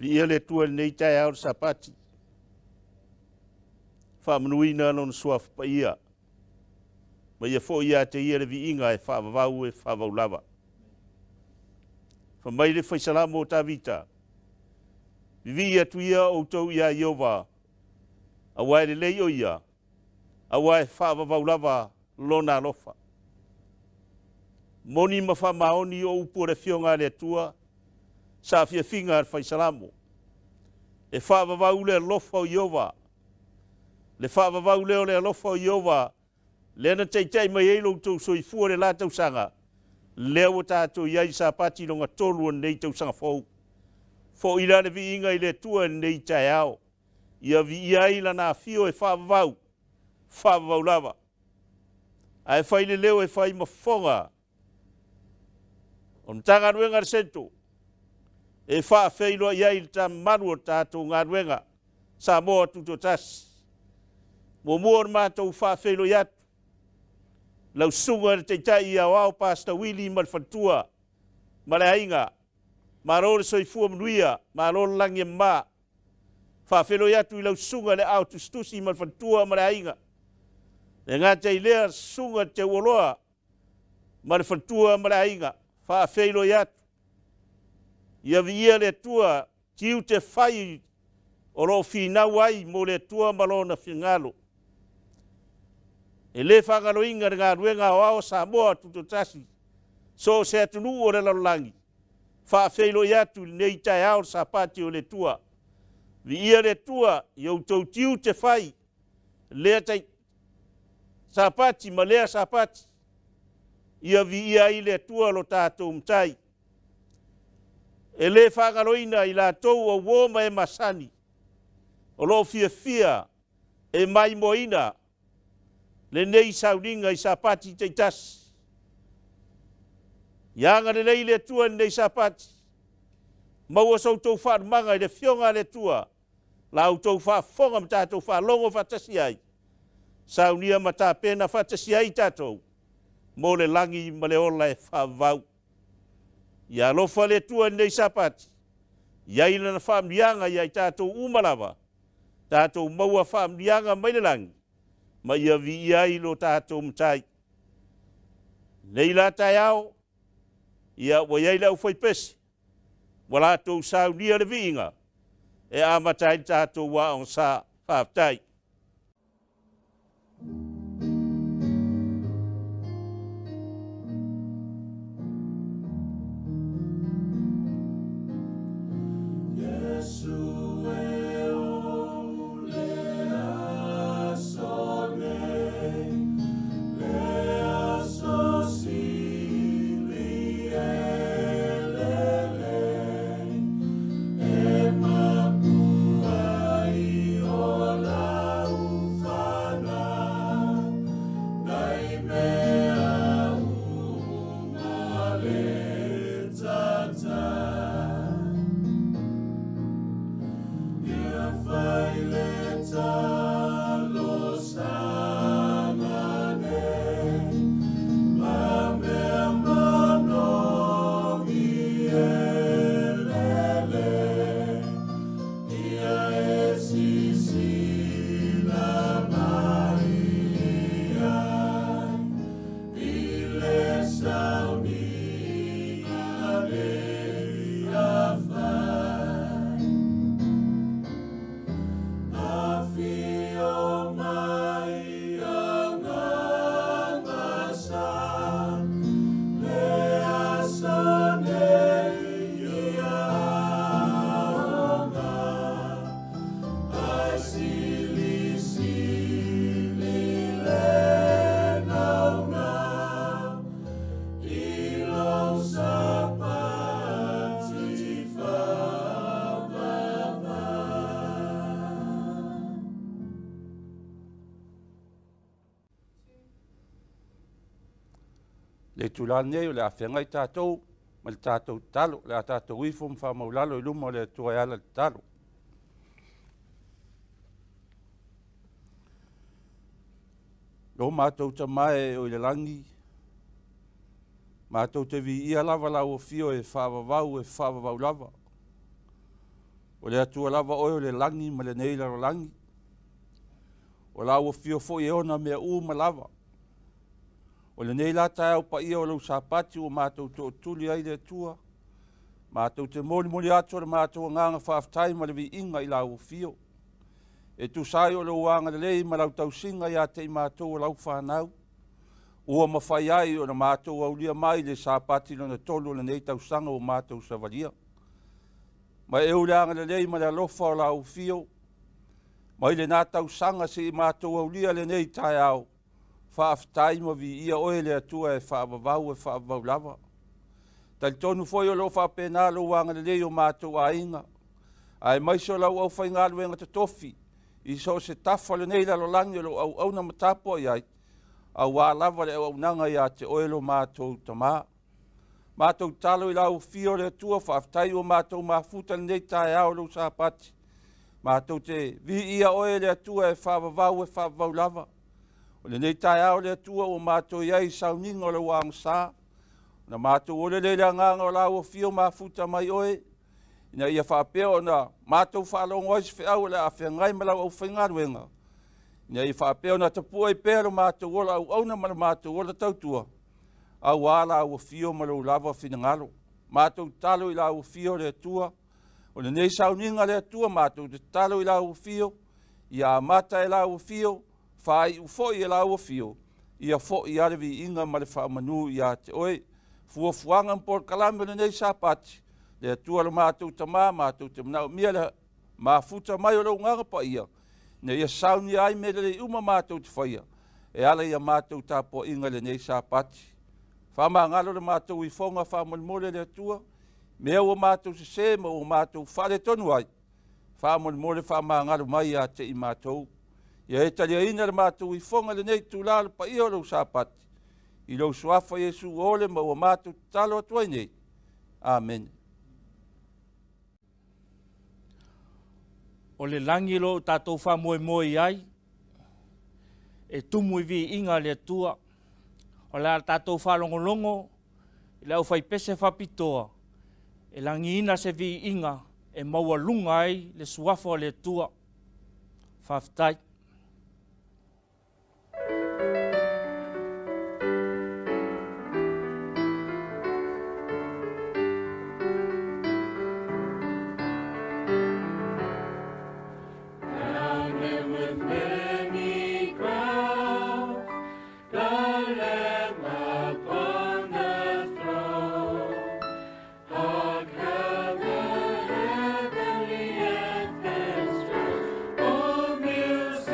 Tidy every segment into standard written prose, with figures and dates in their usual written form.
Ia le tua nei tai au sapati. Whamanuina non suaf Paia. Ma ia fo ia te ia le viinga e whaavavau e whaavaulava. Whamai le whaisalamo o tawita. Vivii atu ia o tau ia Iova. Awai le lei o ia. Awai whaavavaulava lona lofa. Moni ma whamaoni o upu le fionga le atua. Sa fia finga ar whaisalamo. E whaavavau le lofa o Iova. Le whaavavau leo le lofa o Iova. Le ana teitai mai eilo tau soifua le la tau sanga. Leo tātou iai SAPATI longa tolu nei tau sanga fau. Fo ila le viinga i le tua nei tai ao. Ia vi iai lana fio e whaavavau. Whaavavau lava. Ai whai le leo e whai mafonga. On tanga ruenga le sento. E Faafeiloai iai le ta maru o tātou ngā ruenga. Sa moa tuto tas. Mo mua mātou Faafeiloai atu. Lau sunga le teitai i au pasta wili ma le whantua. Ma le ainga. Ma rore soifua mnuia. Ma rore langi ma. Faafeiloai atu i lau sunga le au tustusi ma le whantua ma le ainga. Le ngā tei lea sunga te uoloa. Ma le whantua ma le ainga. Faafeiloai atu. Ia via le tua tiu te whai o ro whinau ai mo le tua malona whingalo. E le whangalo inga ngā ruenga o ao Samoa tutotasi. So se atunu o le lalangi. Faafeiloai atu nei tai ao SAPATI o le tua. Vi ia le tua i au tau tiu te whai. Lea tai SAPATI ma lea SAPATI. Ia vi ia i le tua lo tātou mtai. E le whangaloina i la tau o woma e masani. O lo fia e mai moina. Le nei SAUNIGA i SAPATI te tas. Ianga le nei le tua nei SAPATI. Maua sau tau whaarmanga i le fionga le tua. La au tau whaafonga ma tātou whaalongo whatasi ai. SAUNIGA ma tā pena whatasi ai tātou. Mo le langi ma le ola e whaavau. Ia lofa le tua nei SAPATI. Ia ila na whaamrianga i ai tātou umalawa. Tātou maua whaamrianga mai le langi. Ma ia vi iai lo tātou mtai. Nei la tai ao, ia wa iai lau whai pese. Wa lātou SAUNIGA le viinga. E Amata i tātou wa on sa whaafitai. Le tulane o le awhenga i tātou, ma le tātou talo, le a tātou ifo mwha maulalo i luma o le tuaiala le talo. Lo mātou ta mai o i le langi, mātou te vi ia lava lau o fio e whaavavau lava. O le atua lava oe o le langi ma le nei laro langi. O la ua fio fo i ona mea ma lava. O le nei la tae au Paia o lau sapati o mātou to tuli ai le atua. Mātou te moli atu le mātou nganga whaafitai ma le vi inga i lau fio. E tu sai o le uanga le lei ma lau tausinga ia te i mātou o lau whanau. Ua mawhai ai o na mātou au lia mai le sapati lona tolu le nei tausanga o mātou savalia. Ma e uleanga le lei ma le alofa o lau fio. Ma i le nā tausanga se i mātou au lia le nei tai au. Whaafitai ma vi ia oe le atua e whaavavau e whaavavau lava. Tali tonu foi o lo whaapena lo wanga le lei o mātou a inga. Ai mai so lau au whaingalu e ngata tofi. I so se tafa le nei lalo langi lo au na matapo i ai. Au wā lava le au nanga ia te oelo mātou tamā. Mātou talo i lau fio le atua whaafitai o mātou mafuta le nei tae au lo SAPATI. Mātou te vi ia oe le atua e whaavavau e whaavavau lava. O le nei tae au le atua o mātou iai SAUNIGA o le wang sā. Na mātou o le leila nganga o lau o fio mafuta mai oe. Ina ia whaapeo na mātou whaalongo ois whiau le a whiangai malau au whaingaruenga. Ina ia whaapeo na tapua i pēro mātou ola au auna mana mātou ola tautua. Au ala au o fio malau lava whinangalo. Mātou talo i lau o fio le atua. O le nei SAUNIGA le atua mātou te talo i lau o fio. Ia Amata i lau o fio. Faaiu foi i lau o fio. Ia foi i arevi inga ma le whaamanu ia te oe. Fuafuanga mpor kalame le nei SAPATI. Le atua le mātou tamā, mātou te manau mia le mafuta mai o lau nganga Paia. Ne ia sauni ai me le uma mātou te whaia. E ala ia mātou tāpo inga le nei SAPATI. Whama ngalo le mātou i whonga whaamolmole le atua. Mea o mātou se ma o mātou whare tonu ai. Whaamolmole whama ngalo mai a te i mātou. Ia e talia ina le mātou i whonga le nei tūlā le Paia o lau SAPATI. I lau suafa Iesu ole ma o mātou talo atua nei. Amen. O le langi lo tātou wha moe ai, e tumu i vi inga le atua, o le tātou wha longolongo, i lau whai Pese Faapitoa, e langi ina se vi inga, e maua lunga ai le suafa o le atua, whaafitai. Music.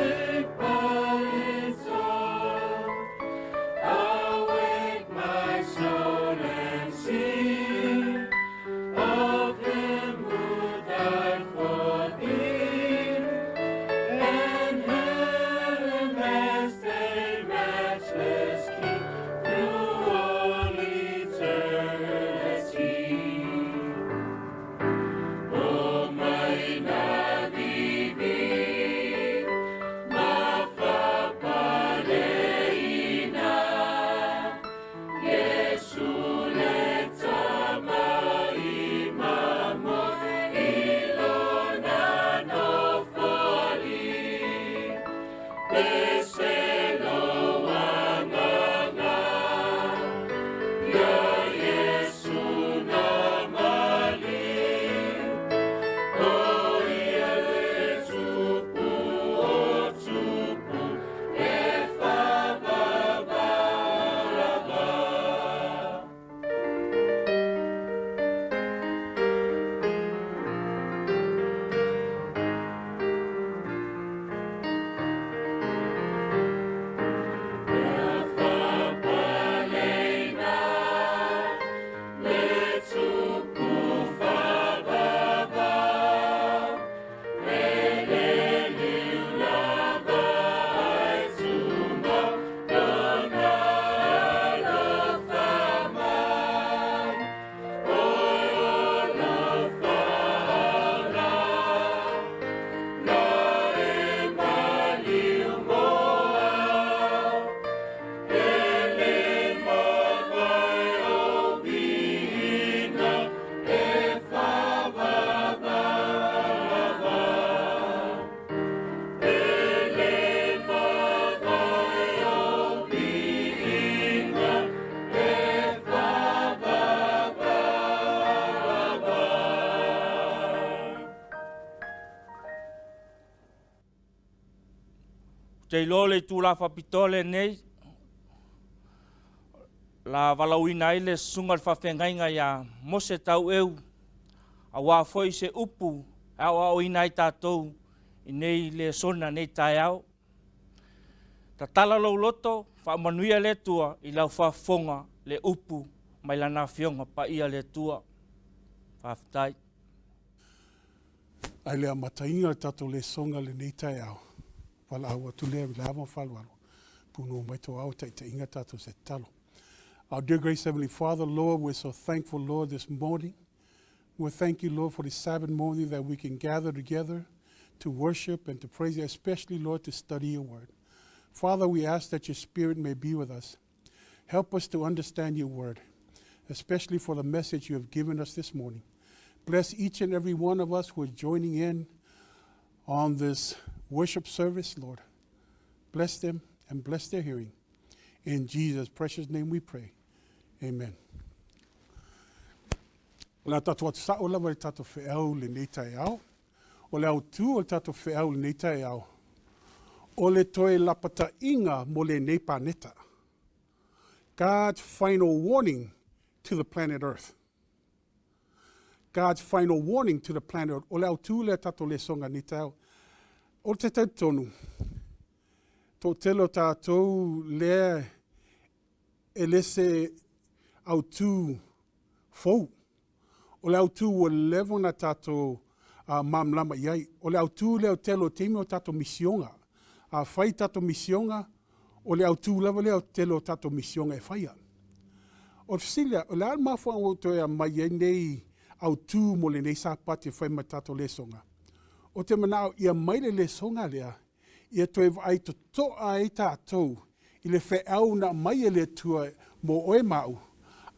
te ilo le tu la Faapitoa le nei. La walauina ai le sunga le whawhengainga ia Mose Taueu. A wā foi se upu au ina i tātou i nei le sona nei tai au. Tatalo loto whaamanuia le tua i lau whafonga le upu mai lana fionga Paia le tua. Whaftai. Ai lea matainga tato le songa le nei tai au. Wala awa tu lea lava whalwalo. Puno mai to au te inga tato se talo. Our dear gracious Heavenly Father, Lord, we're so thankful, Lord, this morning. We thank you, Lord, for this Sabbath morning that we can gather together to worship and to praise you, especially, Lord, to study your word. Father, we ask that your spirit may be with us. Help us to understand your word, especially for the message you have given us this morning. Bless each and every one of us who are joining in on this worship service, Lord. Bless them and bless their hearing. In Jesus' precious name we pray. Amen. La tatu atu sa ola wale tatu whiau le nei tai au. O le au tū o tatu whiau le nei tai au. O le toe lapata inga mo le nei paneta. God's final warning to the planet Earth. God's final warning to the planet Earth. O le au tū le tatu le songa nei tai au. O te tau tonu. Tō telo tātou lea e lese au tū fou. O le au tū o levo na tātou mamlama iai. O le au tū leo telo teimi o tātou misionga. Whai tātou misionga, o le au tū levo leo telo tātou misionga e whaia. O Fisilia, o le al mawha o toia mai e nei au tū mo le nei SAPATI whai ma tātou le songa. O te manao ia maile le songa lea, ia toi vai to toa e tātou, i le whiau na mai e le tua mo oe mau,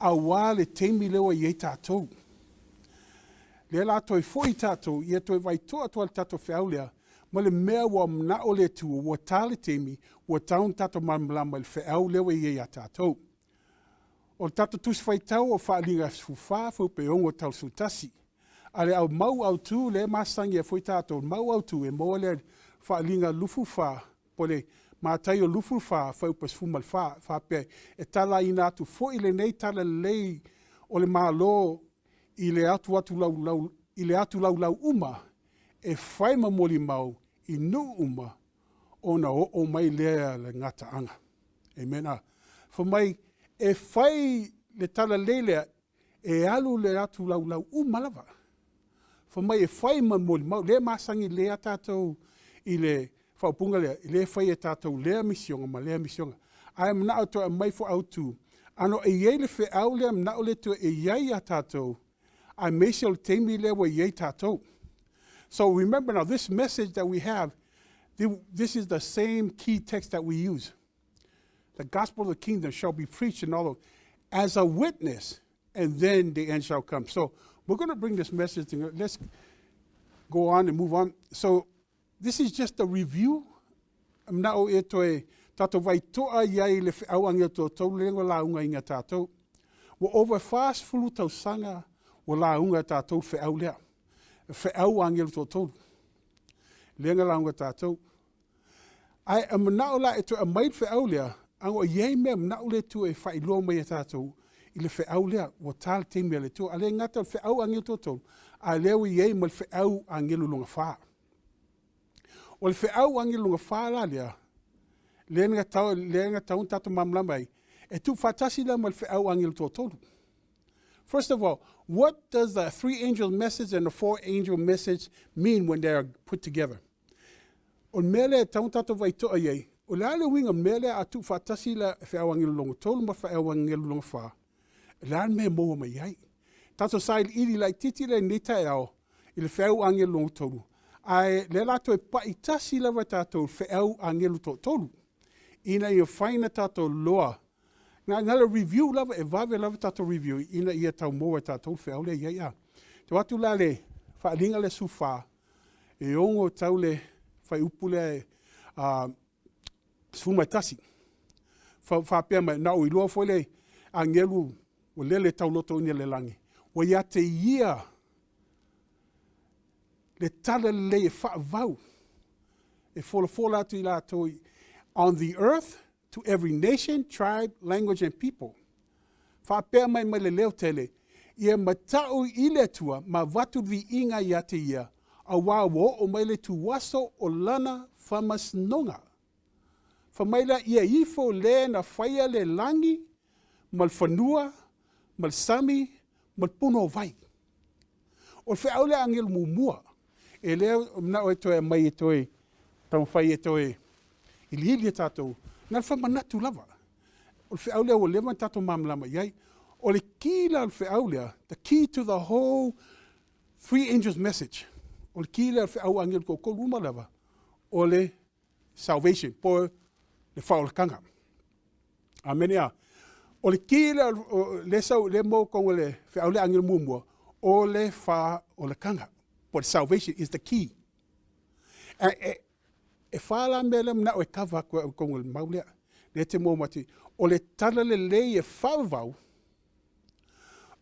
a wā le teimi lewa i e tātou. Le la toi foi tātou, ia toi vai toa toa le tātou whiau lea, ma le mea wa mna o le tua, wa tāle teimi, wa taun tātou mamlama le whiau lewa i e a tātou. O tātou tus whai tau o whaalinga Faafeiloai pe ongo tau sutasi. Ale au mau au tū le masangi e foi tātou, mau au tū e moa le whaalinga lufu wha, pole mātai o lufu wha, whau pas fumal wha pe, e tala ina atu fo i le nei tala lei o le mālo i le atu lau lau uma, e whai mamoli mau i nu uma, ona o mai lea le ngata anga. Amen. For mai, e whai le tala lelea, e alu le atu lau uma lava. For mai e whai mamoli mau, le masangi lea tātou, i le whaupunga lea, i le whai e tātou lea misionga, ma lea misionga. Ai mna au toa mai fo au tū. Ano e iei le whi au lea, mna au le toa e iei a tātou. Ai meisi o le teimi lea wa iei tātou. So remember now, this message that we have, this is the same key text that we use. The gospel of the kingdom shall be preached in all of, as a witness, and then the end shall come. So we're going to bring this message to, let's go on and move on. So this is just a review. Mnao e toe tato vai toa iai le whiau angia tō tau lengo launga inga tātou. Wa over fast fulu tau sanga wa launga tātou whiau lea. Whiau angia tō tau. Lenga launga tātou. Ai mnao la e to a maid whiau lea. Ango iei mea mnao le tu e whailua mai e tātou. I le whiau lea wa tāle te mea le tu. Ale ngata whiau angia tō tau. A leo iei mal whiau angia lulunga whaa. O le whiau angi lunga whāla lea, lenga taun tato mamlamai, e tu whatasi la ma le whiau angi lo tōtolu. First of all, what does the 3-angel message and the 4-angel message mean when they are put together? O mele taun tato vai toa iei, o le ale winga mele a tu whatasi la whiau angi lo longa tolu ma whiau angi lo longa wha. Le ale me moa mai iei. Tato sail iri lai titi le nita e ao, i le whiau angi lo longa tolu. Ai le lato e paitasi lawa tātou whiau angelu tō tolu. Ina i o whaina tātou loa. Ngala review lawa e vave lawa tātou review. Ina i a tau moa tātou whiau le ia. Te watu la le whaalinga le suwha. E ongo tau le whai upu le sumaitasi. Whapea mai nao i loa fo le angelu o lele tau loto ina le langi. Wa ia te ia le tala le e whaavau. E fola atu i la toi. on the earth to every nation, tribe, language, and people. Whapea mai mai le leo tele, ia matau I le tua, ma watu vi inga ia te ia, a wā wo o mai le tu waso o lana whamasnonga. Whamaila ia ifo le na whaia le langi, mal whanua, mal sami, mal puno vai. O le whaole angel mumua, e leo mna o toe mai e toe, tau whai e toe, ili tātou, nā whamanatu lava. O le whaolea o lewa tātou mamlama iai, o le kila le whaolea, the key to the whole three angels message, o le kila le whaau angel ko koluma lava, o le salvation, po le whaolakanga. Amenea, o le kila le sau le mo kongo le whaolea angel mumua, o le whaolakanga, po le salvation is the key. E whala mele mna o e kawa kongo le maulea, le te mōmati, o le tala le lei e whawau,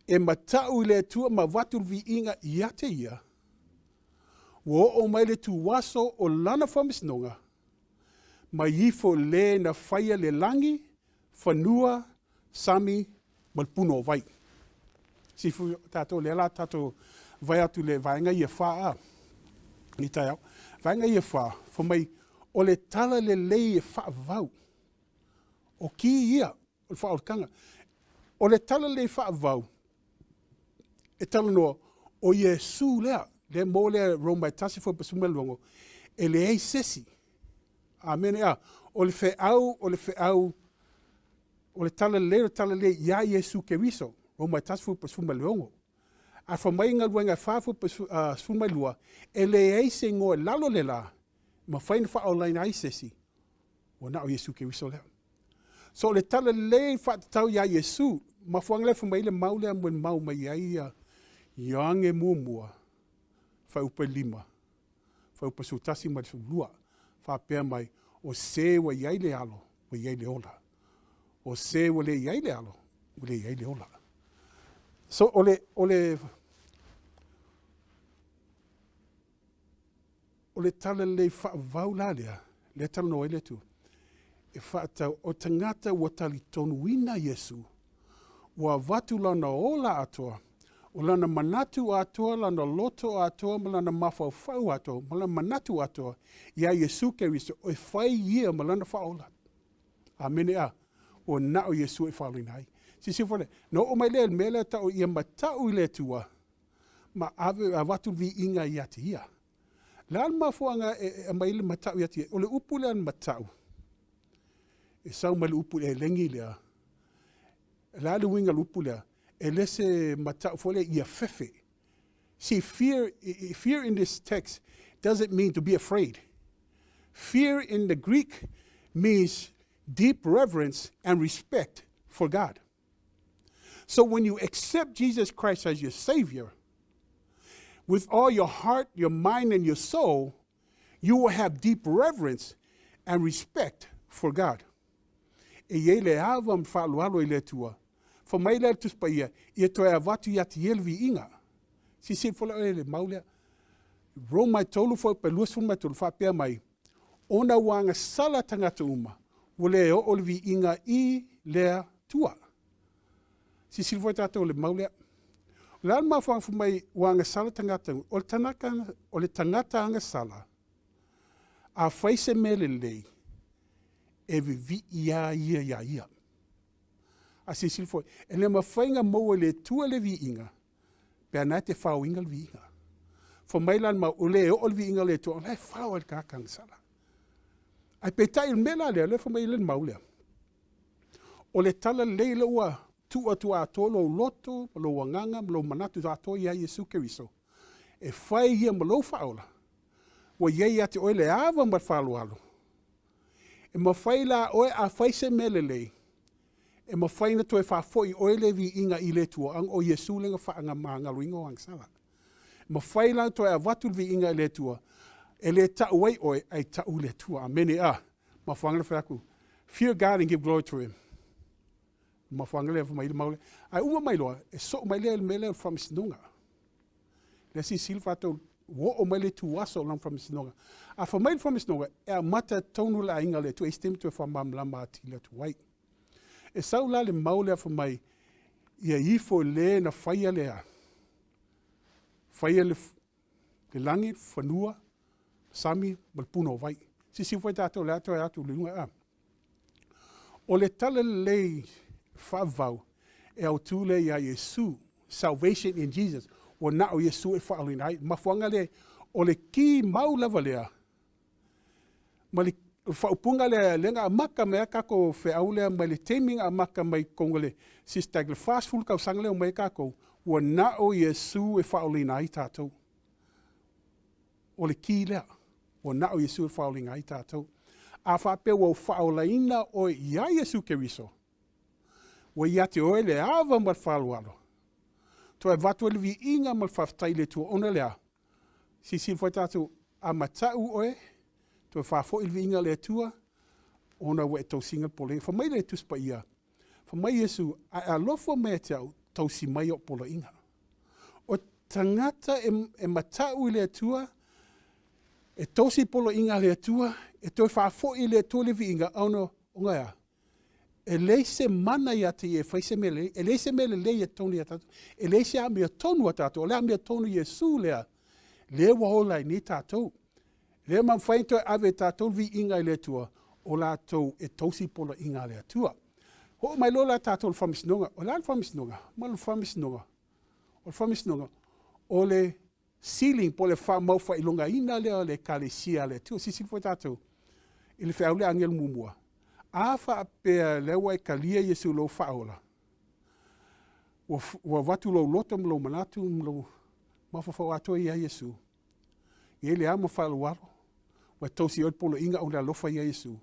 e matau le tua ma watu vi inga ia te ia, wo o mai le tu waso o lana whamisnonga, ma ifo le na whaia le langi, whanua, sami, malpuno vai. Sifu tato le la tato vai atu le vaenga ia whaa, ni tai au, vaenga ia whaa, for mai o le tala le lei e whaavau, o ki ia, o le whaolkanga, o le tala le whaavau, e tala noa, o Iesu lea, le mo le Romai tasi fo pasuma luongo, e le ei sesi. Amen ea, o le wheau, o le tala le, ia Iesu ke wiso, Romai tasi fo pasuma luongo. A fa mai ngā luenga whafo pasuma lua, e le ei se ngoe lalo le la, ma whaina whaolaina ai sesi, o na o Iesu ke wiso lea. So le tala le whaatau ia Iesu, ma whangale fa mai le maulea mwen mau mai ia Iange muamua, whaupa 5, whaupa sutasi mai lua, whapea mai, o se wa iai le alo, wa iai le ola. O se wa le iai le alo, wa le iai le ola. So o le tala le whaavau la lea, le tala no ele tu, e whaatau o tangata wa tali tonu ina Iesu, wa watu lana ola atoa, o lana manatu atoa, lana loto atoa, ma lana mawhauwhau atoa, ma lana manatu atoa, ia Iesu ke wiso, o e whai ia ma lana whaola. Amene a, o na o Iesu e whaolina ai. Si fole, no o mai lea mele ta o ia matau I le tua, ma ave a watu vi inga ia te ia. Lan mafuanga e mai le matau ia te ia, o le upu lean matau. E sau mai le upu e lengi lea, la le winga lupu lea, e lese matau fole ia fefe. See, fear in this text doesn't mean to be afraid. Fear in the Greek means deep reverence and respect for God. So when you accept Jesus Christ as your Savior, with all your heart, your mind, and your soul, you will have deep reverence and respect for God. E ye le avam whaalualo I le tua. For mai le tus paia, I toe avatu ia te elvi inga. Si fola o le maulea. Romai tolu fo pe luas fuma tolu whapea mai. Ona wanga sala tangata uma. Wole o olvi inga I lea tua. Si fo tato le maulea. Lan ma whanga fumai wanga sala tangata uma. O le tangata anga sala. A whaise mele lei. E vivii ia. A se silfo, e le mawhainga maua le tua le vi inga, pe anai te whao inga le vi inga. Fo mailan ma ule e o le vi inga le tua, le whao al kakang sala. Ai pe tai mela le fo mailan maulea. O le tala leila ua tua ato lo loto, lo wanganga, lo manatu ato ia Iesu Keriso. E whai ia ma lo whaola. Wa iei ate oe le awa ma whaaloalo. E ma whai la oe a whai se mele lei. E ma whaina to e whafoi oe le vi inga I le tua ang o Iesu lenga whaanga maanga luingo ang sala. E ma whaila to e a watu vi inga I le tua. E le tau wei oe ai tau le tua. Amene a. Ma whaanga le whaku. Fear God and give glory to Him. Ma whaanga le whamai le maule. Ai uma mai loa. E so mai le mele whamisnunga. Le si silfa to wo o mai le tuaso lang Faamisinoga. A whamai Faamisinoga, e Amata tonu la inga le tu e stem tu e whamam lama ati le tu wai. E sau la le maule a whamai, ia ifo le na whaia lea. Whaia le langi, whanua, sami, malpuno vai. Si whai tātou le ato e atu le lunga a. O le tala lei whavau, e au tūle ia Iesu, salvation in Jesus, o na o Iesu e whaalina ai. Mawhanga le, o le ki mau lava lea, ma le whaupunga le lenga a maka mea kako wheau lea, ma le teminga a maka mai kongole, SISDAC le fast food kau sanga leo mai kako, o na o Iesu e whaalina ai tātou. O le ki lea, o na o Iesu e whaalina ai tātou. A whape o whaolaina o ia Iesu ke riso. Wa ia te oe le awa mat whalualo. Toa watu ele vi inga mat whaftai le tua ona lea. Si silfai tātou a matau oe, toa whafo ele vi inga le tua, ona wa e tau singa pole. Whamai le tuspa ia. Whamai Iesu, a alofo mea te au, tau si mai o pola inga. O tangata e matau le tua, e tosi polo inga le tua, e toi whafo i le tua le vi inga, ono, onga ea. E leise mana ia te e whaise mele, e leise mele le ia tonu ia tātou, e leise a mea tonu a tātou, o lea mea tonu Iesu lea, le waholai ni tātou. Le mam whainto e ave tātou vi inga i le tua, o lātou e tosi polo inga le tua. Ho mai lola tātou le whamisnonga, o la le whamisnonga, ma le whamisnonga, o le whamisnonga, o le ceiling po le whamau Failonga ina lea le kalesia le tua, sisi fo tātou, i le whaule angel mumua. A whaapea lewa e kalia Iesu lo whaola. Wa watu lo loto mlo manatu mlo mawhawhau ato ia Iesu. Ie le ama whaluaro. Wa tausi oi polo inga o le alofa ia Iesu.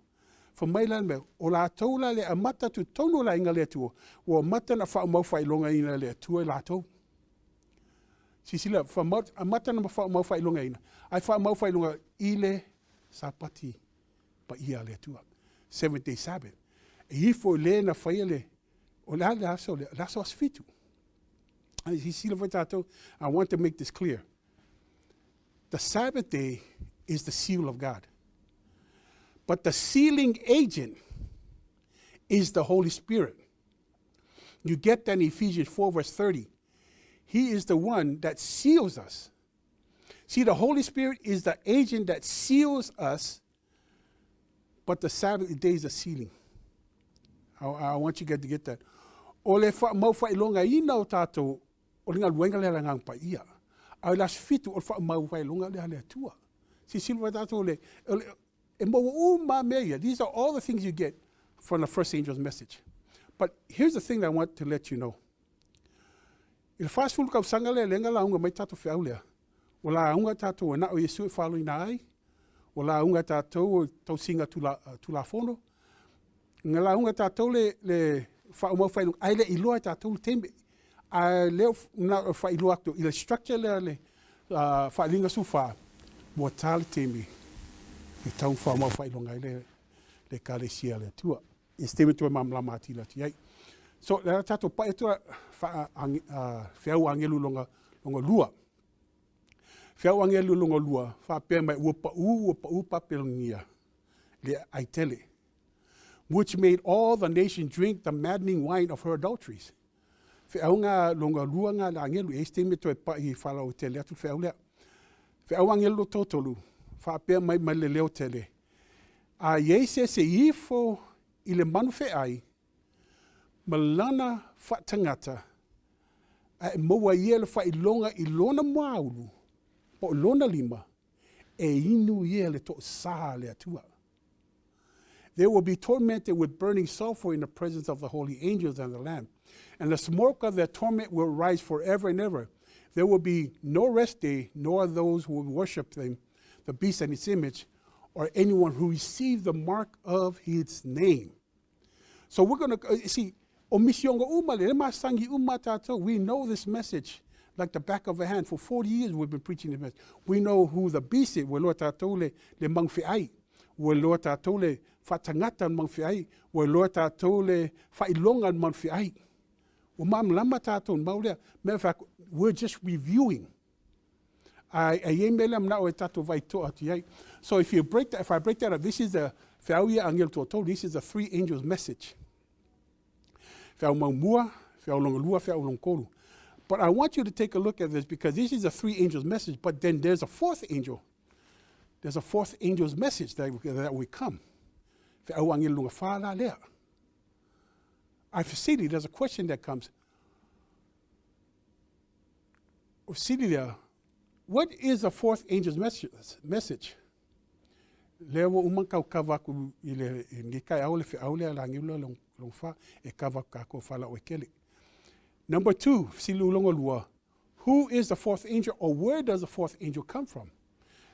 Whamai lan mea, o la taula le amata tu tono la inga le tua. Wa mata na whaamau Failonga ina le tua la tau. Sisila, amata na whaamau Failonga ina. Ai whaamau Failonga ile SAPATI Paia le tua. 7-day Sabbath. E ifo le na whaia le, o le aso asfitu. I want to make this clear. The Sabbath day is the seal of God. But the sealing agent is the Holy Spirit. You get that in Ephesians 4 verse 30. He is the one that seals us. See, the Holy Spirit is the agent that seals us, but the Sabbath day is a sealing. I want you guys to get that. O le mau Failonga ina o tātou, o linga luenga le langang Paia. Au las fitu o mau Failonga le tua. Si silva tātou le, e mo uma mea. These are all the things you get from the first angel's message. But here's the thing that I want to let you know. Il fast food kau sanga le lenga la unga mai tātou whiau lea. O la unga tātou na o Iesu e whalo ina ai. O la unga tātou o tau singa tula fono. Nga la unga tātou le whaumau Failonga. Ai le iloa tātou le tembe. Ai leo na whailoa akto. I le structure le whailinga sufa. Mua tāle tembe. I tau whaumau Failonga i le kālesia le tua. I steme tua mamlama ati la ti ai. So le tātou pa etua whiau angelu longa lua. Whiau angelu longa lua. Whapea mai ua pa'u papelongia. Le aitele. Which made all the nation drink the maddening wine of her adulteries. Whiau ngā longa lua ngā le angelu. E steme tua pa i whalau tele atu whiau lea. Whiau angelu totolu. Whapea mai le leo tele. A Iesu se ifo i le manu ai. Malana whatangata. A moa ia le Failonga i lona maulu. Po lona lima. E inu ia le to saha le atua. They will be tormented with burning sulfur in the presence of the holy angels and the Lamb. And the smoke of their torment will rise forever and ever. There will be no rest day, nor those who worship them, the beast and its image, or anyone who receives the mark of his name. So we're going to see, we know this message like the back of a hand. For 40 years we've been preaching this message. We know who the beast is. We lo tātou le mangwhiai. We lo tātou le whatangata mangwhiai. We lo tātou le Failonga mangwhiai. We're just reviewing. So if I break that up, this is the Faaiu angel toto. This is the three angels' message. Faumamua, Faulongalua, Faulongkolu. But I want you to take a look at this because this is the three angels' message. But then there's a fourth angel. There's a fourth angel's message that will come. I see there's a question that comes. What is the fourth angel's message? Lewa umanka ukavaku ile nikai aule fe aule langilo longfa e kavaka ko fala wekele. Number 2, silulongolua. Who is the fourth angel, or where does the fourth angel come from?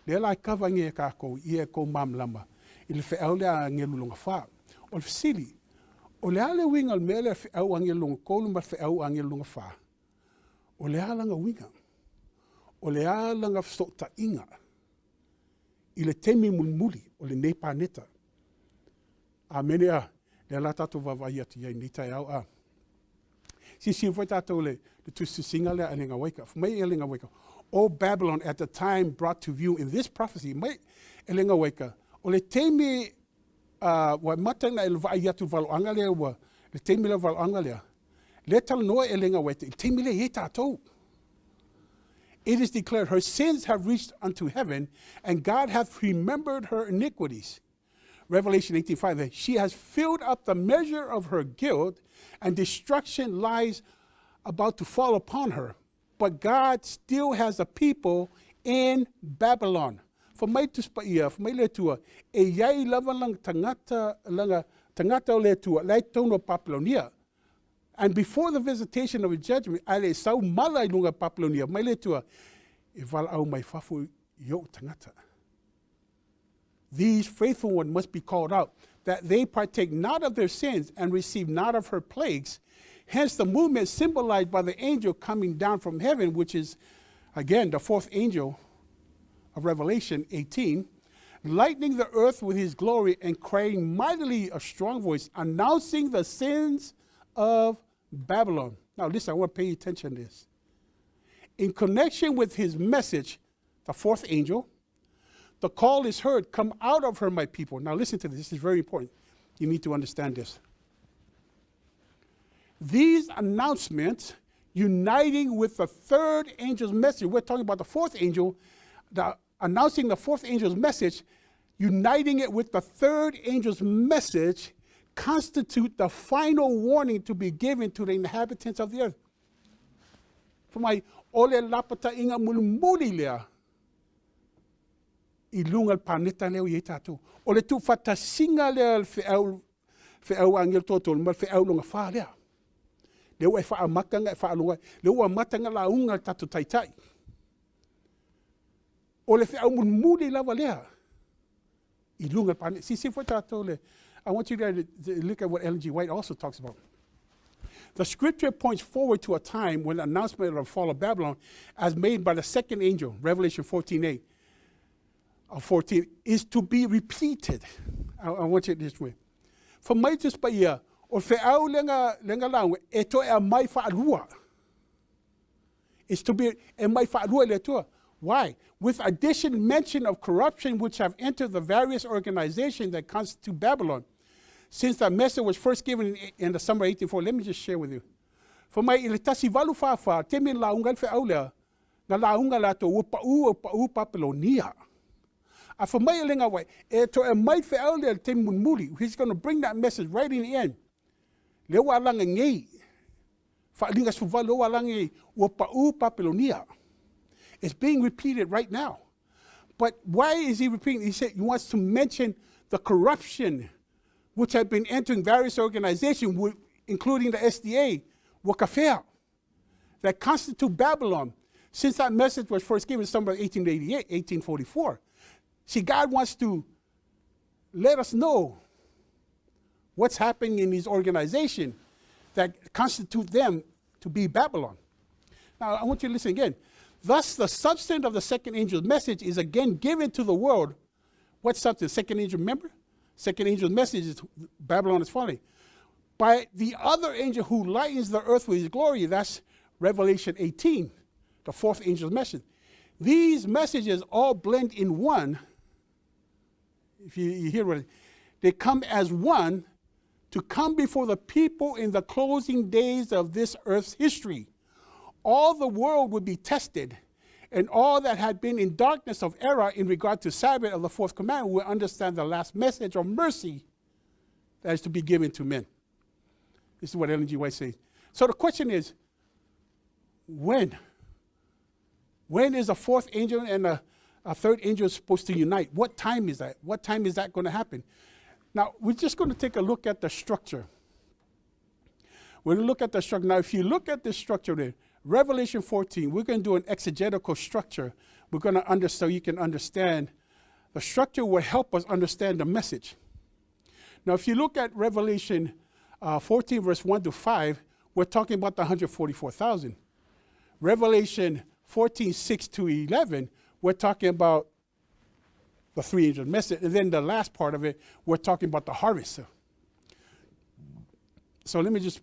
Le la kavange kako ie ko mamlama. Il fe aule angelo longfa. Ol sili. Ole ale wingal mele fe au angelo kolumba fe au angelo longfa. Ole ala nga winga. Ole ala nga sota inga. I le temi mulmuli o le nei paneta. A mene a, le la tato vavai atu iai nita au a. Si foi tato le tusi singa le alinga waika. Fumai alinga waika. O Babylon at the time brought to view in this prophecy, mai alinga waika. O le temi wa matanga el vai atu valo angale wa le temi le valo angale. Le tal noa alinga waika. Il temi le ye tato. It is declared, her sins have reached unto heaven, and God hath remembered her iniquities. Revelation 18:5, that she has filled up the measure of her guilt, and destruction lies about to fall upon her. But God still has a people in Babylon. For my tuspaia, for my letua, e yai lava lang tangata letua, like tono Papilonia. And before the visitation of a judgment, ale sau malai lunga Papilonia, mai letua, ival au mai fafu yo tangata. These faithful ones must be called out, that they partake not of their sins and receive not of her plagues. Hence the movement symbolized by the angel coming down from heaven, which is, again, the fourth angel of Revelation 18, lightening the earth with his glory and crying mightily a strong voice, announcing the sins of Babylon. Now listen, I want to pay attention to this. In connection with his message, the fourth angel, the call is heard, come out of her, my people. Now listen to this, this is very important. You need to understand this. These announcements uniting with the third angel's message, we're talking about the fourth angel, announcing the fourth angel's message, uniting it with the third angel's message, constitute the final warning to be given to the inhabitants of the earth. For my ole lapata inga mulmuli lea, ilungal paneta leo yetatu. Ole tu fata singa lea fe au angel totol, mal fe au longa fa lea. Leo e fa amaka nga e fa alunga, leo amata nga la unga tatu taitai. Ole fe au mulmuli lava lea. Ilungal paneta, si foi tato le. I want you to look at what Ellen G. White also talks about. The scripture points forward to a time when the announcement of the fall of Babylon, as made by the second angel, Revelation 14:8, 14, is to be repeated. I want you this way. For my just Paia, or fe au lenga lang, eto e mai fa'alua. It's to be e mai fa'alua letua. Why? With addition mention of corruption which have entered the various organizations that constitute Babylon. Since that message was first given in the summer of 1804, let me just share with you. For my ilitasi valu fafa, temin laungal fe aulea, na launga lato upa'u Papilonia. For my ilinga way, eto e mai fe aulea temun muli, he's going to bring that message right in the end. Lewa langa ngei, fa linga suva lewa langa upa'u Papilonia. It's being repeated right now. But why is he repeating? He said he wants to mention the corruption which had been entering various organizations, including the SDA, Wakafea, that constitute Babylon. Since that message was first given in summer of 1844. See, God wants to let us know what's happening in these organizations that constitute them to be Babylon. Now, I want you to listen again. Thus, the substance of the second angel's message is again given to the world. What substance? Second angel, remember? Second angel's message is Babylon is falling. By the other angel who lightens the earth with his glory, that's Revelation 18, the fourth angel's message. These messages all blend in one. If you hear what they come as one to come before the people in the closing days of this earth's history. All the world would be tested, and all that had been in darkness of error in regard to Sabbath of the fourth commandment will understand the last message of mercy that is to be given to men. This is what Ellen G. White says. So the question is, when? When is a fourth angel and a third angel supposed to unite? What time is that? What time is that going to happen? Now, we're just going to take a look at the structure. We're going to look at the structure. Now, if you look at this structure there, Revelation 14, we're going to do an exegetical structure. We're going to so you can understand. The structure will help us understand the message. Now, if you look at Revelation 14, verse 1 to 5, we're talking about the 144,000. Revelation 14, 6 to 11, we're talking about the three angels' message. And then the last part of it, we're talking about the harvest. So let me just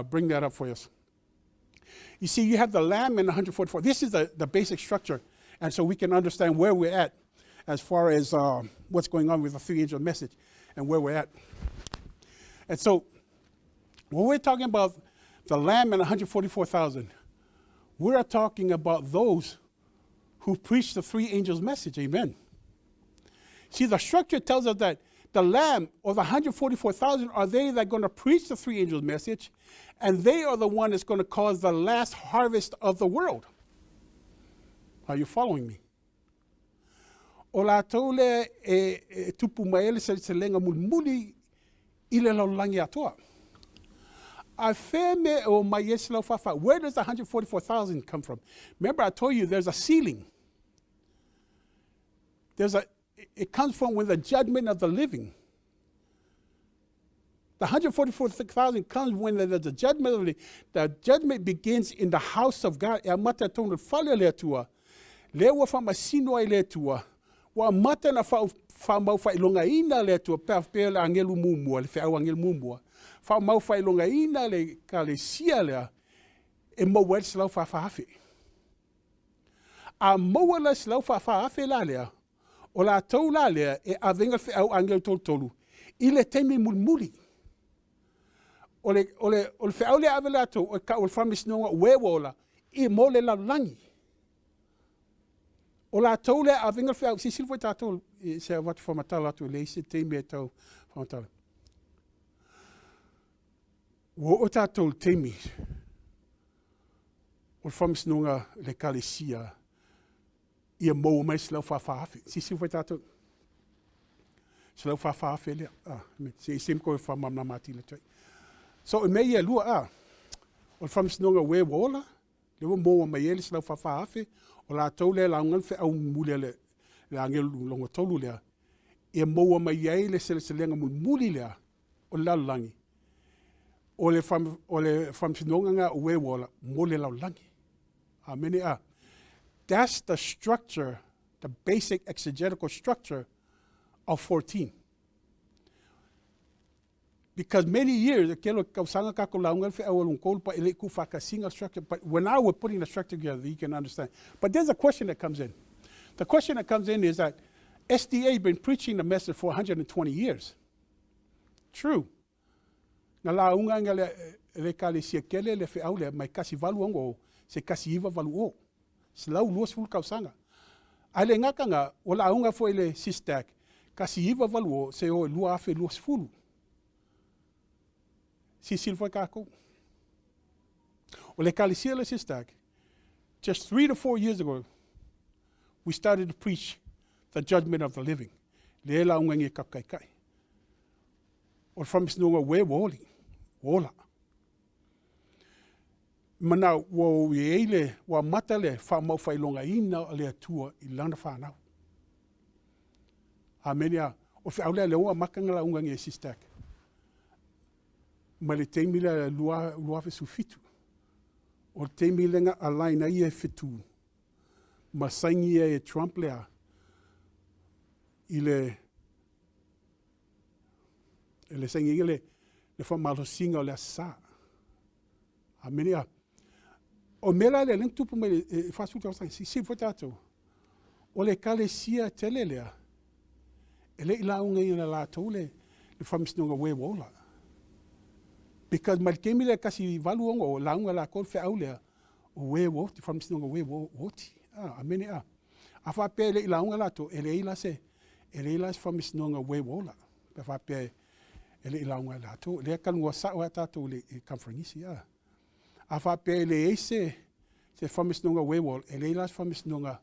bring that up for you. You see, you have the Lamb and the 144. This is the basic structure. And so we can understand where we're at as far as what's going on with the three angel message and where we're at. And so when we're talking about the Lamb and 144,000, we're talking about those who preach the three angels' message. Amen. See, the structure tells us that the Lamb, or the 144,000, are they that are going to preach the three angels' message, and they are the one that's going to cause the last harvest of the world. Are you following me? O la tole tupu maele se lenga mulmuli ile laulangi atoa. Afeme o mayeslo fafa. Where does the 144,000 come from? Remember, I told you there's a ceiling. It comes from when the judgment of the living. The 144,000 comes when there's a judgment of the living. The judgment begins in the house of God. Amata tonu Fai-Lauga lewa fa masino ile tua. Wa mata na Faafeiloaiga le tua pe angelu mumua le fea angelu mumua. Faafeiloaiga le kalesia le e mo slau faafe. A mo la slau faafe la le. O la tau la lea e avenga fea angelu tolu. Ile temi mulmuli. Ole fea le avela to o ka o famisnonga wewola I mo le la langi. O la tau le avenga fea si silfo tatou se wat fa matala to le se temi tau fa matala. Wo o tatou temi. O famisnonga le kalesia. Ia mo mai slau faafe. Si foi tato. Slau faafe le. Se sim ko fa mamna mati le tai. So me ia lua O fam snonga we wola. Le mo mai ele slau faafe. O la tau le la ngal fe au mule le angel longo tolu le. Ia mo mai ele se lenga muli le. O la langi. O le fam snonga nga we wola mo le la langi. Amen. That's the structure, the basic exegetical structure of 14. Because many years, but when I was putting the structure together, you can understand. But there's a question that comes in. The question that comes in is that SDA has been preaching the message for 120 years. True. Na la unga le kale siekele le fe aule mai kasi valu ongo se kasi iva valu o. Slau luas ful kausanga. Ale ngaka nga wala aunga foi le SISDAC kasi iva valuo se o lua afe luas fulu. Si silfo kako. Ole kalisia le SISDAC. Just 3 to 4 years ago, we started to preach the judgment of the living. Le la unga nge kakai kai. Or from snonga we woli. Wola. Mana wo yeile wa matale Faafeiloaiga le atua I lana whanau. Amenia o fe aule le o makanga la unga nge SISDAC. Ma le teimi le lua fe sufitu. O teimi le nga alaina I e fitu. Ma saingi e Trump lea. Ile saingi le whamalosinga o le asa. Amenia O mela le leng tupu mai fasu tau sang si fotato. O le kalesia tele lea. Ele ila unga ina la tole le famisnonga we wola. Because malkemi le kasi valu onga o la unga la kol fe aulea o we wo ti famisnonga we woti. Amene a. Afa pe le ila unga la to ele ila se ele ila famisnonga we wola. Pe fa pe ele ila unga la to le kalunga sa o tato le kamfrangisi a. Afa pe le ese se famisnonga we wol ele ila famisnonga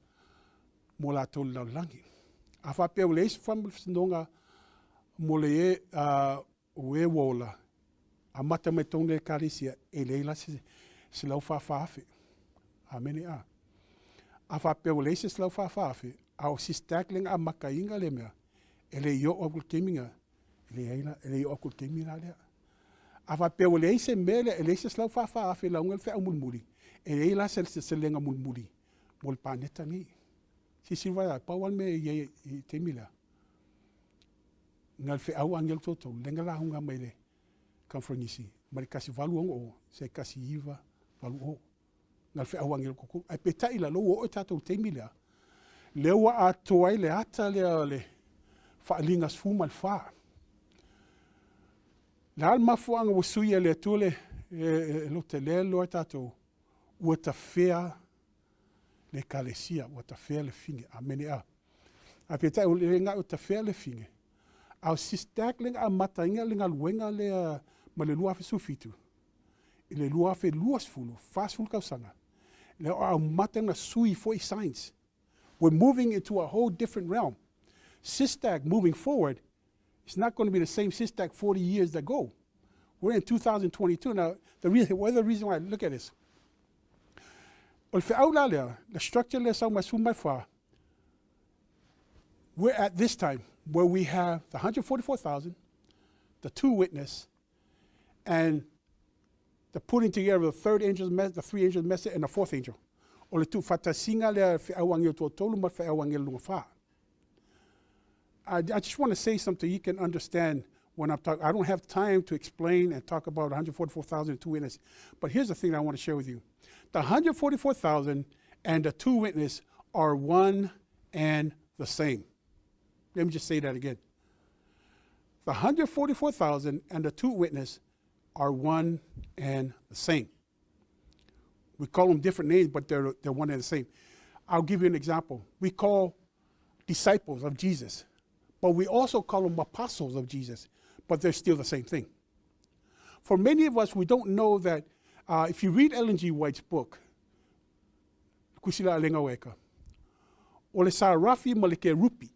mo la to la langi. Afa pe le ese famisnonga mo le we wola. Amata me tonga karisia ele ila se lau faafe. Amene a. Afa pe le ese se lau faafe au SISDAC lenga makainga le mea. Ele yo okul keminga. Ele yo okul keminga lea. Afa pe le ese mele ele ese se lau faafe la ungel fe mulmuli. Ele ila se lenga mulmuli. Mol paneta ni. Si silva pa wan me ye temila. Ngal fe au angel toto lenga la hunga mele. Kamfronisi. Mari kasi valu o se kasi iva valu o. Ngal fe au angel koko. Ai peta ila lo o tato temila. Lewa atoai le ata le faalingas fumal fa. Le alma fuanga wasuia le tole lo te lelo tato ua tafea le kalesia, ua tafea le finge. Amene a. A peta le nga ua tafea le finge. Au SISDAC lenga Amata inga lenga luenga le ma le lua fe sufitu. Le lua fe luas fulu, fast fulu kausanga. Le au mata nga sui foi science. We're moving into a whole different realm. SISDAC moving forward is not going to be the same SISDAC 40 years ago. We're in 2022 now. The reason why I look at this. The structure we're at this time where we have the 144,000, the 2 witness, and the putting together of the 3rd angel's message, the 3 angels' message, and the 4th angel. O le tu fatasinga le fe'au angel tolu ma fe'au angel lunga fa. I just want to say something you can understand when I'm talking. I don't have time to explain and talk about 144,000 2 witnesses. But here's the thing I want to share with you. The 144,000 and the 2 witnesses are one and the same. Let me just say that again. The 144,000 and the 2 witnesses are one and the same. We call them different names, but they're one and the same. I'll give you an example. We call disciples of Jesus, but we also call them apostles of Jesus, but they're still the same thing. For many of us, we don't know that if you read Ellen G. White's book, Kusila Alenga Weka, Ole Sarafi Malike Rupi,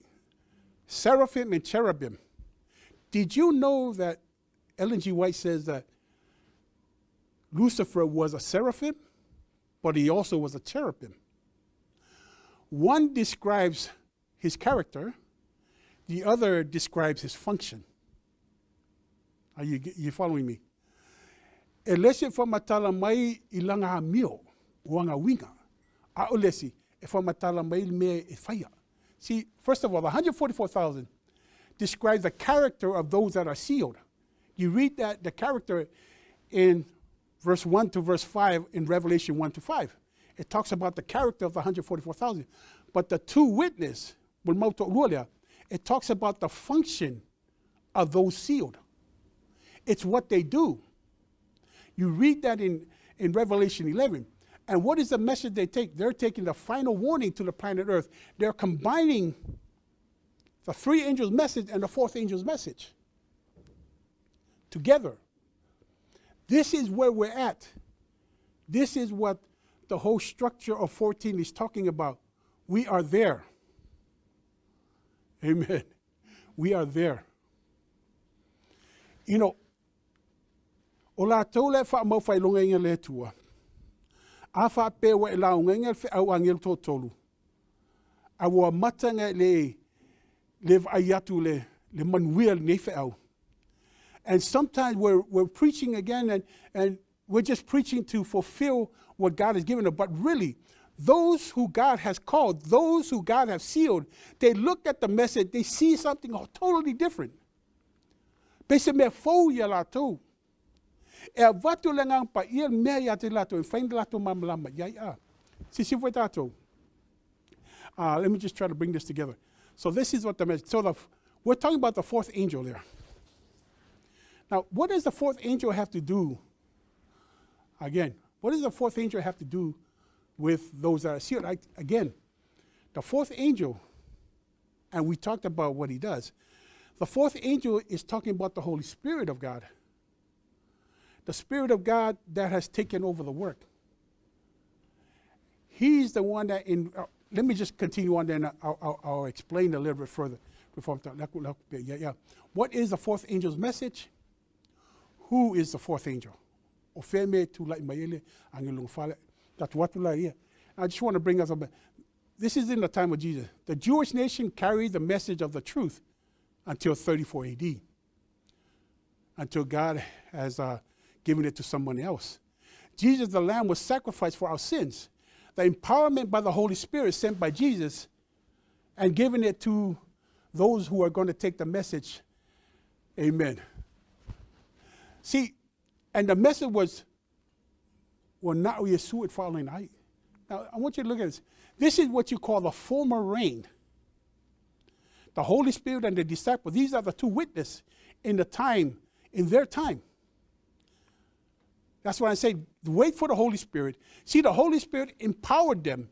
Seraphim and Cherubim. Did you know that Ellen G. White says that Lucifer was a seraphim, but he also was a cherubim? One describes his character, the other describes his function. Are you following me? Elesi fa matala mai ilanga hamio, uanga winga. A olesi e fa matala mai me e faya. See, first of all, the 144,000 describes the character of those that are sealed. You read that, the character in verse 1 to verse 5 in Revelation 1 to 5. It talks about the character of the 144,000. But the 2 witnesses, it talks about the function of those sealed. It's what they do. You read that in Revelation 11. And what is the message they take? They're taking the final warning to the planet Earth. They're combining the 3 angels' message and the 4th angel's message together. This is where we're at. This is what the whole structure of 14 is talking about. We are there. Amen. We are there. You know, ola tole fa mo Failonga le tua. Afa pe wa la ngel fe au angel totolu. Awa matanga le ayatu le manuel ne fe au. And sometimes we're preaching again and we're just preaching to fulfill what God has given us. But really, those who God has called, those who God has sealed, they look at the message, they see something totally different. Pese Faaiu la tu. E watu le ngang pa ia mea ia te lato, e whain lato mamalama, iai a. Sisi fwe tato. Let me just try to bring this together. So this is what the message, we're talking about the fourth angel there. Now, what does the fourth angel have to do, again, what does the fourth angel have to do with those that are sealed? Again, the fourth angel, and we talked about what he does, the fourth angel is talking about the Holy Spirit of God. The Spirit of God that has taken over the work. He's the one that, let me just continue on, then I'll explain a little bit further. Before What is the fourth angel's message? Who is the fourth angel? I just want to bring us up. This is in the time of Jesus. The Jewish nation carried the message of the truth until 34 AD, until God has given it to someone else. Jesus, the Lamb, was sacrificed for our sins. The empowerment by the Holy Spirit sent by Jesus and giving it to those who are going to take the message. Amen. See, and the message was, well, not Iesu following night. Now, I want you to look at this. This is what you call the former rain. The Holy Spirit and the disciples, these are the two witnesses in their time. That's why I say, wait for the Holy Spirit. See, the Holy Spirit empowered them.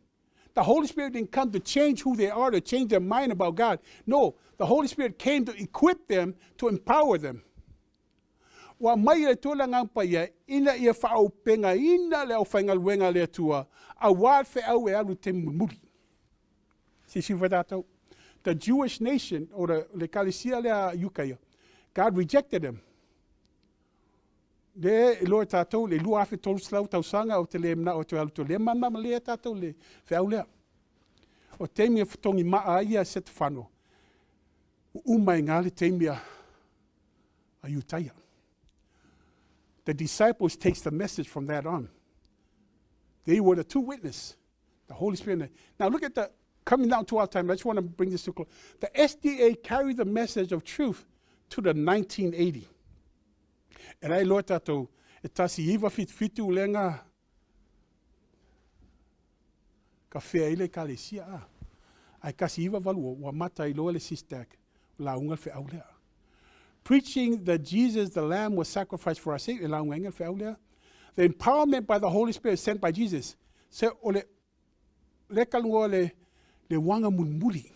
The Holy Spirit didn't come to change who they are, to change their mind about God. No, the Holy Spirit came to equip them, to empower them. Wa mai e tola ngang Paia, ina ia whaupenga ina leo whaingaluenga lea tua, a wad Faaiu e alu te muri. Si whadato. The Jewish nation, or the Kalesia lea Yukaya, God rejected them. Le Lord Tatalo, le lua afe tolu slau tausanga o te le mna o te alu to le mama lea Tatalo le Faaiu lea. O teimia whatongi maa ia set whano. Omai ngale teimia a Utaya. The disciples takes the message from that on. They were the two witnesses, the Holy Spirit. Now look at coming down to our time, I just want to bring this to close. The SDA carried the message of truth to the 1980. And I looked at it, tasi iwa fitu lenga ka Faafeiloai kalesia. Ai kasi iwa valu wa Amata I loa le SISDAC la ungal Faaiu lea. Preaching that Jesus, the Lamb, was sacrificed for our sake. The empowerment by the Holy Spirit sent by Jesus. Se ole lekalungo le wanga munmuli.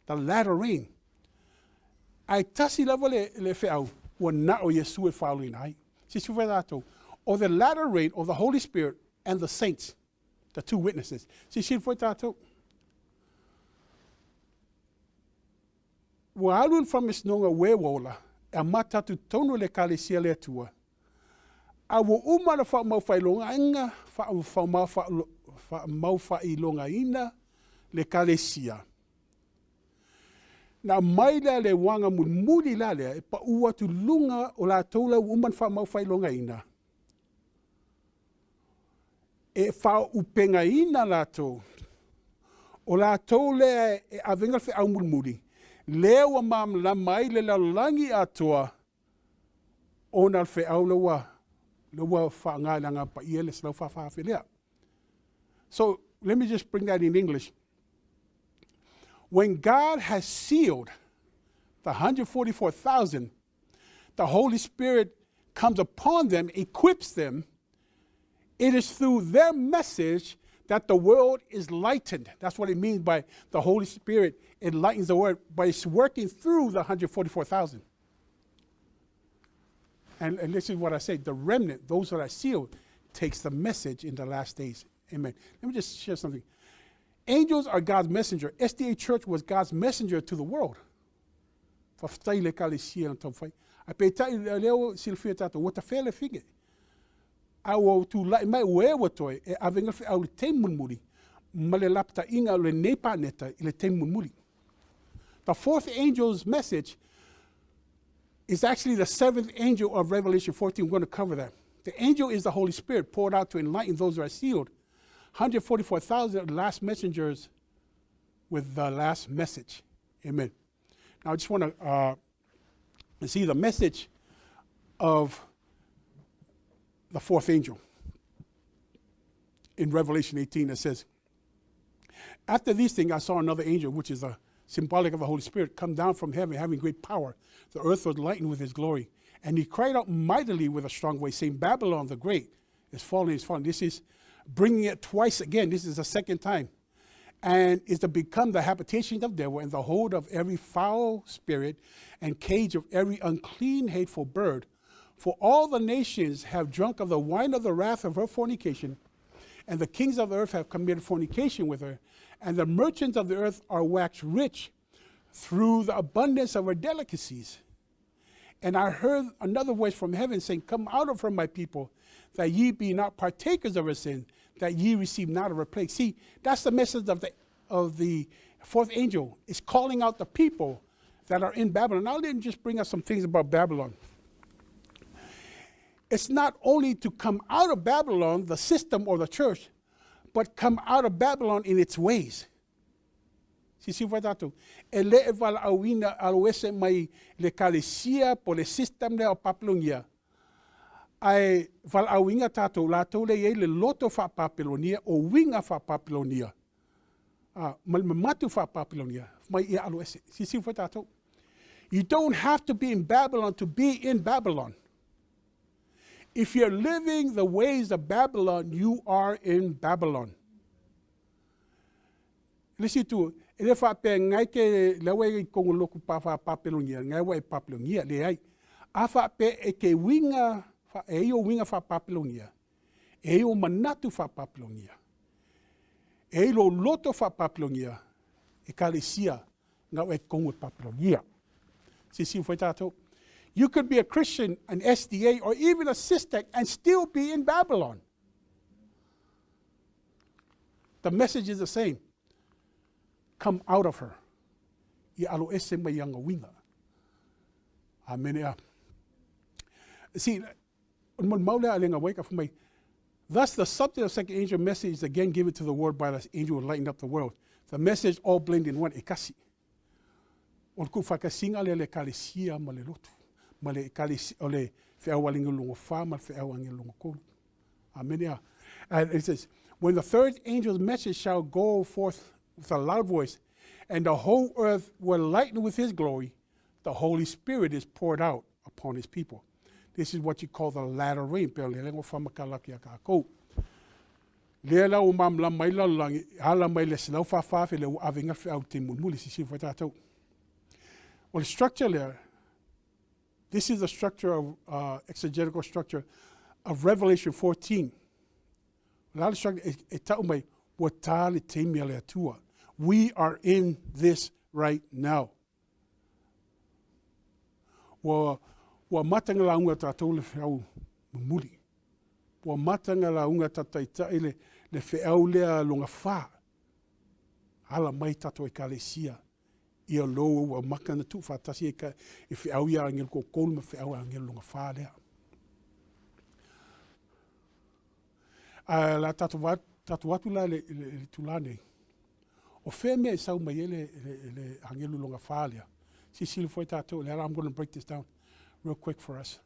The latter rain. Ai tasi lava le Faaiu wa na o Iesu e Faafeiloai. Si suvedato. Or the latter rain of the Holy Spirit and the saints, the two witnesses. Si suvedato. Wa alun from isnonga wewola, Amata tu tono le kalesia le tua. A wo umana fa Faafeiloaiga, Faafeiloaiga le kalesia. Na maila le wanga mulmuli la le, pa ua tu lunga o la tola uman Faafeiloaiga. E Faaupengaina la to. O la tole e avenga Faaiu mulmuli. Lewa mam la mai le lalangi atua ona Faaiu loa whaangailanga Paia le slau Faafeiloai. So let me just bring that in English. When God has sealed the 144,000, the Holy Spirit comes upon them, equips them. It is through their message that the world is lightened. That's what it means by the Holy Spirit. It lightens the world, but it's working through the 144,000. And this is what I say, the remnant, those that are sealed, takes the message in the last days. Amen. Let me just share something. Angels are God's messenger. SDA Church was God's messenger to the world. Awo tu lai mai wewa toi e avenga Faaiu le teimunmuli ma le lapta inga le nepa neta le teimunmuli. The fourth angel's message is actually the seventh angel of Revelation 14. We're going to cover that. The angel is the Holy Spirit poured out to enlighten those who are sealed. 144,000 last messengers with the last message. Amen. Now I just want to see the message of the fourth angel. In Revelation 18, it says, after these things, I saw another angel, which is a symbolic of the Holy Spirit, come down from heaven, having great power. The earth was lightened with his glory. And he cried out mightily with a strong voice, saying, Babylon the great is fallen, is fallen. This is bringing it twice again. This is the second time. And is to become the habitation of the devil and the hold of every foul spirit and cage of every unclean, hateful bird. For all the nations have drunk of the wine of the wrath of her fornication, and the kings of the earth have committed fornication with her, and the merchants of the earth are waxed rich through the abundance of her delicacies. And I heard another voice from heaven saying, come out of her, my people, that ye be not partakers of her sin, that ye receive not of her plague. See, that's the message of the fourth angel. It's calling out the people that are in Babylon. Now let me just bring us some things about Babylon. It's not only to come out of Babylon, the system or the church, but come out of Babylon in its ways. Si foi tato. Ele eval awina alwese mai le kalesia po le system le o Papilonia. Ai val awinga tato la to le le loto fa Papilonia o winga fa Papilonia. Mal matu fa Papilonia. Mai ia alwese. Si foi tato. You don't have to be in Babylon to be in Babylon. If you're living the ways of Babylon, you are in Babylon. Listen to ele fa pe ngai ke lewe ko loku pa fa Papilonia ngai wa Papilonia le ai a fa pe e ke winga fa e yo winga fa Papilonia e yo manatu fa Papilonia e lo loto fa Papilonia e kalesia ngai ko Papilonia si foi tato. You could be a Christian, an SDA, or even a SISDAC and still be in Babylon. The message is the same. Come out of her. Amen. See, thus the subject of second angel message is again given to the world by the angel who lightened up the world. The message all blended in one. Ekasi. Male kalis ole feawalinga lungo fa mal feawangi lungo kolu. Amen. And it says, when the third angel's message shall go forth with a loud voice, and the whole earth will lighten with his glory, the Holy Spirit is poured out upon his people. This is what you call the latter rain. Lela umam la maila langi hala maile slau fa fa fe le avinga fe au timul si si fata tau. Well, structure there. This is the structure of exegetical structure of Revelation 14. We are in this right now. Wa matanga la unga tatou le feau mumuli. Wa matanga la unga tataita le feau lea longa fa. Hala mai tatou e kalesia. Ia lo wa makana tu fatasi e feau ia ngel ko kolma feau ngel longa fa lea. La tatuatu la le tulane. O feme sau mai le angelu longa fa lea. Si foi tatou. I'm going to break this down real quick for us.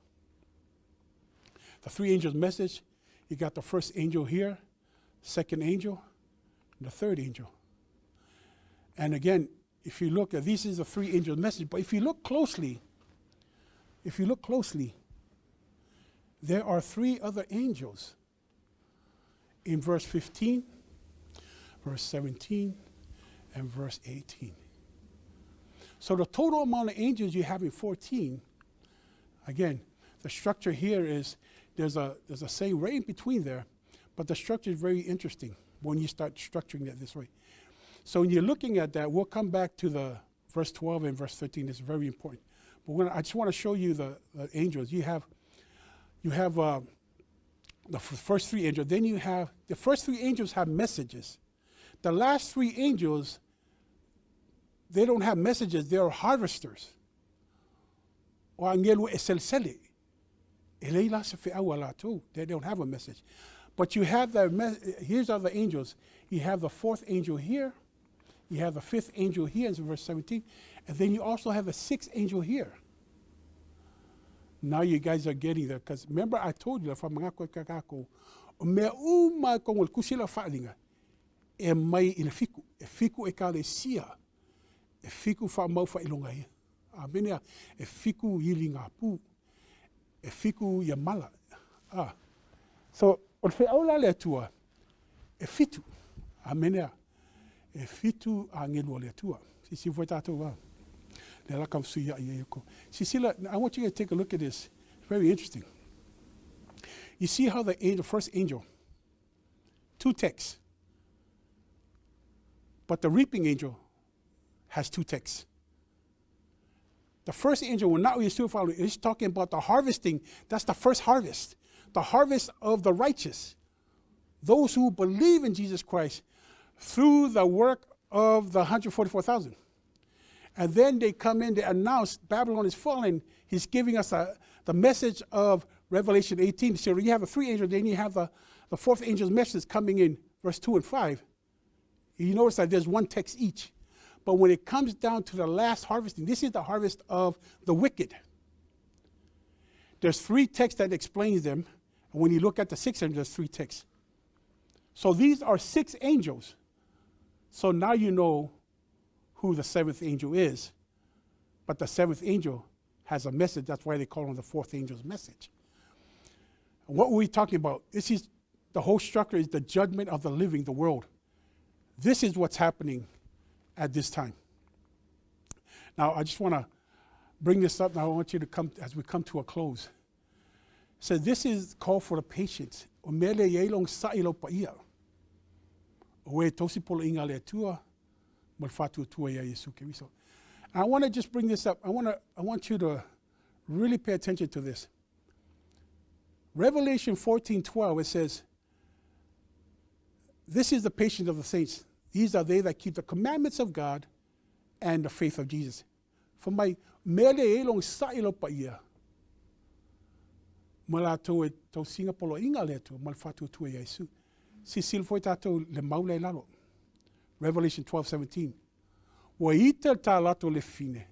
The three angels' message, you got the first angel here, second angel, and the third angel. And again, if you look at this is the three angels' message, but if you look closely, there are three other angels in verse 15, verse 17, and verse 18. So the total amount of angels you have in 14, again, the structure here is there's a same right in between there, but the structure is very interesting when you start structuring it this way. So when you're looking at that, we'll come back to the verse 12 and verse 13. It's very important. But I just want to show you the angels. You have the first three angels. Then you have the first three angels have messages. The last three angels, they don't have messages. They are harvesters. They don't have a message. But you have here's are the angels. You have the fourth angel here. You have the fifth angel here in verse 17. And then you also have the sixth angel here. Now you guys are getting there. Because remember I told you, fa mga koe kakako, o mea uma kongol kusila whaalinga, e mai i le fiku. E fiku e ka le sia. E fiku wha mau Faailoai. Amenea, e fiku ili ngā pū. E fiku ia mala. So, o le aula le atua, e fitu. Amenea, e fitu a ngelu le atua. Sisi foi tātou wā. Le laka msuia i eiko. Sisila, I want you to take a look at this. It's very interesting. You see how the first angel, 2 texts. But the reaping angel has 2 texts. The first angel will not still follow. It's talking about the harvesting. That's the first harvest. The harvest of the righteous. Those who believe in Jesus Christ through the work of the 144,000. And then they come in, they announce Babylon is falling. He's giving us the message of Revelation 18. So you have the 3 angels, then you have the 4th angel's message coming in verse 2 and 5. You notice that there's 1 text each. But when it comes down to the last harvesting, this is the harvest of the wicked. There's 3 texts that explains them. And when you look at the 6 angels, there's 3 texts. So these are 6 angels. So now you know who the 7th angel is. But the 7th angel has a message. That's why they call him the 4th angel's message. And what are we talking about? This is the whole structure is the judgment of the living, the world. This is what's happening at this time. Now, I just want to bring this up. Now, I want you to come, as we come to a close. So this is call for the patience. O mele yelong sa ilo Paia. O e tosi polo inga le tua. Mal fatu tua ya Iesu Keriso. I want to just bring this up. I want you to really pay attention to this. Revelation 14:12, it says, this is the patience of the saints. These are they that keep the commandments of God and the faith of Jesus. For my mele elong sa ilo Paia. Malato e tau singa polo inga le tu mal fatu tu e Iesu. Si silfoi tato le maule lalo. Revelation 12:17. Wa ita ta lato le fine.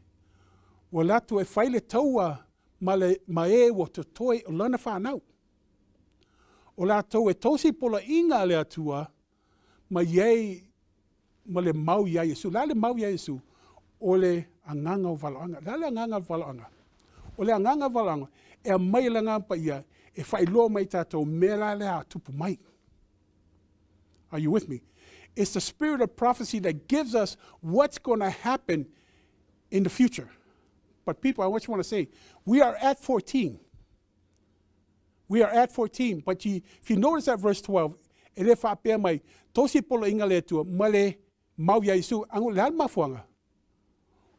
Wa lato e Failetoa ma e wa totoi o lana whanau. O lato e tosi polo inga le atua ma yei ma le mau ia Iesu. La le mau ia Iesu o le anganga o valoanga. La le anganga o valoanga. O le anganga o valoanga e mai langa Paia e whailoa mai tato mera le a tupu mai. Are you with me? It's the spirit of prophecy that gives us what's going to happen in the future. But people, I want you to say, we are at 14. We are at 14. But if you notice at verse 12, ele whapea mai, tosi polo inga le tua, male mau ya Iesu, ango le alma fuanga.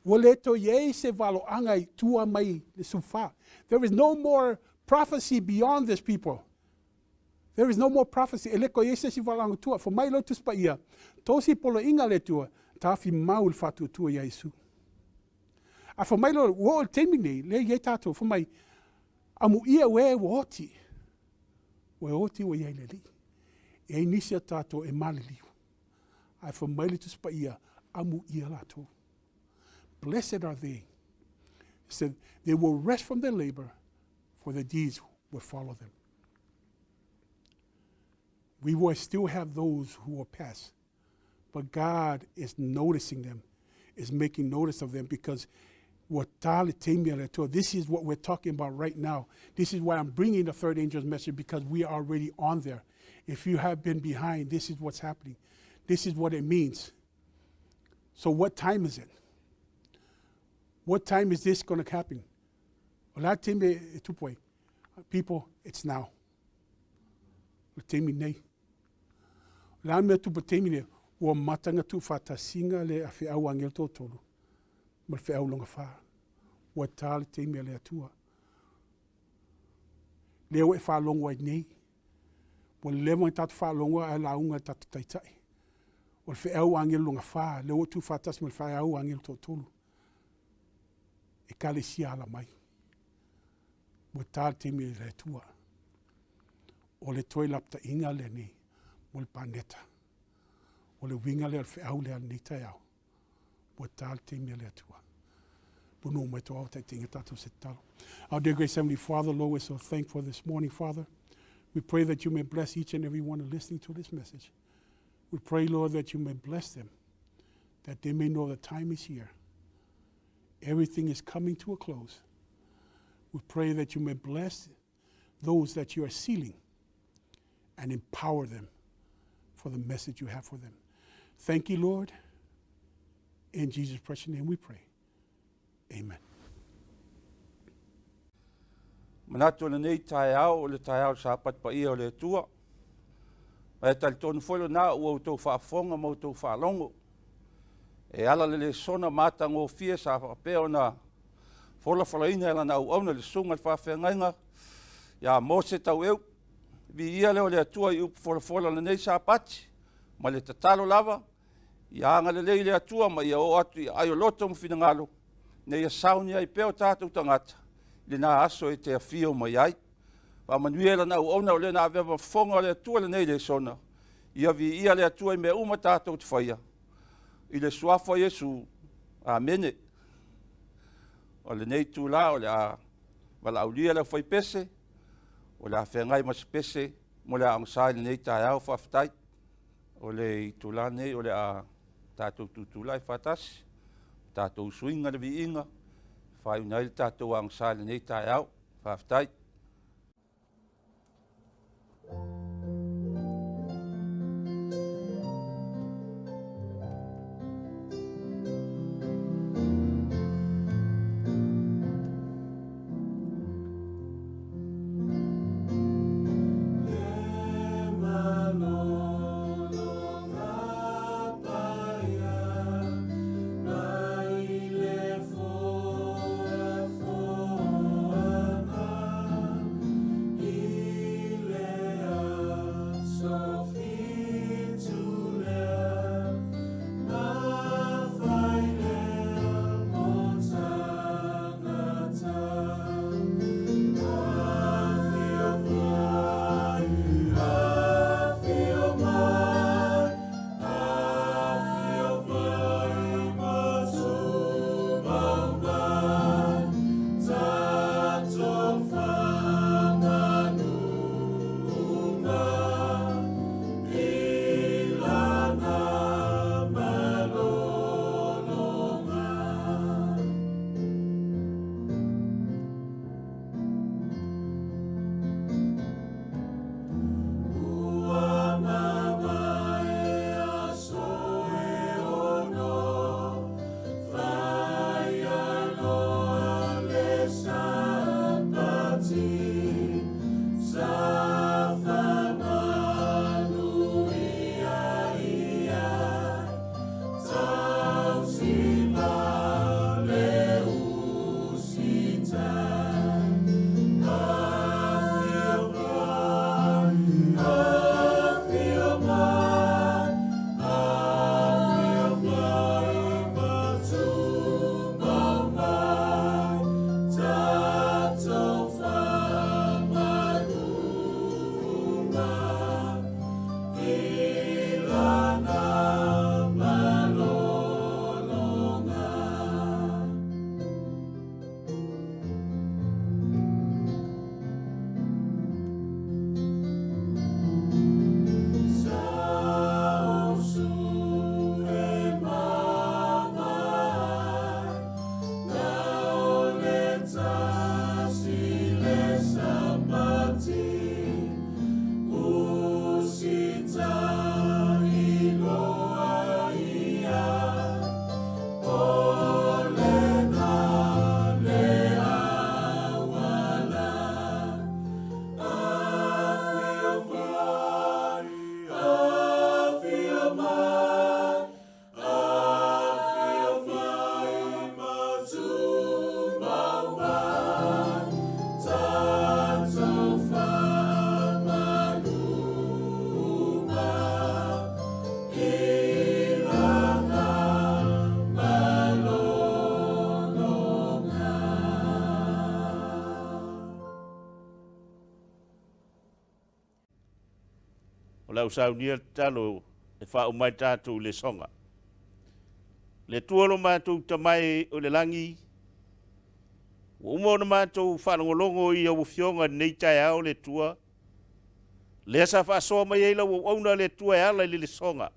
Wale to ye se valo angai tua mai le sufa. There is no more prophecy beyond this, people. There is no more prophecy. Ele ko ye se si valo ango tua. For mai lotus Paia, tosi polo inga le tua, tafi mau le fatu tua ya Iesu. A for mai lo, wo temi nei, le ye tato, for mai, amu ia we wooti. We wooti we ye le li. E nisia tato e maliliu. A for mai lotus Paia, amu ia lato. Blessed are they. He said, they will rest from their labor, for their deeds will follow them. We will still have those who will pass, but God is noticing them, is making notice of them, because this is what we're talking about right now. This is why I'm bringing the 3rd angel's message, because we are already on there. If you have been behind, this is what's happening. This is what it means. So what time is it? What time is this going to happen? People, it's now. La me tu patemine o matanga tu fatasinga le afi au angel totolo. Mal fe au longa fa. O tal temi le atua. Le o fa longa nei. O le mo tat fa longa la unga tat taitai. O fe au angel longa fa, le o tu fatas mal fa au angel totolo. E kale sia la mai. O tal temi le atua. O le toi lapta inga le nei. O le paneta. O le winga le alfe au le anita iau. O tal temi le atua. Puno mai toa te tinga tātou se talo. Our dear gracious Heavenly Father, Lord, we're so thankful this morning, Father. We pray that you may bless each and every one listening to this message. We pray, Lord, that you may bless them, that they may know the time is here. Everything is coming to a close. We pray that you may bless those that you are sealing and empower them for the message you have for them. Thank you, Lord. In Jesus' precious name we pray. Amen. Manatu le nei tae au le tae au SAPATI Paia o le tua. Mai tali tonu folo na ua utou whaafonga mo utou whaalongo. E ala le sona mata ngō fia sa whapea na fola whalaina ala na au le sunga le Faafeiloaiga. Ia Mose Taueu. Vivii leo le atua i upu fola le nei SAPATI. Ma le Tatalo lava. Ia anga le lei le atua ma ia o atu i ayo loto mo finangalo. Ne ia SAUNIGA i peo tātou tangata. Le nā aso e te awhio mai ai. Wa manuela na uona o le nā vewa whonga o le atua le nei le sona. Ia vivii le atua i mea uma tātou te whaia. I le suafa Iesu. Amene. O le nei tūla o le a wala aulia le whai pese. O le a whengai mas pese. Mo le a angsai le nei tae au whaftai. O le tūla nei o le a tātou tūtūla i whatasi. Tātou suinga le viinga. Whai unai le tātou angsai le nei tae au whaftai. lau saunia talo e wha umai tātou le songa. Le tuolo mātou tamai o le langi, Umo na mātou whanangolongo i au fionga nei tai ao le tua. Lea sa whaasoa mai eila o auna le tua e ala le songa.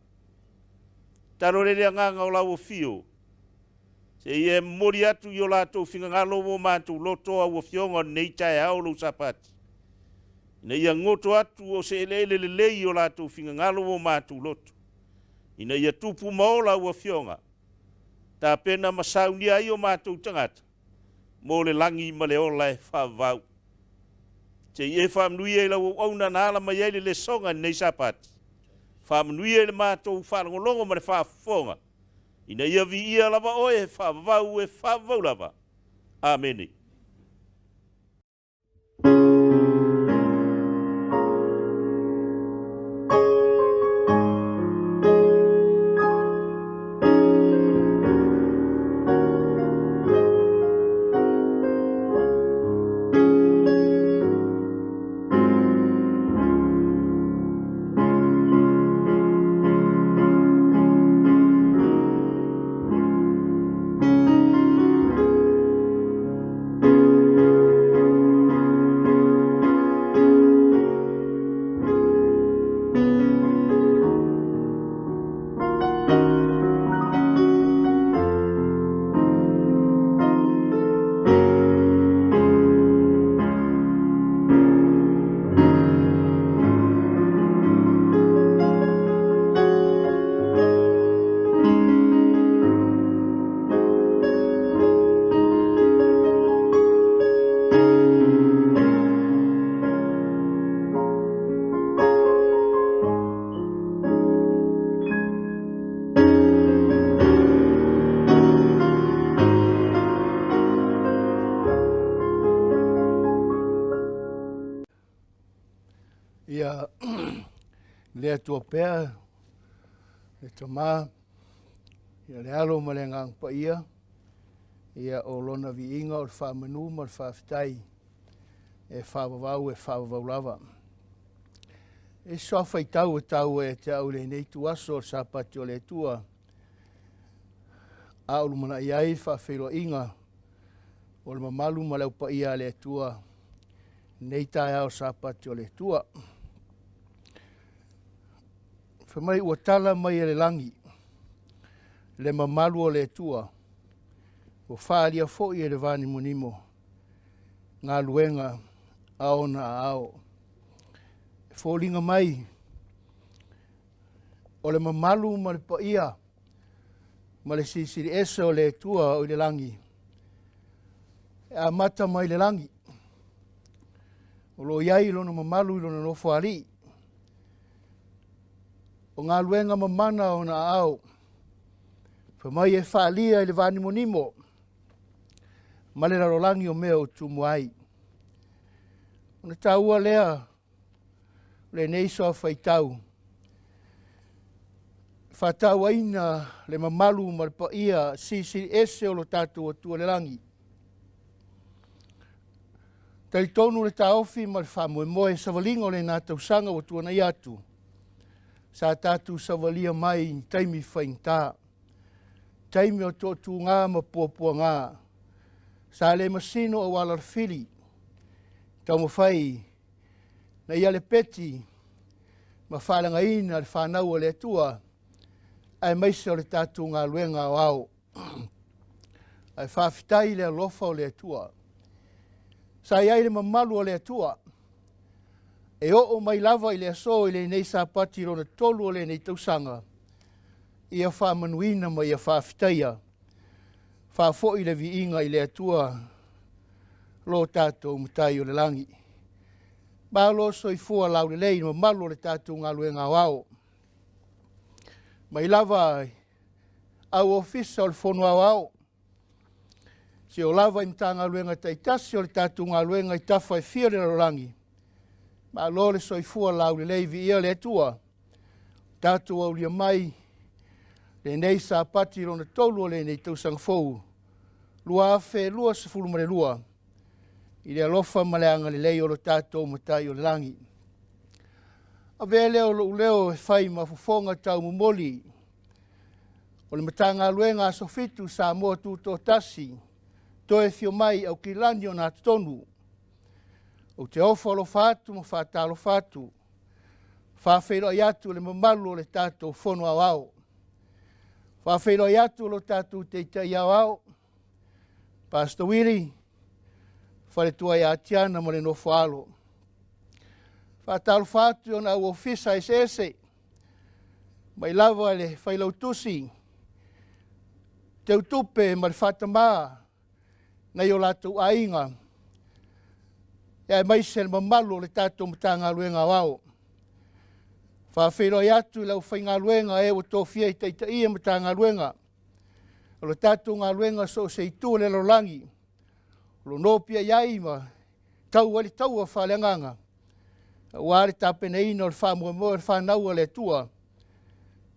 Taro le rea nganga o lau o fio. Se ie mori atu i o lātou whinga ngalo o mātou lotoa o fionga nei tai ao lau sapati. Ina ia ngoto atu o se ele le lei o lātou whinga ngalo o mātou loto. Ina ia tupu maola o fionga. Tā pena masaunia i o mātou tangata. Mo le langi ma le ola e whaavau. Te ie whaamnui e lau au na nala mai ele le songa nei sapati. Whaamnui e le mātou whanangolongo ma le whaafonga. Ina ia vi ia lava oe e whaavau lava. Amene. Ia lea tua pea, le tama, ia le alo ma le ngang Paia, ia o lona vi inga o le whamanu ma le whaafitai, e whaavavau e whaavavau lava. E soa Faitau e Taueu e te au le nei tu aso o SAPATI o le tua, a ulu mana iai Faafeiloaiga, o le mamalu ma leu Paia le tua, nei tae au SAPATI o le tua. Whamai ua tala mai e le langi, le mamalu o le tua, o whaalia fo'i e le vani mo Nimo, ngā luenga ao na ao. E fōlinga mai, o le mamalu ma le Paia, ma le sisiri ese o le tua o le langi, e Amata mai le langi, o lo iai lona mamalu lona nofo ali, o ngā luenga mamana o na ao, whamai e whaalia i le vani mo Nimo, ma le rarolangi o mea o tumuai. O na taua lea, le nei soa Faitau, whatau aina le mamalu ma le Paia sisi ese o lo tātou o tua le langi. Tai tonu le taofi ma le whamoemoe savalingo le nā tausanga o tua nei atu. Sa tātou savalia mai taimi whaintā. Taimi o tōtu ngā ma puapua ngā. Sa le masino o wala whiri. Tau mawhai na ia le peti ma whalanga ina le whanau o le tua. Ai maise o le tātou ngā luenga o au. Ai whawhitai le alofa o le tua. Sa iai le mamalu o le tua. E o mai lava i le aso i le nei SAPATI rona tolu o le nei tausanga. Ia whamanuina ma ia whawhitaia. Whafo i le viinga i le atua. Lo tātou mutai o le langi. Malo so i fua lau le lei ma malo le tātou ngā luenga o au. Mai lava au ofisa o le fono au au. Se o lava i mtanga luenga taitasi o le tātou ngā luenga i tawha i fia le rolangi. Ma lo le soifua lau le leivi ia le atua. Tātou au lia mai le nei SAPATI rona tolu o le nei tausanga fou. Lua afe lua sefulu ma le lua. I le alofa ma le anga le lei o lo tātou matai o le langi. A vea leo lo leo e whai ma fufonga tau mumoli. O le matanga luenga sofitu sa moa tūtō tasi. toe fio mai au ki lani o nā tonu. O te ofalo fatu mo whātalo fatu. Faafeiloai atu le mamalu o le tātou whono au au. Faafeiloai atu lo tātou te itai au au. Pastor Willie, Falefou ia atiana mo le nofo alo. Whātalo fatu o na au ofisa ese. Mai lava le whailautusi. Te utupe ma le whatamā. Nei o lātou ainga. Ia mai se le mamalu le tātou matanga luenga wao. Faafeiloai atu lau whainga luenga e o tōwhia i teita ia matanga luenga. O le tātou ngā luenga so se itu le lolangi. Lo nopia iai ma tau wali tau a whalenganga. Wāre tāpene ino le whamuamoa le whanau le tua.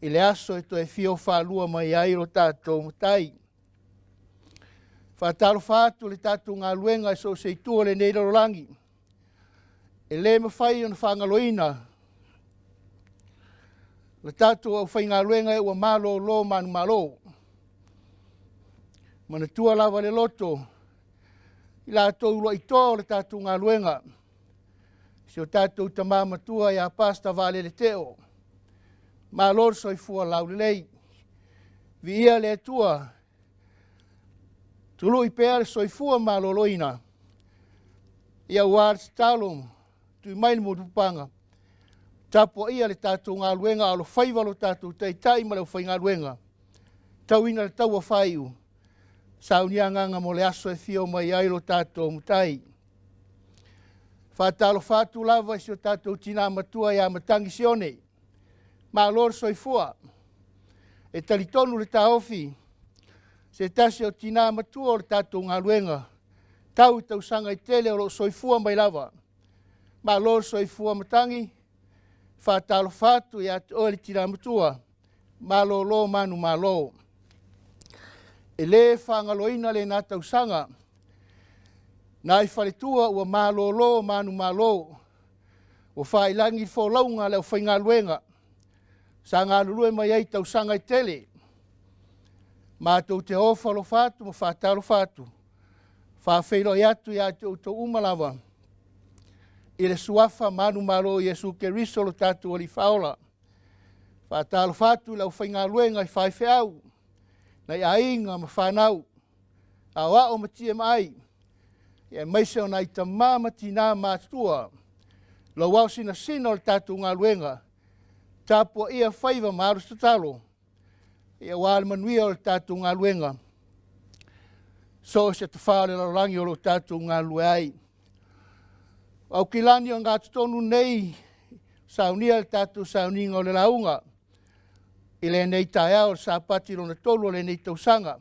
I le aso e to e fio whalua mai ai lo tātou matai. Whātalo whātu le tātou ngā luenga so se itu le nei lolangi. E le mawhai on whangaloina. Le tātou au whainga luenga e ua malo lo manu malo. Mana tua lava le loto. I la tau lo itoa le tātou ngā luenga. Si o tātou tamama tua ia pasta vale le teo. Malo soi fua lau le lei. Vi ia le tua. Tulu i pēr soi fua malo loina. Ia uar stalom. Tui maini mo tupanga. Tapo ia le tātou ngā luenga alo whaiwalo tātou teitai ma leo whai ngā luenga. Tau ina le taua Faaiu. SAUNIGA mo le aso e fio mai ai lo tātou mutai. Whātalo whātu lava si o tātou tina matua ia matangi Sione. Malologa soifua. E talitonu le taofi. Se tasi o tina matua o le tātou ngā luenga. Tau i tausanga i tele o lo soifua mai lava. Malologa soifua matangi. Whātalo whātu ia te oe le tina matua. Malolo manu malo. E le whangaloina le nā tausanga. Nā i whaletua ua malolo manu malo. O whailangi wholaunga leo whainga luenga. Sa ngā lulue mai ei tausanga i tele. Mātou te ofalo whātu mo whātalo whātu. Faafeiloai atu ia te uto umalawa. I le suafa manu malo Iesu ke riso lo tātu o li whaola. Whātalo whātu leo whainga luenga i Fai-Lauga. Nei ainga ma whanau. Awa o matia mai. Ia maise o nai ta mamati nā mātua. Lo wau sina sina o tātou ngā luenga. Tāpua ia whaiva maru Tatalo. Ia wāle manuia o tātou ngā luenga. So se te whāle la rangi o lo tātou ngā lueai. Au kilani o ngā tutonu nei. SAUNIGA le tātou SAUNIGA o le launga. I le nei taia o SAPATI lo na tolu o le nei tausanga.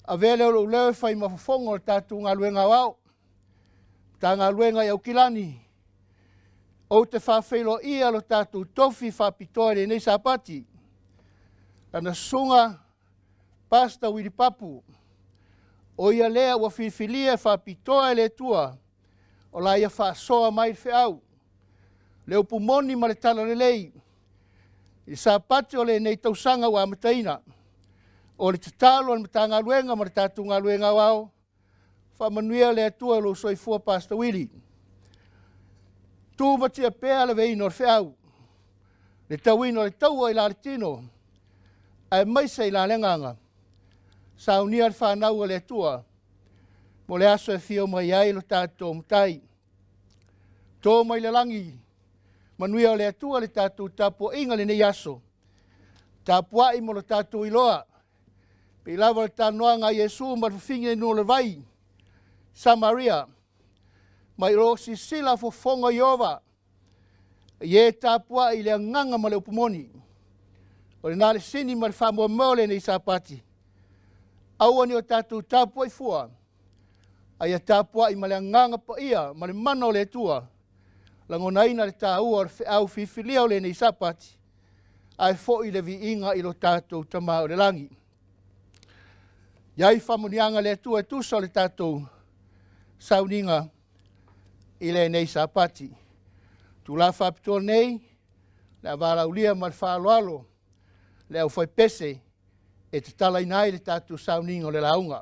A vele o leo whai mawhafonga o tātou ngā luenga wau. Tā ngā luenga i au kilani. O te Faafeiloai lo tātou tofi Faapitoa le nei SAPATI. Ana sunga pasta wiri papu. O ia lea ua whiwhilia Faapitoa le tua. O la ia whaasoa mai whiau. Leo pumoni ma le tala le lei. I SAPATI o le nei tausanga wa mataina. O le Tatalo le matanga luenga ma le tātou ngā luenga wau. Whamanuia le atua lo soifua Pastor Willie. Tūmatia pēa le veino le whiau. Le tauino le taua i la le tino. Ai maisa i la lenganga. SAUNIGA le whanau le atua. Mo le aso e fio mai ai lo tātou mutai. Tō mai le langi. Manuia le atua le tātou tāpua inga le nei aso. Tāpua i mo le tātou iloa. Pe lava le tānoanga Iesu ma whingi no le vai. Samaria. Mai ro si sila fo fonga Iova. Ie tāpua i le nganga ma le upumoni. O le nāle sini ma le whamua mole nei SAPATI. Aua ni o tātou tāpua i fua. Aia tāpua i ma le nganga Paia ma le mana o le tua. Langonaina le Taueu le whiau whiwhilia o le nei SAPATI. Ai fo i le viinga i lo tātou tama o le langi. Iai whamunianga le tua tusa o le tātou SAUNIGA i le nei SAPATI. Tu la Faapitoa nei, le awaraulia ma le whaaloalo, le au whai pese, e te tala inai le tātou SAUNIGA o le launga.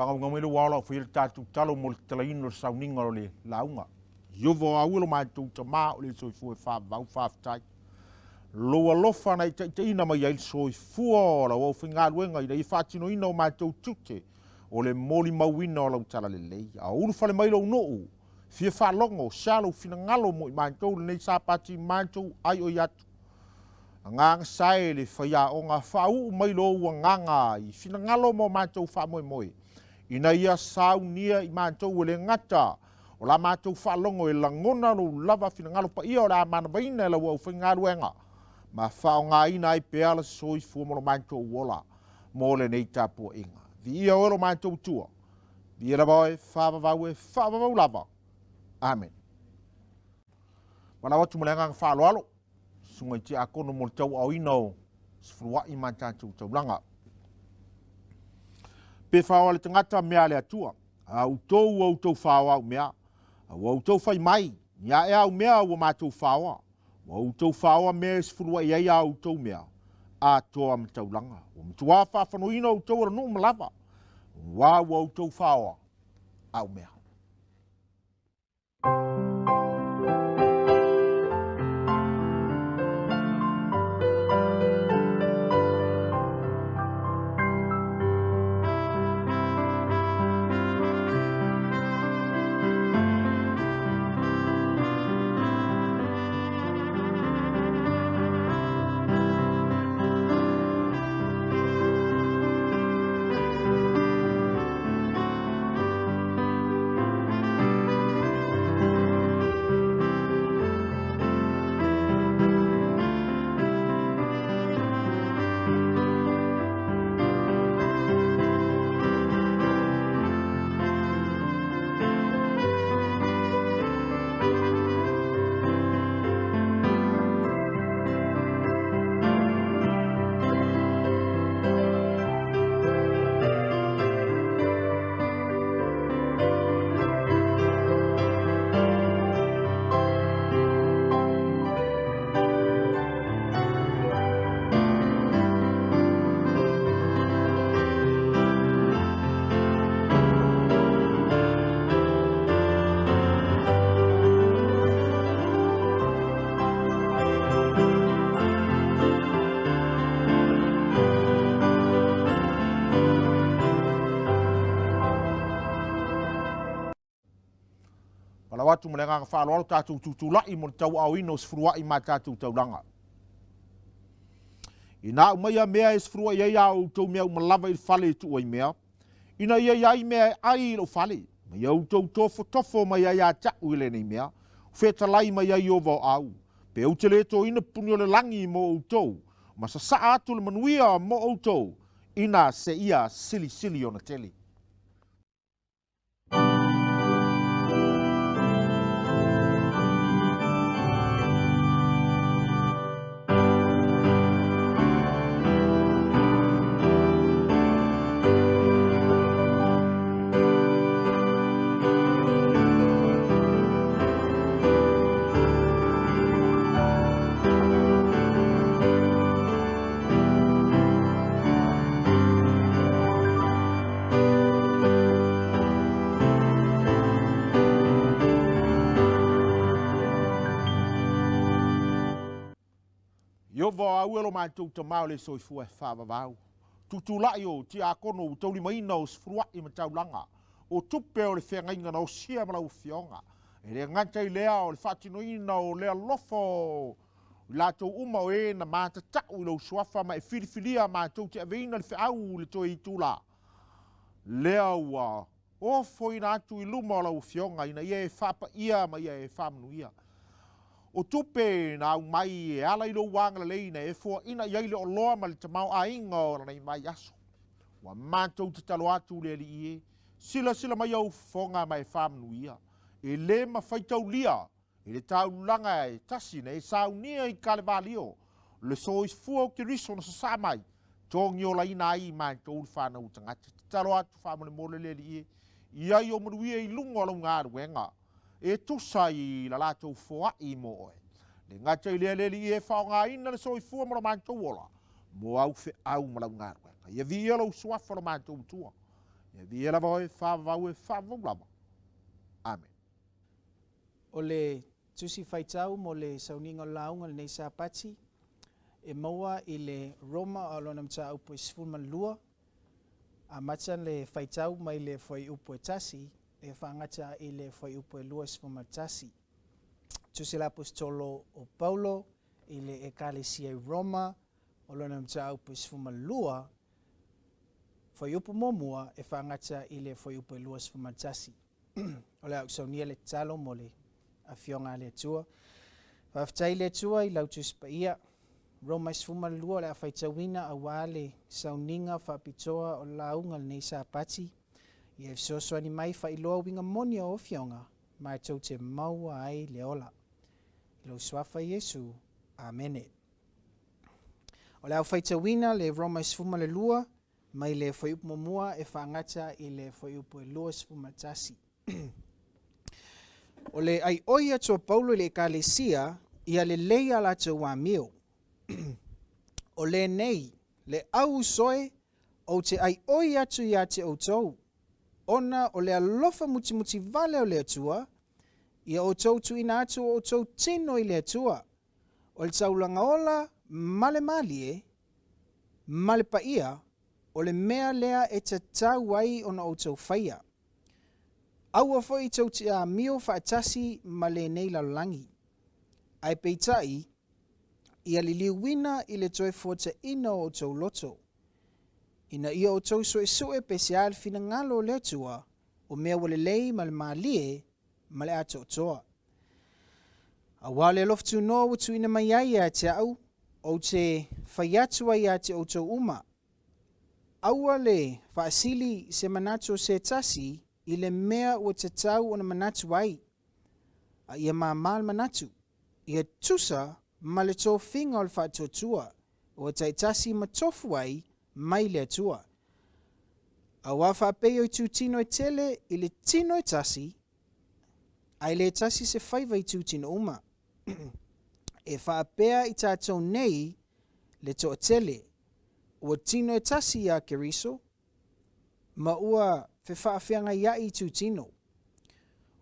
whakaunga wala o while tātou talo mo le talaino le sauninga o le launga. Iovo au lo mātou ta mā o le soifua whāvau whāwhitai. Loa lofa nei te ina mai ai soifua o la wau whinga luenga i rei whātino ina o mātou tute o le moli mauina o lau tala le lei. A uru whale mai lau noo, fia whalongo, shalo fina ngalo mo i mātou le nei sapati mātou ai o iatu. Nganga sae le whaia o ngā whau mai lo ua nganga i fina ngalo mo mātou wha moe moe. Ina ia saunia i mātou le ngata o la mātou whalongo e langona lo lava fina ngalo pa ia o la mana vaina la wau whinga ruenga. Ma whao ngā ina ai peala soi fua mo lo mātou wola mo le nei tāpua inga. Vi ia o lo mātou tua. Vi ia boe whāvavau lava. Amen. Wana watu malenga ngā whaalo alo. Sunga i te akono mo le tau au ina o sifurua i mā tātou taulanga. Pe whao le tangata mea le atua. Au tau whao au mea. Au tau whai mai. Nia e au mea ua mātou whao. Au tau whao mea sifurua i au tau mea. A toa mtaulanga. O mtua whawhano ina au tau ranu malava. Wau au tau whao au mea. Watu malenga ngā whāloalo tātou tūtulai mo tau au ino sifurua i mā tātou taulanga. I nā umaia mea e sifurua i au tau mea umalava i whale tu ai mea. Ina ai mea ai i lo whale. Mai au tau tofo mai ai a tau i le nei mea. Whetalai mai ai o vau au. Pe au te leto ina puni o le langi mo au tau. Ma sa atu le manuia mo au tau. Ina se ia sili o na tele. Iovo au elo mātou ta mao le soifua e whāvavau. Tutulai o ti a kono u tauli maina o sifurua i mataulanga. O tupe o le whengainga na o sia mara u fionga. E le ngantai lea o le whatinoina o lea lofo. Lātou uma o e na māta tau i lau suafa ma e whiriwhiria mātou te aveina le whiau le toi i tūla. Lea ua o foi na atu i luma o lau fionga ina ia e whapa ia ma ia e whamanuia. O tupe na Omai e ala i lo wanga leina e fua ina iai le o loa ma le tamau a inga o nei mai aso. Wa mātou te talo atu le li ie, sila mai au fonga mai whamanuia. E le ma Faitau lia, e le tau langa e tasi ne e saunia i Kalevalio, le sois fua o ke riso na sa mai, tongi o la ina ai mātou le whanau tangata. Te talo atu whamane mole le li ie, iai o manuia i lunga o lau ngā ruenga. E tusa i la lātou fua i mo oe. Le ngata i lea leli e whao ngā ina le soi fua mo la mātou ola. Mo au fe au ma lau ngā ruenga. Ia vi alo suafa la mātou tua. Ia vi lava oe whaavau e whaavaulama. Amen. O le tusi faitau mo le sauninga o launga le nei SAPATI, e maua i le Roma o lona mta upo i lua, Amata le faitau mai le foi upo e tasi, e whaangata i le foi upo e lua tasi. Tusi la apostolo o Paulo i le ekalesia i Roma o lona mta upo i lua, foi upo momua e whaangata i le foi upo e lua tasi. O le au saunia le talo mo le a fionga le tua. Whaftai le tua i lautus Paia. Roma sfuma lua le a whaitawina a wale sauninga Faapitoa o launga le nei SAPATI. I e fsoso ani mai whailoa winga monia o fionga. Mai tau te maua ai le ola. I lau swafa Iesu. Amene. O le au whaitawina le Roma sfuma le lua. Mai le whaiupu momua e whaangata i le whaiupu e lua sfuma tasi. O le ai oia tua Paulo le ekalesia ia le leia la te wamio. O le nei, le au soe o te ai oia tu ia te outou. Ona o le alofa muti vale o le atua, ia outou tu ina atu o outou tino i le atua. O le taulanga ola, male malie, male paia, o le mea lea e te tau ai ona outou whaia. Aua foi tau te a mio whaatasi ma le nei lalangi. Ai peitai, ia li liwina i le toe fuata ina o tau loto. Ina ia o tau soe pese al fina ngalo le tua, o mea wale lei ma le maalie, ma le ato toa. A wale loftu no watu ina mai ai a te au, o te whaiatua i a te o tau uma. Aua le whaasili se manato se tasi, i le mea ua te tau o na manatu ai. A ia mal manatu. Ia tusa ma le tō whinga o le whaatotua. O taitasi ma tofu ai mai le atua. A wafa peo i tu tino e tele i le tino e tasi. Ai le tasi se whaiva i tu tino uma. E whaapea i tātou nei le tō tele. O tino e tasi a keriso. Ma ua fe whaafeanga ia i tu tino.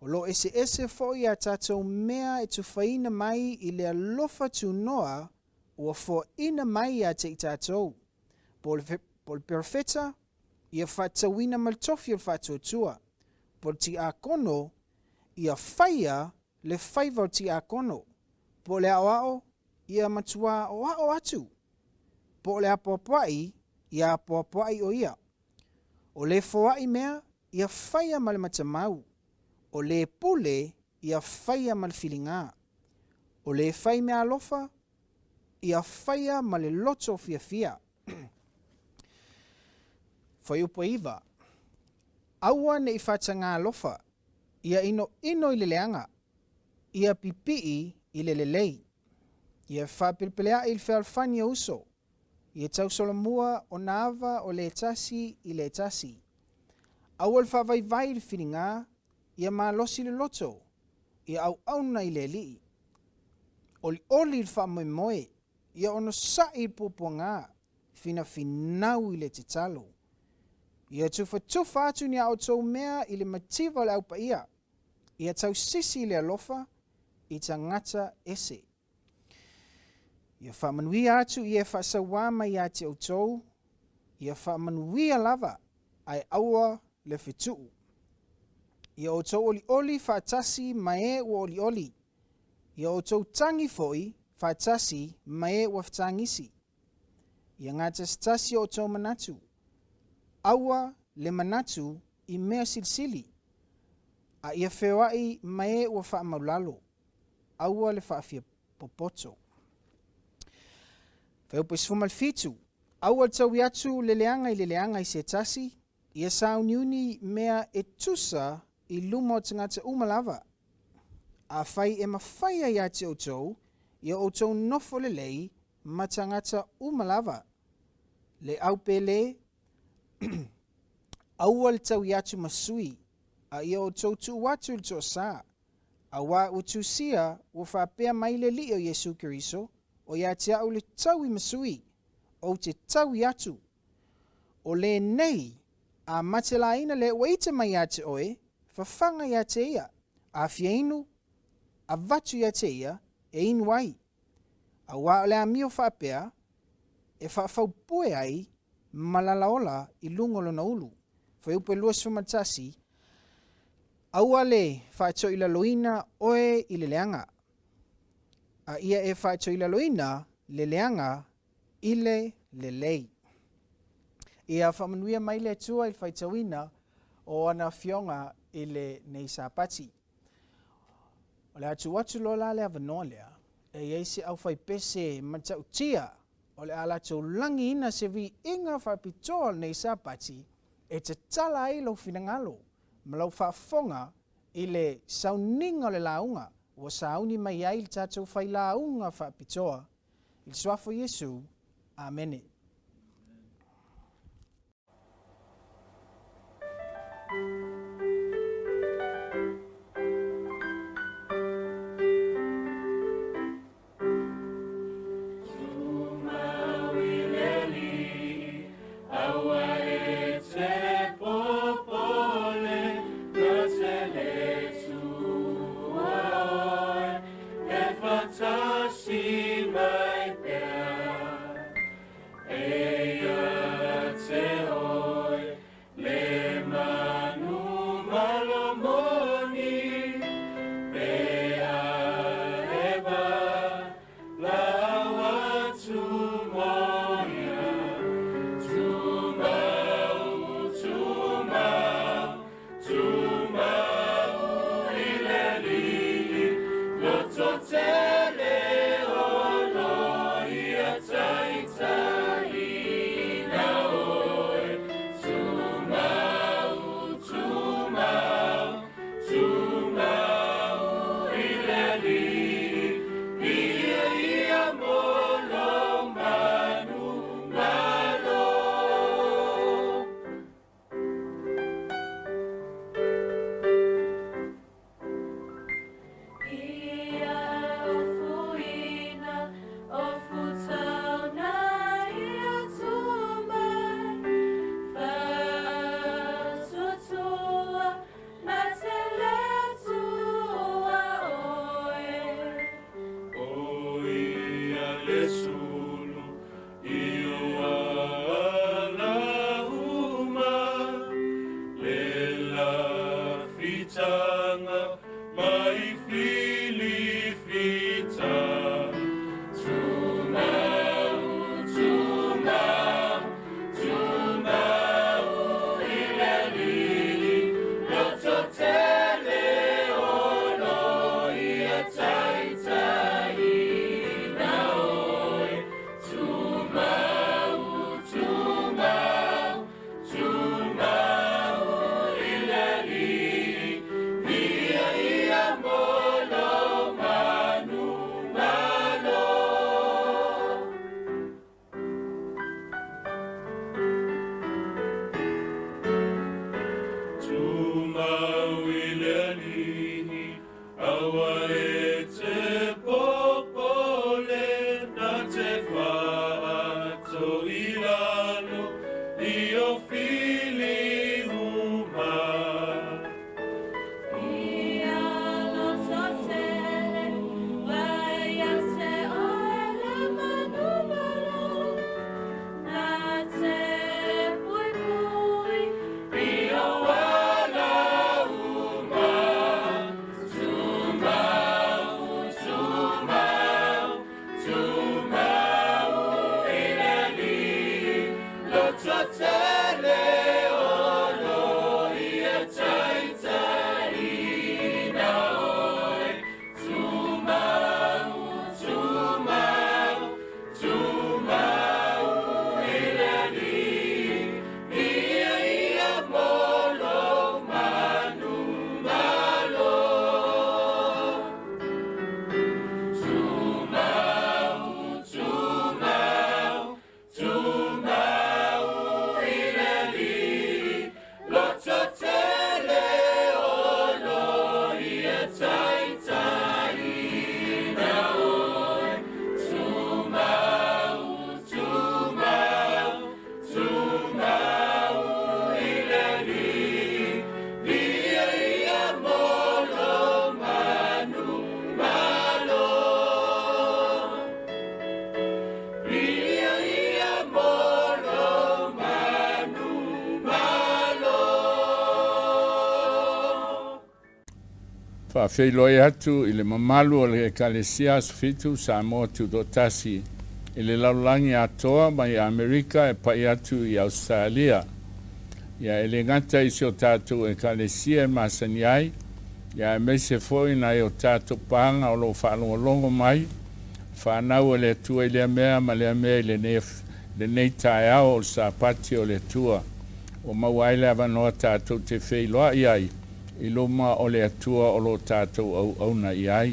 O lo ese foi a tātou mea e tu whaina mai i le alofa tu noa ua fo ina mai a te i tātou. Pol perfeta ia whatawina maltofi o whatotua. Pol ti a kono ia whaia le whaiva o ti a kono. Pol le ao ia matua o ao atu. Pol le apoapoai ia apoapoai o ia. O le foai mea, ia whaia ma le matamau. O le pule, ia whaia ma le whilinga. O le whai mea alofa, ia whaia ma le loto fia. Whai upo iwa. Aua ne i whatanga alofa, ia ino i le leanga. Ia pipii i le lelei. Ia whapilpilea i le whalfani uso. Ia tau solamua o nava o le tasi i le tasi. Awal whawai le whiringa, ia losi le loto, ia au auna i le li. Oli le whamoemoe, ia ono sa i pupuanga, fina finau i le Tatalo. Ia tufa atu ni au tau mea i le mativa le au paia. Ia tau sisi le alofa, i tangata ese. Ia whamanui atu ia whaasawama ia te autou, ia whamanui lava ai aua le fituu. Ia autou oli whaatasi mae ua oli. Ia autou tangi foi whaatasi mae ua whatangisi. Ia ngata stasi autou manatu. Aua le manatu i mea silsili. A ia whewai mae ua whaamaulalo. Aua le whaafia popoto. Wheupo isfumal fitu. Aua tau iatu le leanga i se tasi. Ia sauniuni mea e tusa i luma o tangata umalava. A whai e mawhaia ia te outou. Ia outou nofo le lei ma tangata umalava. Le au pele. Aua le tau iatu masui. A ia outou tu watu le to sa. A wa utusia ua whapea mai le li o Iesu Keriso. O ia te au le tau i masui, o te tau i atu. O le nei, a matelaina le waita mai a te oe, fafanga ia te ia, a fiainu, a vatu ia te ia, e inu ai. A wā le a mio whaapea, e whaafaupue ai, malalaola i lungolo na ulu. Whaiupe luas whamatasi, aua le whaeto ila loina oe i le leanga. A ia e whaeto ila loina le leanga i le lei. Ia whamanuia mai le tua i whaitawina o ana fionga i le nei SAPATI. O le atu watu lola le avanoa lea, e eisi au whai pese matautia o le ala tau langi ina se vi inga Faapitoa nei SAPATI e te tala ai lau finangalo, ma lau whaafonga i le SAUNIGA o le launga, o sauni mai ai le tātou Fai-Lauga Faapitoa, i le suafo Iesu, Amene. Tele o Faafeiloai atu i le mamalu o le ekalesia fitu sa mo tu do tasi i le laulangi atoa mai Amerika e pai atu i Australia. Ia e le ngata i si o tātou ekalesia e masani ai, ia e meise foi na i o tātou panga o lo whaalongo mai, whanau e le tua i le mea ma le mea i le nei tae au o SAPATI o le tua. O mauaile avanoa tātou te Faafeiloai ai, i loma o le atua o lo tātou au na i ai.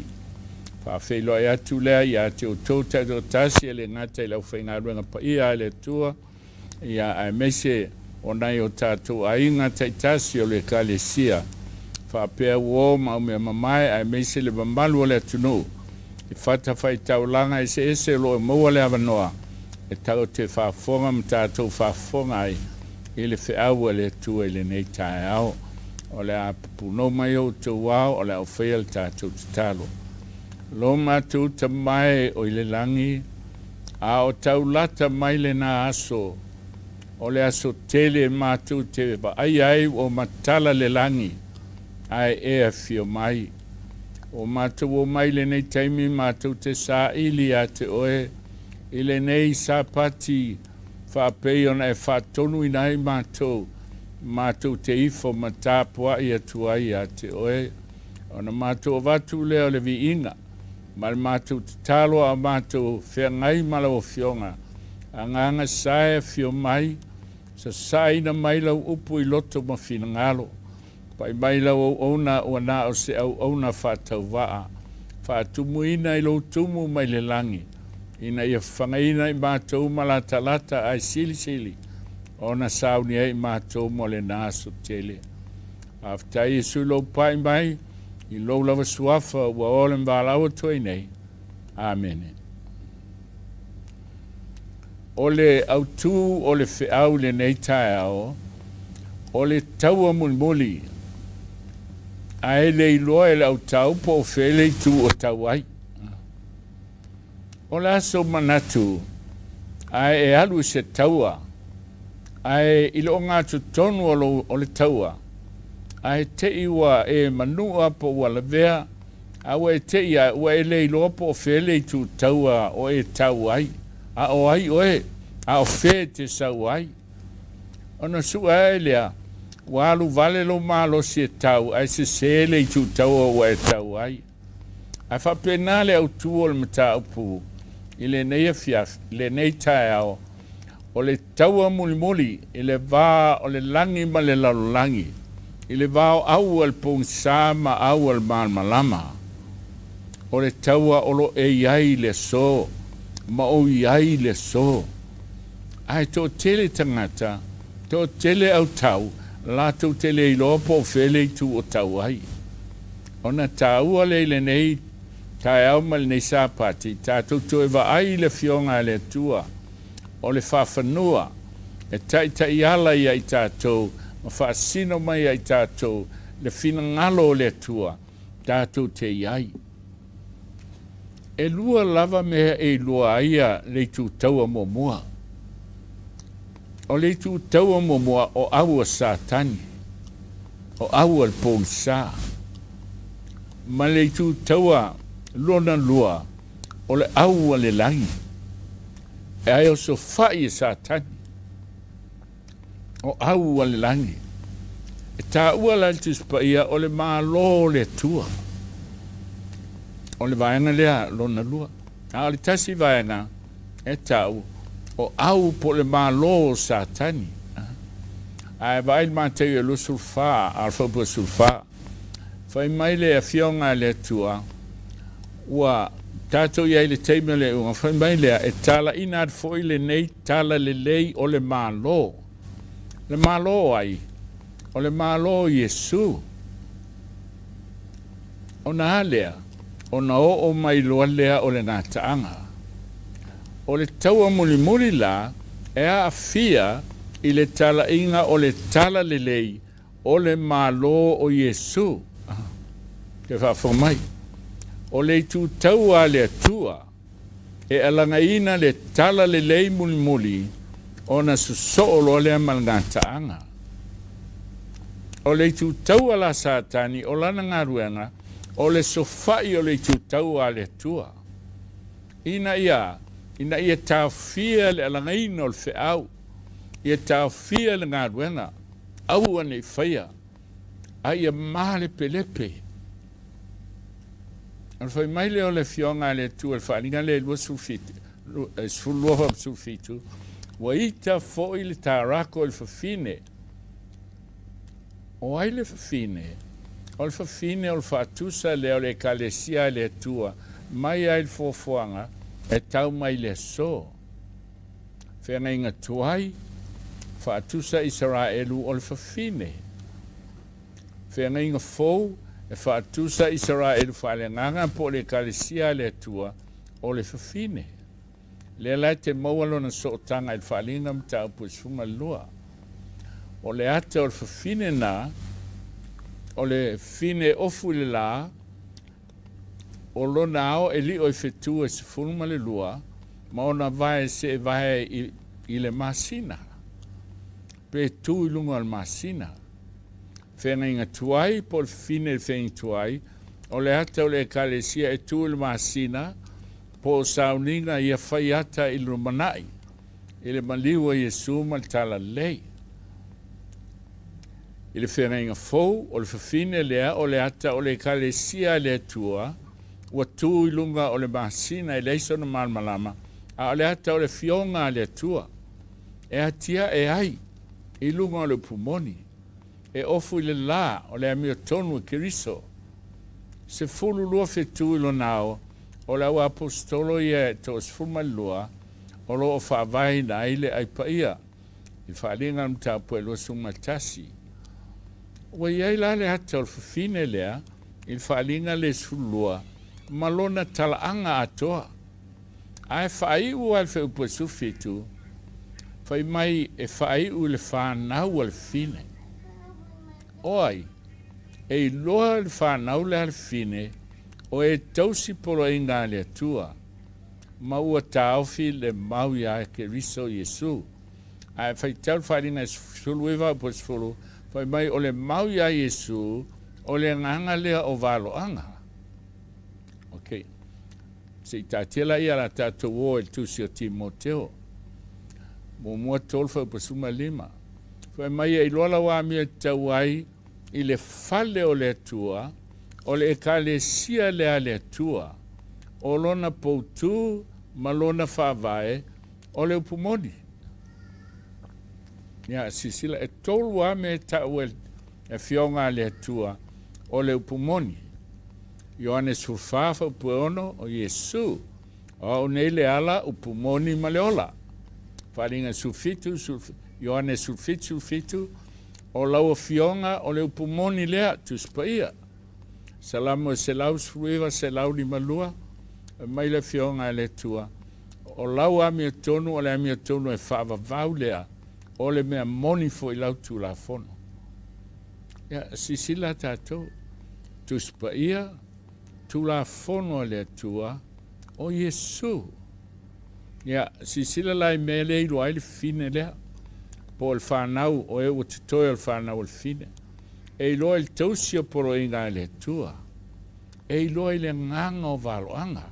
Faafeiloai atu lea i a te o tau tātou tasi e le ngata i lau whaingaruenga Paia e le tua, ia a meise o nei o tātou ainga taitasi o le kalesia. Whapea uo mau mea mamai a meise le mamalu o le atunu. I whata whai taulanga e se lo e maua le avanoa. E tau te whafonga ma tātou whafonga ai. I le whiau le tua i le nei tae au. O le a puno mai o te wau o le au whaia le tātou Tatalo. Lo mātou ta mai o i le langi. A o tau lata mai le nā aso. O le aso tele mātou te ai o matala le langi. Ai ea fio mai. O mātou o mai le nei taimi mātou te sā ili a te oe. I le nei SAPATI whapei ona e whatonu i nai mātou. Mātou te ifo matapua i atuai a te oe. Ona mātou watu leo le viinga. Ma le mātou te talo a mātou whengai mala o fionga. A nganga sae fio mai. Sa saina mai lau upu i loto ma fina ngalo. Pai mai lau au ona o na o se au ona whatau waa. Whatumuina i lau tumu mai le langi. Ina ia whangaina i mātou malatalata ai sili. Ona SAUNIGA i mātou mo le nāso tele. Aftai Iesu lau pai mai, i lau lava suafa ua olen wālaua toi nei. Amen. O le autu o le whiau le nei tae ao, o le taua mulimuli, a e le iloa e le au tau po o whele tu o Tauai. O le aso manatu, a e alu se taua, a e ilo ngātu tonu o le taua, a e te iwa e manua po wala vea, a e te ia ua e le iloa po o whele tu taua o e Tauai. A o ai oe, a o whē te sau ai. Ona sua e lea, walu vale lo malo si e tau, ai se sele i tu tau o e tau ai. A whapena le au tuo le mata upu, i le nei fiaf, le nei tae ao, o le taua mulimuli, i le vā o le langi ma le lalolangi, i le vā o au al pong sā ma au al malama. O le taua o lo e iai le so, ma o iai le so. Ai tō tele tangata, tō tele au tau, la tō tele i lopo o whele i tu o tau ai. Ona tāua le nei, tae au mal nei SAPATI, tātou tō e wa ai le fionga le tua, o le whawhanua, e tai ala i ai tātou, ma whaasino mai ai tātou, le whina ngalo le tua, tātou te iai. E lua lava mea e lua aia le tu taua mo mua. O le tu taua mo mua o aua Satani, o aua le pōng sā. Ma le tu taua lona lua, o le aua le langi. E ai o so whai e Satani, o aua le langi. E tā ua lantis Paia o le mālo le tua. O le vaenga lea lona lua. A le tasi vaenga e tau o au po le malo Satani. A e vai matei e lo sulfa, alfa po sulfa. Fai mai le a fionga le tua. Ua tato iai le teime le unga. Fai mai le e tala inad foi le nei tala le lei o le malo. Le malo ai. O le malo Iesu. O na lea. O na o mai loa lea o le nātaanga. O le taua mulimuli la, e a fia i le tala inga o le tala lelei o le malo o Iesu. Te whawhamai. O le tu taua le atua, e alangaina le tala lelei mulimuli o na susoolo le mal nātaanga. O le tu taua la Satani o lana ngaruenga, o le sofai o le tutau a le tua. Ina ia tawhia le alangaina o le whiau, ia tawhia le ngā ruenga, au ane whaia, a ia mahale pelepe. Al whai mai leo le fionga le tua, le whalinga le lua sulfitu, sfuluofa sulfitu, wa ita foi le tarako le whawhine. O ai le whawhine, o le whawhine o le whaatusa leo le kalesia le tua, mai ai le fofuanga, e tau mai le so. Whenga inga tuai, whaatusa Israelu o le whawhine. Whenga inga fou, e whaatusa Israelu whalenganga po le kalesia le tua o le whawhine. Le lai te maualo na sootanga i whalinga mtau po suma lua. O le ate o le whawhine na, o le fine ofu le la, o lona ao e li o i whetua se fulma le lua, ma ona vae se e vae i le masina. Pe tu i lunga al masina. Whenga inga tuai, po le fine le whenga tuai, o le ate o le kalesia e tu i le masina, po SAUNIGA ia whai ata i lumanai, i le maliwa Iesu ma tala lei. I le whenga inga fou, o le whawhine lea, o le ata o le kalesia le tua, ua tu i lunga o le masina i leiso na malmalama, a o le ata o le fionga le tua. E atia e ai, i lunga o le pumoni, e ofu i le la, o le amio tonu kiriso. Se fulu lua whetu i lo nao, o le au apostolo ia to sfuma lua, o lo o whaavai na ile ai Paia, i whaalinga mta po e lua sumatasi. Wa iai la le hata o le whawhine lea, i whaalinga le sulua, malona talaanga atoa. Ai Faaiu al wheupo sufitu, whai mai e Faaiu le whanau al fine. Oi, e loa le whanau le al fine, o e tausi polo inga le tua, ma ua taofi le mau ia ke riso Iesu. Ai whai tau wharinga sulu ewa po sfulu, whai mai o le mau ia Iesu, o le nganga lea o valo anga. Ok. Se ta tela ia la tato o el tusi o Timoteo. Mo mua tolfa po suma lima. Whai mai e lola wa mia tauai, i le fale o le tua, o le ekalesia le ale tua, o lona poutu, ma lona whavae, o le upumoni. Ia, sisila, e tolu a me Taueu e fionga le tua, o le upumoni. Ioane sulfafa upuono o Iesu, o Aunei le ala upumoni ma le ola. Wharinga sulfitu, Ioane sulfitu, o lau fionga o le upumoni lea tuspaia. Salamo se lau sruiva se lau ni malua, mai le fionga le tua. O lau amia tonu, o le amia tonu e whaavavau lea, o le mea moni fo i lau tu la fono. Ia, sisila tātou, tuspaia, tu la fono le tua, o Iesu. Ia, sisila lai mele i loa le fine lea, po il whanau, o e utitoe il whanau il fine. E loa il tausia poro inga le tua. E loa le nganga o valoanga.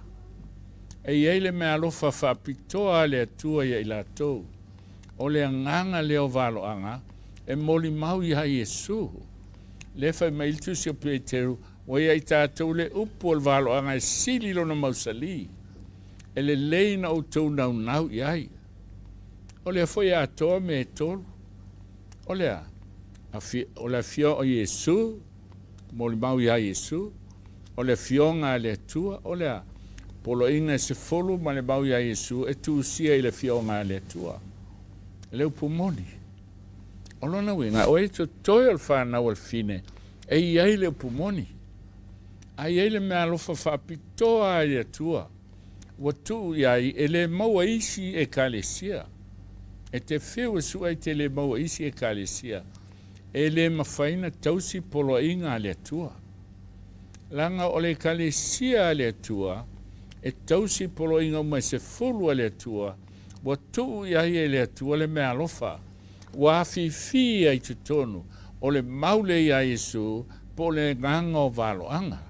E le me alofa Faapitoa le tua ia i la tou. O le nganga le o valoanga, e moli mau ia Iesu. Le fai mail tusia Peteru, o ia i tātou le upo o valoanga e sili lona mausali. E le leina o tau nau iai. O le foi a toa me tolu. O le a. O le fio o Iesu, moli mau ia Iesu, o le fionga le tua, o le a, polo inga se folu ma le mau ia Iesu, e tu sia i le fionga le tua. Le upumoni. O lona winga, o e to toi al whanau al fine, e iai le upumoni. A iai le mea alofa Faapitoa le tua. Wa tu iai, e le maua isi e kalesia. E te feo sua i te le maua isi e kalesia. E le mawhaina tausi polo inga le tua. Langa o le kalesia le tua, e tausi polo inga mai se fulu le tua, wa tuu iai e le tua le mea alofa, wa vivii ai tutonu, o le maule ia Iesu, po le nganga o valoanga.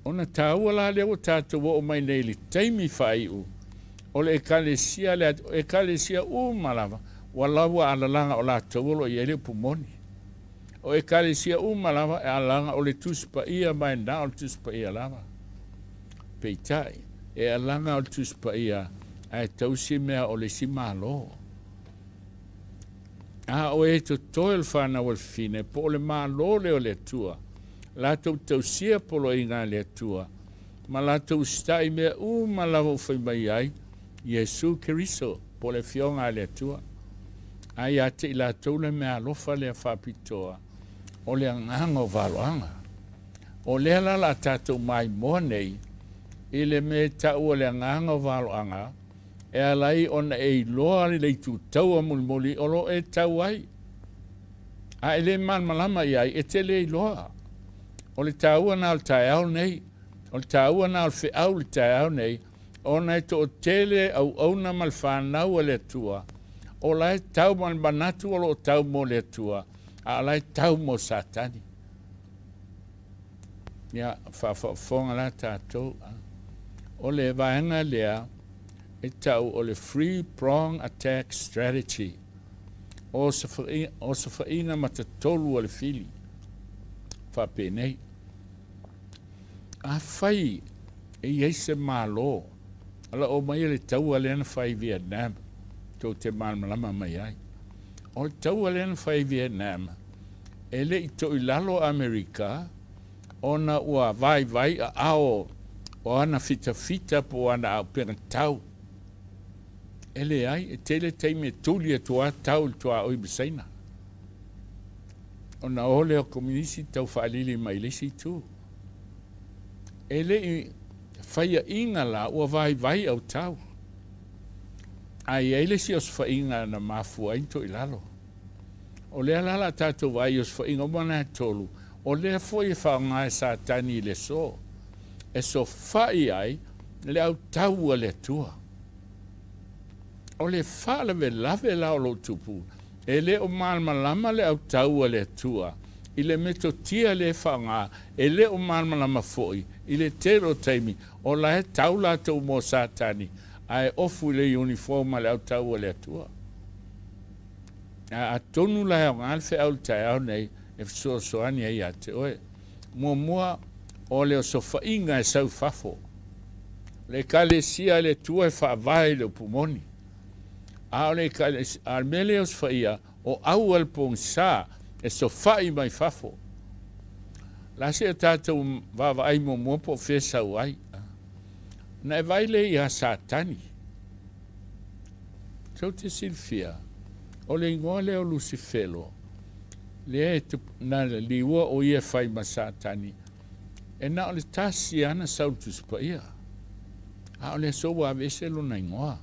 Ona tāua la leo tātou o mai nei li taimi Faaiu. O le ekalesia malava. Walawa alalanga o la tauolo i ele pumoni. O ekalesia malava e alanga o le tuspa ia mai na o le tuspa ia lava. Peitai, e alanga o le tuspa ia ai tausi mea o le simalo. A o e to toil whana wal fine, po le malo leo le tua. La tau tausia polo inga le tua. Ma la tau stai mea malava o whai mai ai. Iesu Keriso, po le fionga le tua. Ai ate i la tau le mea alofa le Faapitoa. O le anganga o valoanga. O le ala la tatou mai moa nei. I le me tau o le anganga o valoanga. E alai ona e loa li le tu tau a mulmuli o lo e tau ai. A ele man malama i ai e te le loa. O le tau ana al tai au nei. O le tau ana al fe au le tai au nei. Ona e to o tele au auna mal whanau le tua. O lai tau man banatu o lo tau mo le tua. A lai tau mo satani. Ia whawhonga la tātou. O le vaenga lea e tau o le free prong attack strategy. O sa whainga matatolu o le fili. Whapenei. A whai e ieise malo. Ala o mai le tau alena whai Vietnam. Tau te malmalama mai ai. O le tau alena whai Vietnam. Ele i to i lalo Amerika. Ona ua vai a ao. O ana fita po ana au pera tau. Ele ai e tele teime tuli e tua tau tua oi besaina. Ona ole o komunisi tau whaalili mai lesi tu. Ele i whaia inga la ua vai au tau. Ai ele si os whainga na mafua into i lalo. O lea lala tātou vai os whainga o mana tolu. O lea foi e whaonga sa tani le so. E so whai ai le au tau a le tua. O le whaalave lave lao lo tupu. E le o malmalama le au tau a le tua. I le meto tia le whaonga. E le o malmalama foi. I le tero taimi. O la he tau la tau mo satani. Ai ofu le uniforma le au tau a le tua. A tonu la hea ngalfe au tai au nei. E soani ai ate oe. Mua o le o sofa inga e sau fafo. Le kalesia le tua e whaavai le pumoni. A le kalesia al mele os whaia o au al pong sa e sofa i mai fafo. La se tātou vava ai mo po whesau ai. Na e vai le ia satani. Tau te silfia. O le ingoa le o Lucifelo. Le e na liua o ia whai ma satani. E na o le tasi ana sautus pa ia. A o le soa avese lo na ingoa.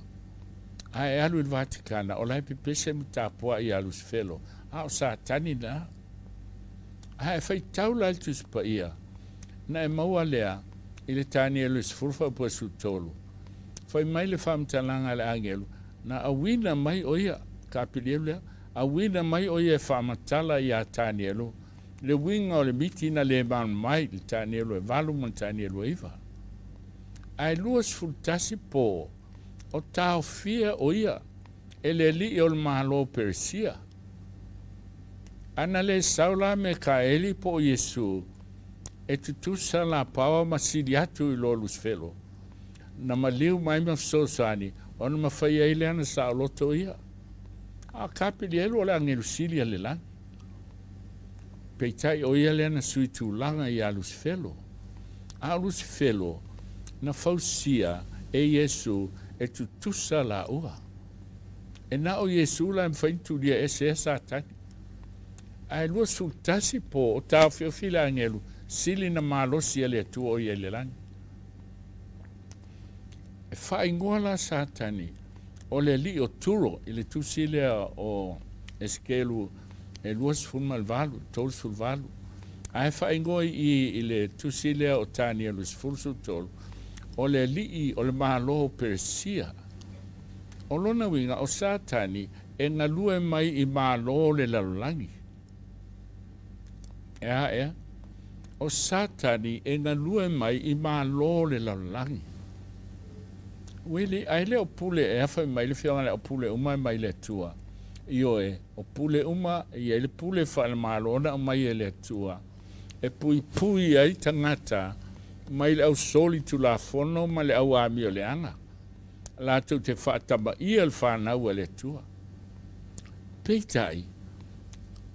A e alu il Vaticana. O lai pepese mi tāpua i a Lucifelo. A o satani na. A e whai taula altus pa ia. Na e maua lea. I le tani e luis furfa po su tolu. Whai mai le whamtalanga le angelu. Na awina mai o ia. Kapilieu lea. Awina mai o ia whamatala i a tani e lu. Le winga o le mitina le man mai le tani e lu e valu man tani e lu iwa. Ai luas fultasi po. O tau fia o ia. E le li o le mahalo persia. Ana le saula me ka eli po Iesu. E tutusa la pawa masiri atu i lo Lucifelo. Na maliu mai mafsosani. Ona mawhai eile ana sa loto ia. A kapili elu ole angelu silia le lang. Peitai o ia le ana sui tūlanga i a Lucifelo. A Lucifelo na fausia e Iesu e tutusa la ua. E na o Iesu la mwhaintu lia ese satani. A e lua sultasi po o tau whiofila angelu sili na malosi ele atua o ia le lang. E whaingoa la satani. O le li o turo, i le tusile o eskelu e luas funmal valu, tolsul valu. Ai whaingoi i le tusile o tani e luas fulsu tolu. O le li o le mahalo persia. O lona winga o satani e ngalue mai i mahalo le lalulangi. Ea. o satani e na lue mai I malo le laulangi. Wili aile o pule e hawhai mai le whianga le o pule uma mai le tua. Io e o pule uma I e le pule whaale malona o mai e le tua. E pui pui ai tangata mai le au soli tu la fono ma le au ami o le anga. La tu te whaatama I al whanau e le tua. Peitai,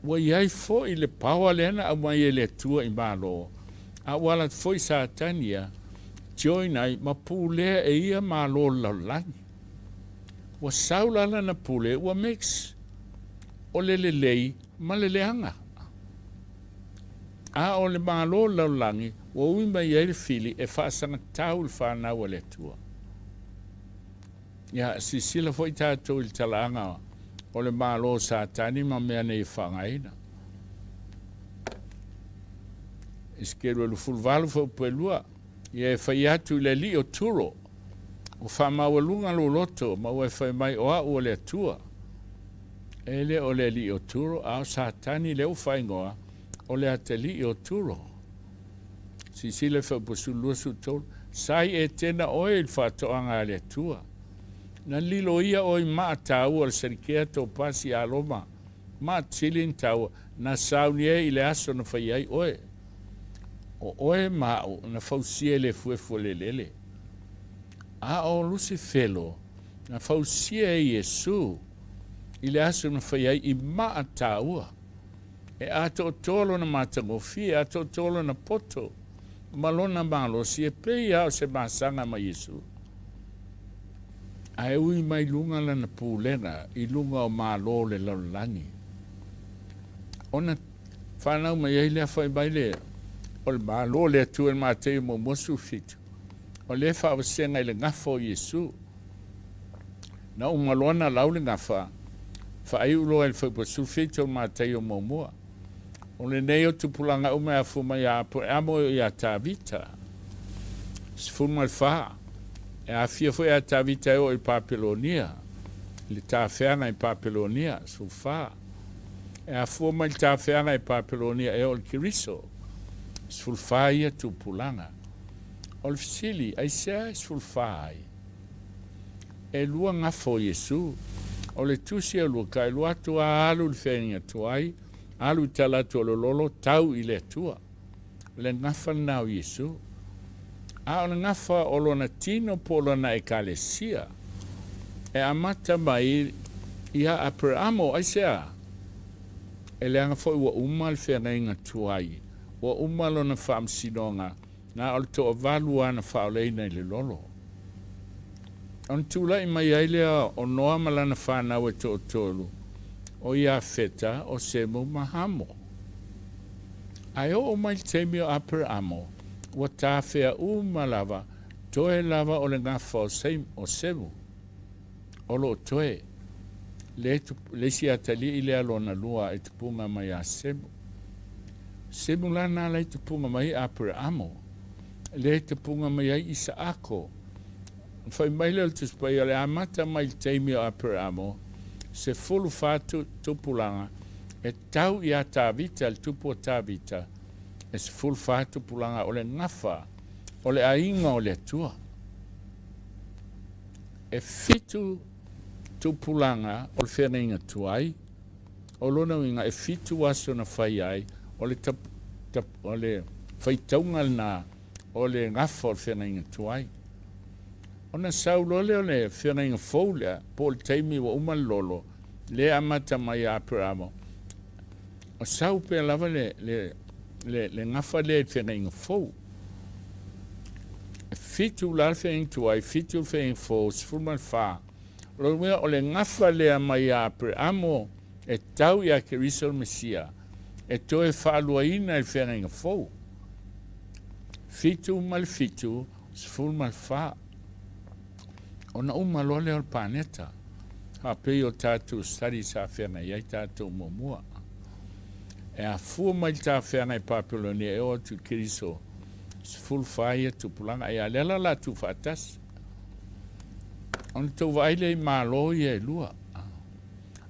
wa iai fo I le pawa le ana au mai e le tua I malo. A wala foi sa tania, join ai ma pule e ia malo laulangi. Wa saulala na pule wa mix. O le lei ma le leanga. A o le malo laulangi, wa uima iai le fili e whaasanga tau le whanau e le tua. Ia, si sila foi tātou I talaanga o le malo sa tani ma mea nei whangaina. Iskero lu fulvalu fo pelua. Ia e whai atu le li o turo. O whamawalunga lo loto ma ue whai mai o au o le tua. Ele o le li o turo au sa tani le o whai ngoa o le ate li o turo. Si sile whai posulua su tolu. Sai e tena oe il whatoanga le tua. Na lilo ia oi maa tau al serikea tō pasi a loma. Maa tilin tau na saunie I le aso na whaiai oe. O oe mao na fausie le fuefo le lele. A o lusi felo na fausie Iesu I le aso na whaiai I maa taua. E ato tolo na matangofia, ato tolo na poto. Malona malo si e pei au se masanga ma Iesu. Ai ui mai lunga lana pūlenga I lunga o malo le laulangi. Ona whanau mai ei lea whai mai le o le malo le atu e mātei mo mosu fitu. O le whawasenga I le ngafo Iesu. Na umalona lau le ngafa. Faaiu loa le whaiposu fitu o mātei o momua. O le nei o tupulanga ume a fuma I a po amo I a tāvita. Sfuma le whaa. E a fia foi a tavita o I Papelonia. Le tawhianga I Papelonia, su wha. E a fuma I tawhianga I Papelonia e o le kiriso. Su wha ia tupulanga. O le fisili, ai sea su wha ai. E lua ngafo Iesu. O le tusi a lua kai lua tua alu le whenga tuai. Alu talatu o lolo tau I le tua. Le ngafa nau Iesu. A ona ngafa o lona tino po lona ekalesia. E amata mai ia aperamo ai sea. E leanga foi ua uma le whenga tuai. Ua uma lona whaamsinonga. Na o le toa valua na whaoleina I le lolo. On tūlai mai ailea o noa malana whanau e tō tōlu. O ia feta o semu mahamo. Ai o mai teimi o aperamo. Wa tāwhea malava, toe lava o le ngafa o semu. O lo toe, le si atali I le alona lua e tupunga mai a semu. Semu lana le tupunga mai a Abrahamo. Le tupunga mai a Isaako. Fai mai le tuspai le amata mai teimi o Abrahamo. Se fulu fatu tupulanga. E tau I a tāvita, le tupu o tāvita. E se fulu fatu pulanga o le ngafa, o le ainga o le tua. E fitu tupulanga o le wheneinga tuai, o lona winga e fitu aso na whai ai, o le whaitaunga na o le ngafa o le wheneinga tuai. O na saulole o le wheneinga fōlea, po le teimi wa umalolo, le amata mai a Aperamo. O sau pe lava le ngafa le wheneinga fōu. Fitu la wheneinga tuai, fitu wheneinga fōu, sifurman wha. Roimea o le ngafa le mai a Aperamo, e tau I a Keriso le Mesia, e toe whaaluaina I wheneinga fōu. Fitu mal fitu, sifurman wha. Ona umalole o le paneta. Ha pei o tātou stari sa whenei ai tātou momua. E a fua mai tā whenei Papelonia e o tu Keriso. Sifuru whaia tupulanga e a lela la tu whaatas. Ona tau waile I malo I e lua.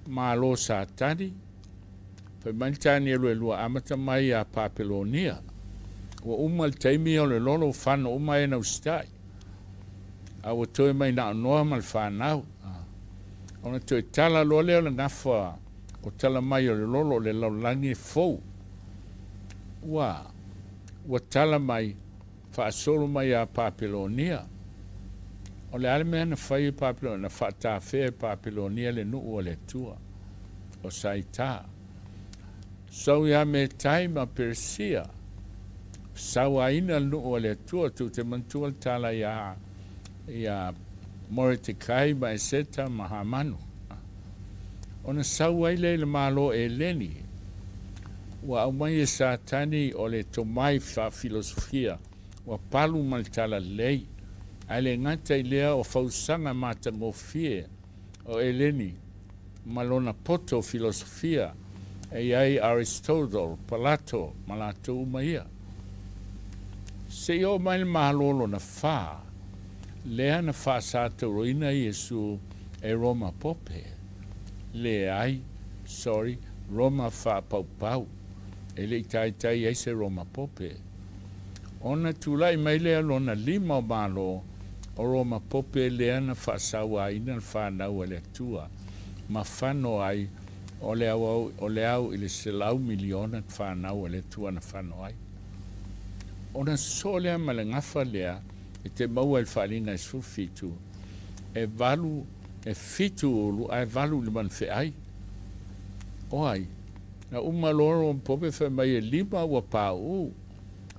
Malo sa tani. Pai mantani e lua amata mai a Papelonia. Ua uma le taimi o le lolo whana uma e nau stai. A ua toe mai na anoa ma le whanau. Ona toe tala loa leo le ngawha o tala mai o le lolo le laulangi e fou. Ua tala mai whaasolo mai a Papilonia. O le ale mea na whai e Papilonia, na whaatawhea e Papilonia le nuu o le tua. O saita. Sau ia me taima Persia. Sau aina le nuu o le tua tu te mantua le tala ia Mordecai ma Eseta ma Hamanu. Ona sau ai le malo e leni. Ua au mai e satani o le tomai fa filosofia. Ua palu ma le tala lei. Ai le ngata i lea o fausanga mata ngofie o e leni. Malona poto filosofia. E ai Aristotle, Plato, malato umaia. Se o mai le malolo na fa. Lea na fa sa te roina Iesu e Roma pope. Roma fa pau. E le tai ai se Roma pope. Ona tulai mai lea lona lima o malo o Roma pope lea na fa sawa ina fa nau ele tua. Ma fano ai o le au ile se lau miliona fa nau ele tua na fano ai. Ona so lea ma le ngafa lea e te maua il whalinga e fitu, e valu, e fitu ulu, ai valu le man fe ai. O ai, na umaloro o pope fe mai e lima ua pāu,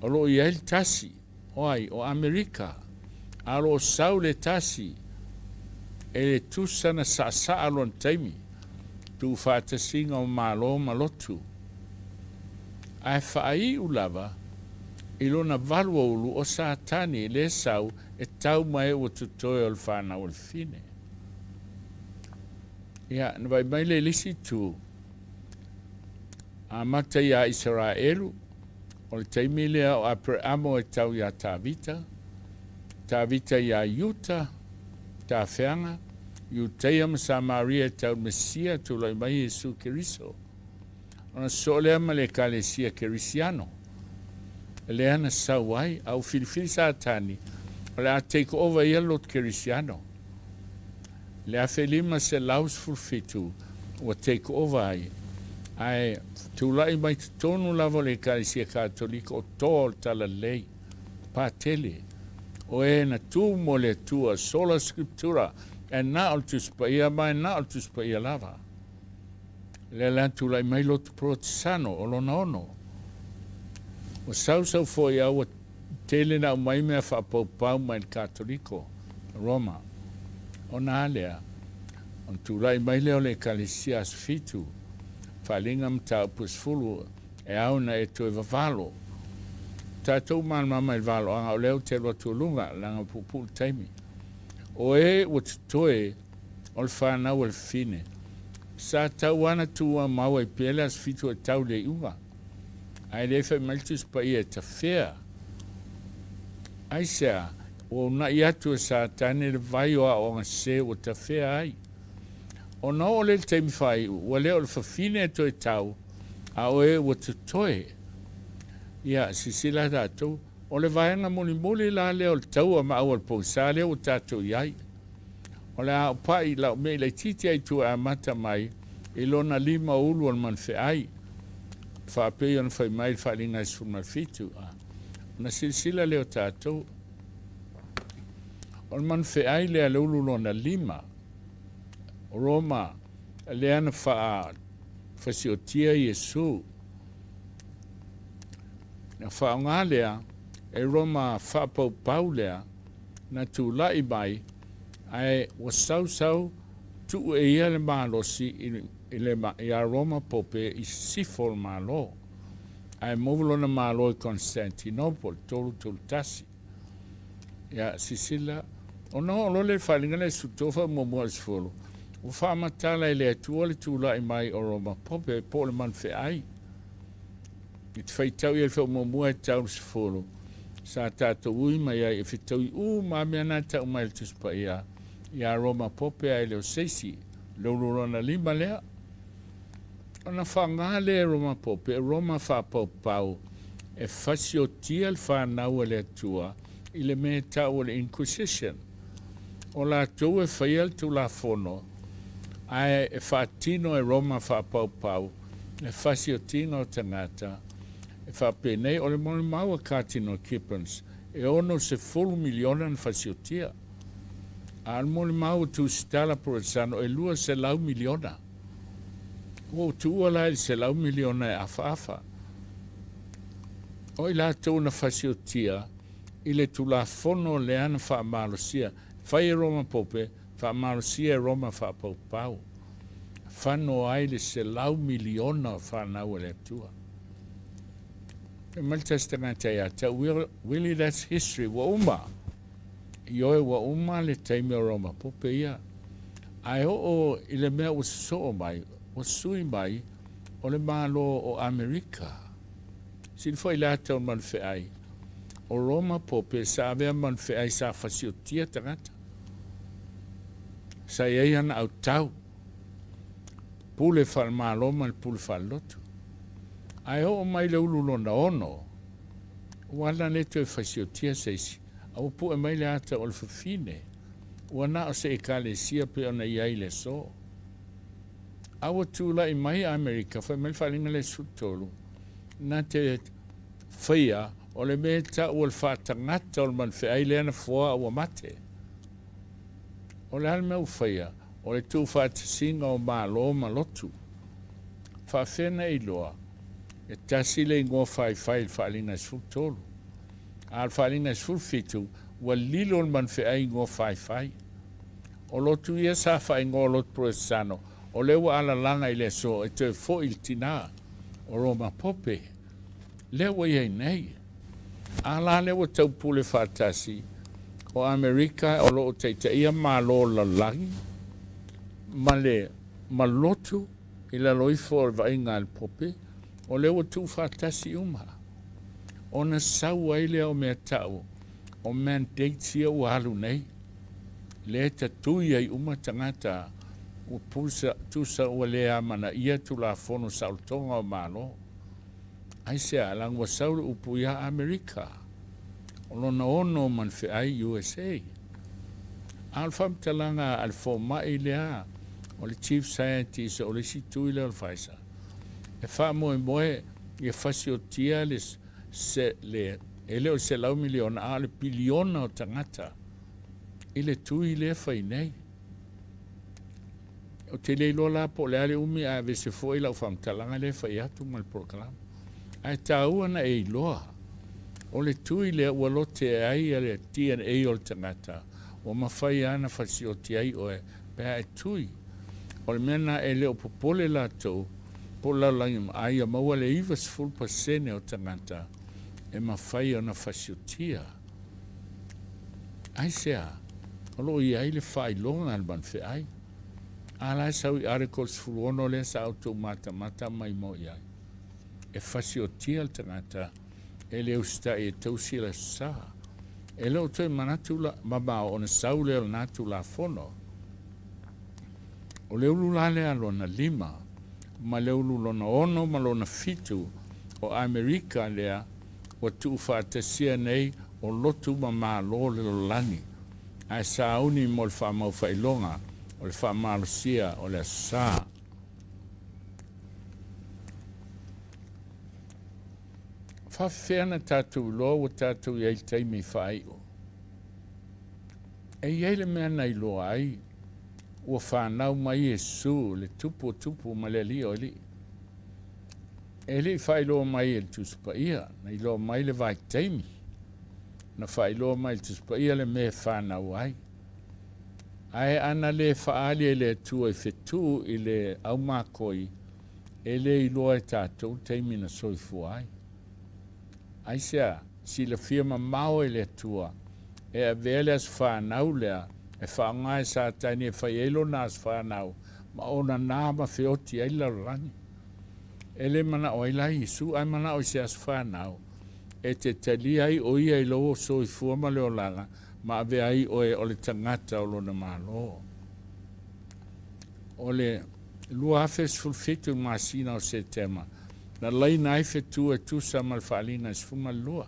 o lo i el tasi, o ai, o Amerika, a lo sau le tasi, e le tusana sa alon taimi, tu whātasinga o malo malotu. Ai whaai ulava, i lona valu ulu o satani le sau e tau mai o tutoe o le whana o le fine. Ia, na vai mai le lisi tu Amata ia Israelu o le taimilea o Abramo e tau ia Tavita ia Yuta, Tawhenga, Yutea ma Samaria e tau Mesia tu lai mai Iesu Keriso. Ona solea ma le kalesia Kerisiano. Le ana sawai au filifili satani le a take over yellow Kerisiano le a felima se laus fulfitu o take over ai tulai mai tonu lavo le Kalesia Katoliko o tol tala lei patele o e na tu mo le tua sola scriptura e na altus paia mai na altus paia lava le la tulai mai lot protsano o lona ono. O sau foi au tele na mai mea whapau mai Katoliko, Roma. O nā lea, on tūrai mai leo le Kalesia fitu, whalinga mtau pusfulu e auna e tue vavalo. Tātou mama il valo, anga o leo te roa tualunga, langa pupul taimi. O e o tutoe, o le whanau al fine. Sa tau ana tua maua i pele as fitu e tau le iunga. Ai le fe maltus Paia ta fea. Ai sea, o na iatu sa tane le vai o se o ta fea ai. O na o le taimi Faaiu, o le o le fafine to e tau, a o e o te toe. Ia, sisila tātou, o le vaenga moli la le o le tau a maa o le pousa le o tātou iai. O le a pai la me le titi ai tu a mata mai, e lona lima ulu al man fe ai. Faapei ona fai mai whalinga e suma fitu. Na silsila leo tātou. O man fe ai lea leulu lona lima. O Roma, lea na whasiotia Iesu. Na whaonga lea, e Roma whapau lea, na tu lai mai, ai o sau tu e ia le malosi i a Roma pope i sifol malo. Ai movulo na malo i Constantinople, tolu tasi. Ia sisila, o no lo le whalinga le sutofa momoa sifolo. O whamatala i le atua le tula i mai o Roma pope po le man fe ai. I te whaitau i le whao momoa e tau sifolo. Sa tātou ui mai ai e whitau i mamea nā tau mai le tuspa ia. Ia Roma pope ai leo seisi. Leulurona lima lea. Ona whanga le Roma pope, Roma whapau pau. e fasiotia le whanau e le atua i le me tau le Inquisition. O la tau e whaia le tu la fono, ai e whaatino e Roma whapaupau, e fasiotino o tangata, e whapenei o le mole maua kātino Kippens, e ono se 4 miliona na fasiotia. Al mole mau tu stala Provenzano e lua se lau miliona. O tu ala se lau miliona e afa. O la tau na fasiotia, ile tu la fono le ana wha malosia, whai Roma pope, wha malosia Roma wha paupau. Whano aile se lau miliona wha nau le tua. E maltestanga te ata, really that's history, wa uma. Ioe wa uma le taimi o Roma pope ia. Ai o ile mea o so mai, o sui mai, o le malo o Amerika. Sin foi la tau man feai. O Roma pope sa avea man feai sa fasiotia tangata. Sa ieian au tau. Pule fal malo mal pule fal lotu. Ai o mai le ululona ono. Wala le te fasiotia seisi. Au pu e mai le ata o le fafine. Wana o se e kalesia pe ona iai le so. Au tula i mai Amerika, fai mai falinga le sutolu. Na te whaia o le meta o le whatangata o le man whaai le ana fua o mate. O le almeu whaia, o le tū whatasinga o malo malotu. Whawhena i loa, e tasi le ingoa whai whalinga sutolu. Al whalinga sulfitu, wa lilo le man whaai ingoa whai. O lotu ia sa whai ingoa lotu Provenzano, o lewa ala langa i le so, e te fo il tina, o Roma pope. Lewa iei nei. Ala lewa tau pule whatasi, o Amerika, o loo teita ia malo la langi, ma le malotu, i la loifo o vainga al pope, o lewa tu whatasi uma. O na sau aile o mea tau, o mandate ia o halu nei, le tatui ai uma tangata, o pusa tusa o lea mana ia tu la fono saltonga o malo. Ai se alang wa saulu upu ia Amerika. O lona ono man feai USA. Alfam talanga alfo mai lea, o le chief scientist o le situ ile o faisa. E fa moe moe, e fasiotia ele o se lau miliona a le biliona o tangata. Ile tui le fai nei. O te leilo la po le ale umi a vese foi lau famtalanga le fai atu mal program. Ai taua na e loa. O le tui le walote ai le DNA o le tangata. O mawhai ana fasioti ai o e pēa e tui. O le mena e leo popole la tau, po la langi ai a maua le ivas full pasene o tangata. E mawhai ana fasiotia. Ai sea, o lo i ai le Fai-Lauga alban fe ai. Ala sau i articles furuono le sa auto mata mai mo i ai. E fasiotia al tangata, e leo sta e tausi la sa. E leo toi manatu la, mamao o na sau leo natu la fono. O leo lulale alo na 5, ma leo lulona ono, ma lo na fitu, o Amerika lea, o tu whaatasia nei, o lotu ma lo le lani. Ai sauni mo le whamau Failonga, o le whamalosia, o le sa. Whawhena tātou lo o tātou iei teimi Faaiu. E iei le mea nei lo ai, ua whanau mai Iesu, le tupu ma le li o li. E li Faailoa mai le tuspaia, nei lo mai le vai teimi. Na Faailoa mai le tuspaia le me whanau ai. Ai ana le whaali e le tua i whetu i le au makoi, e le iloa e tātou teimi na soifu ai. Ai sea, si le firma mau e le tua, e a vele as whanau lea, e whaangai sa taini e Faafeiloai as whanau, ma ona nāma whioti ai la rangi. E le mana o ila Iesu, ai mana o se as whanau, e te tali ai o ia i loo soifua ma leo langa, ma ave ai o e o le tangata o lona malo. O le lua afes fulfitu masina o se tema, na laina ai fetua tusa ma le faaaliga i sefunga le lua.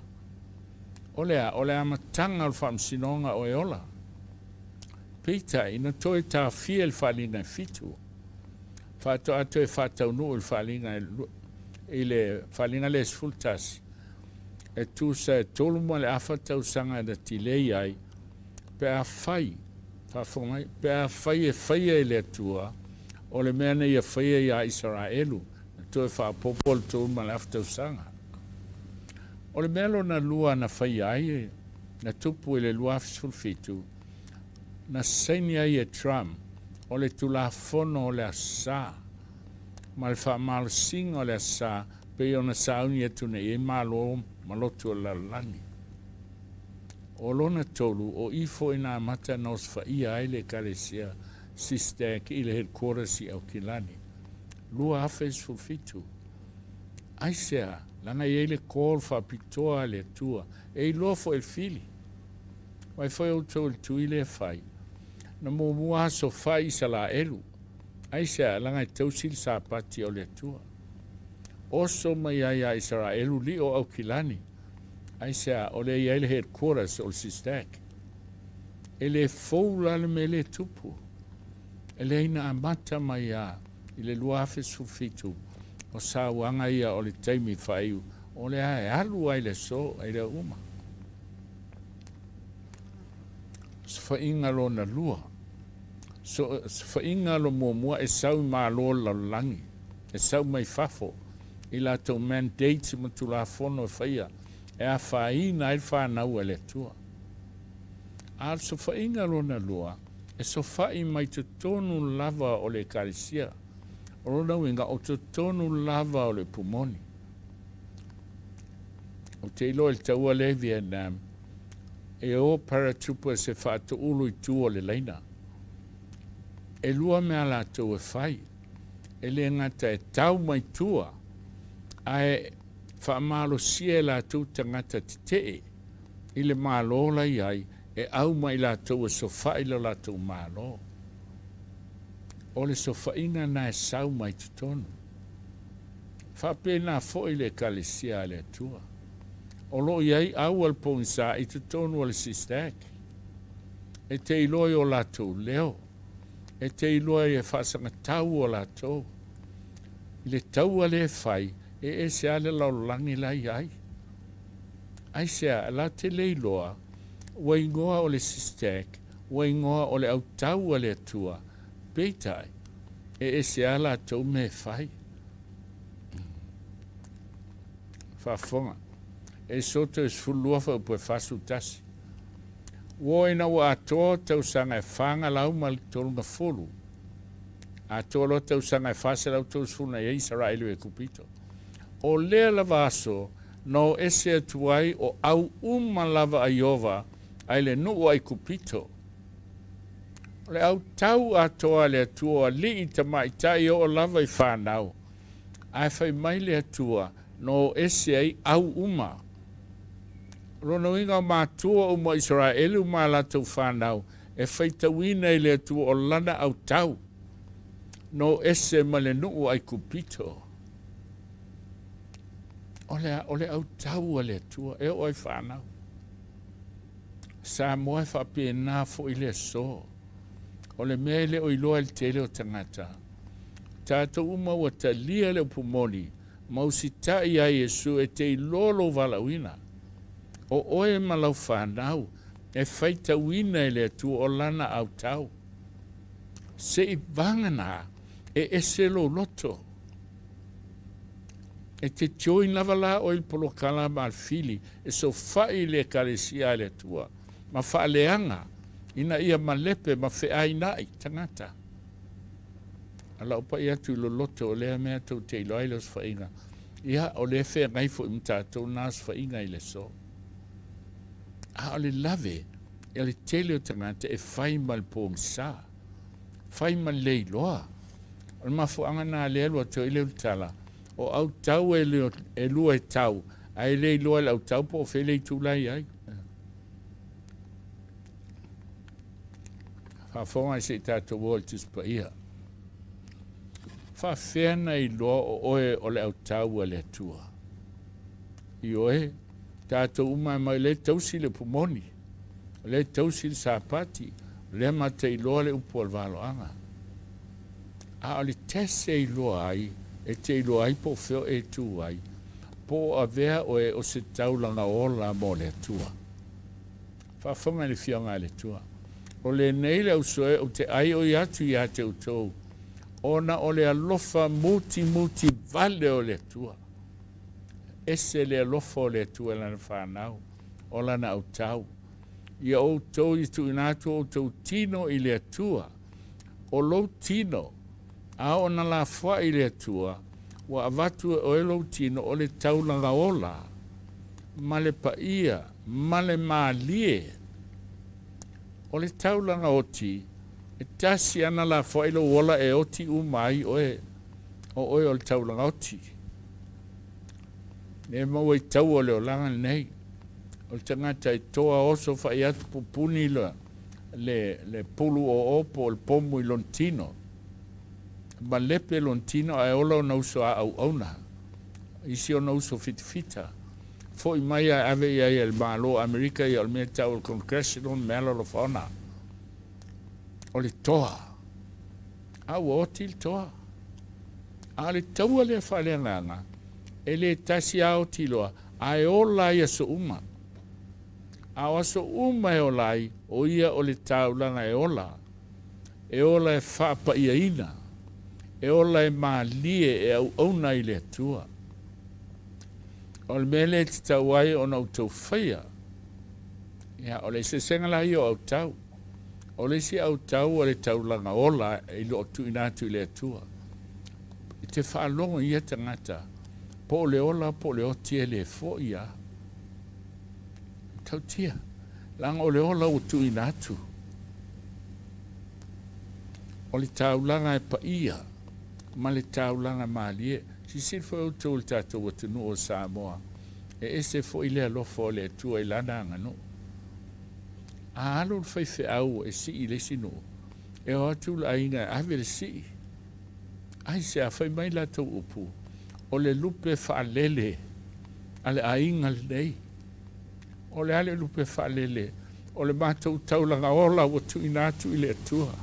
O le amatanga o le faamasinoga o e ola. Peita ina toe tafia le faaaliga i fitu. Faatoa atu e faataunuu le faaaliga i le faaaliga le sefulutasi. E tusa e tolu ma le afa tausaga na tilei ai, pe a fai, faafogai, pe a fai e faia i le atua, o le mea na ia faia ia Israelu, na toe faapopo le tolu ma le afa tausaga. O le mea lona lua na fai ai, na tupu i le lua afisulfitu, na saini ai e Trump, o le tulafono o le asa, ma le faamalosinga o le asa, pe ona sauni e tune e malo malotu o lalani. O lona tolu, o ifo ina Amata na osfaia ai le kalesia SISDAC i le headquarters i Aukilani. Lua afes fulfitu. Aisea, langa i le call Faapitoa le tua, e lofo el fili. Wai foi o tolu tui le fai. Na mua so fai sa la elu. Aisea, langa i tausil SAPATI o le tua. Oso mai ai Israelu li o Aukilani. Aisea, o le ia le headquarters o SISDAC. Ele foula le me le tupu. Ele ina Amata mai a, i le luafe sufitu. O sauanga ia o le Pese Faaiu. O le ae alu ai le so, ai le uma. Sfainga lo na lua. So sfainga lo mua e sau malo la langi. E sau mai fafo. I la tau mandate ma tu la fono e faia. E a faina il whanau e le tua. Al so whainga rona lua, e so whai mai te tonu lava o le karisia. O rona winga o te tonu lava o le pumoni. O te ilo il taua le Vietnam, e o paratupa se whaato ulu i tu o le leina. E lua mea la tau e whai. E le ngata e tau mai tua, ai whaamalo sia la tau tangata titee, i le malola iai, e au mai la tau e sofaila la tau malo. O le sofaina na e sau mai tutonu. Whape na fo i le kalesia le tua. O lo iai au al ponsa i tutonu al SISDAC. E te iloi o la tau leo. E te iloi e whasanga tau o la tau. I le tau ale fai, e se ale lau langi la iai. Ai sea, la te leiloa, wa ingoa o le SISDAC, wa ingoa o le au tau ale atua, peitai, e se ala tau me fai. Whafonga, e soto e sfulua fa upo e fasu tasi. Wo ina wa atoa tau sanga e whanga lau mal tolunga folu. Atoa lo tau sanga e fasa lau tau sfuna e Israelu e kupito. O lea lava aso, no ese atuai o au lava a Iova, ai le nuu ai kupito. Le au tau atoa le atua li i tamai tai o lava i whanau. Ai fai mai le atua, no ese ai au uma. Rono inga mātua uma Israelu ma la tau whanau, e fai tawina i le atua o lana au tau. No ese ma le nuu ai kupito. Ole au tau ale tua, e oi whanau. Sa moe whape nā fo i le so. Ole mele o iloa il tele o tangata. Tātou uma wa ta lia le pumoni, mausi tai a Iesu e te ilolo valawina. O oe malau whanau, e whaita wina i le tu o lana au tau. Se i vangana, e eselo loto. E te join lava la o il polokala ma al fili, e so fai le kalesia le tua, ma fa leanga, ina ia malepe ma fe ainai tangata. Ala opa ia tu lo loto o lea mea tau te iloai los fainga, ia o le fe ngai fo imta tau nas fainga i le so. A o le lave, e le tele o tangata e fai mal pōng sa, fai mal leiloa, o le mafuanga na le alua tau ile utala, o au tau e lua e tau, ai lei loa le au tau po o whelei tūlai ai. Whawhonga se tātou o tis Paia. Faafena I loa o oe o le au tau le atua. I oe, tātou umai mai le tausi le pumoni, le tausi le SAPATI, le mata I loa le upo al Faafeiloaiga. A o le tese I loa ai, e te I loa ai po feo e tu ai, po a vea oe o se taulanga ola mo le atua. Faafonga le fionga le tua. O le nei le usoe o te ai o iatu I ate utou, ona o le alofa muti vale o le tua. Ese le alofa o le tua lana whanau, o lana au tau. Ia o tau I tu inatu o tau tino I le tua. O lo tino, a ona la fwa I le tua, wa avatu o elo tino o le taulanga ola, ma le paia, ma le malie. O le taulanga oti, e tasi ana la whaelo wola e oti umai oe o le taulanga oti. Ne mau e tau o le o langa nei. O le tangata e toa oso whai atu pupuni le pulu o opo o le pomu I lontino. Ma lepe lontino e ola o nauso a au auna. Isi o nauso fitfita. Fo I mai a ave ia il malo Amerika I al mea tau il Congressional Medal of Honor. O le toa. A oti il toa. A le taua le whaleanganga. E le tasi a oti loa. A e ola ia so uma. A o so uma e olai. O ia o le taulanga e ola. E ola e Faapaiaina. E ola e maalie e au auna I le atua. O le mele te tauai o nau tau whaia. Ia, o le se senga lahi o au tau. O le si au tau o le taulanga ola I lo tu inatu I le atua. I te whaalongo ia tangata. Po le ola, po le oti e le fo ia. Tau tia. Langa o le ola o tu inatu. O le taulanga e paia. Ma le taulanga maalie. Si si fo o tau tatou o tunu o Samoa. E ese fo I le alofo o le atua I lana angano. A alo Faafeiloai e si I le sino. E o atu la inga ave le si. Ai se a fai mai la tau upu. O le lupe whaalele. Ale a inga le nei. O le ale lupe whaalele. O le mātou taulanga ola o tu inatu I le atua.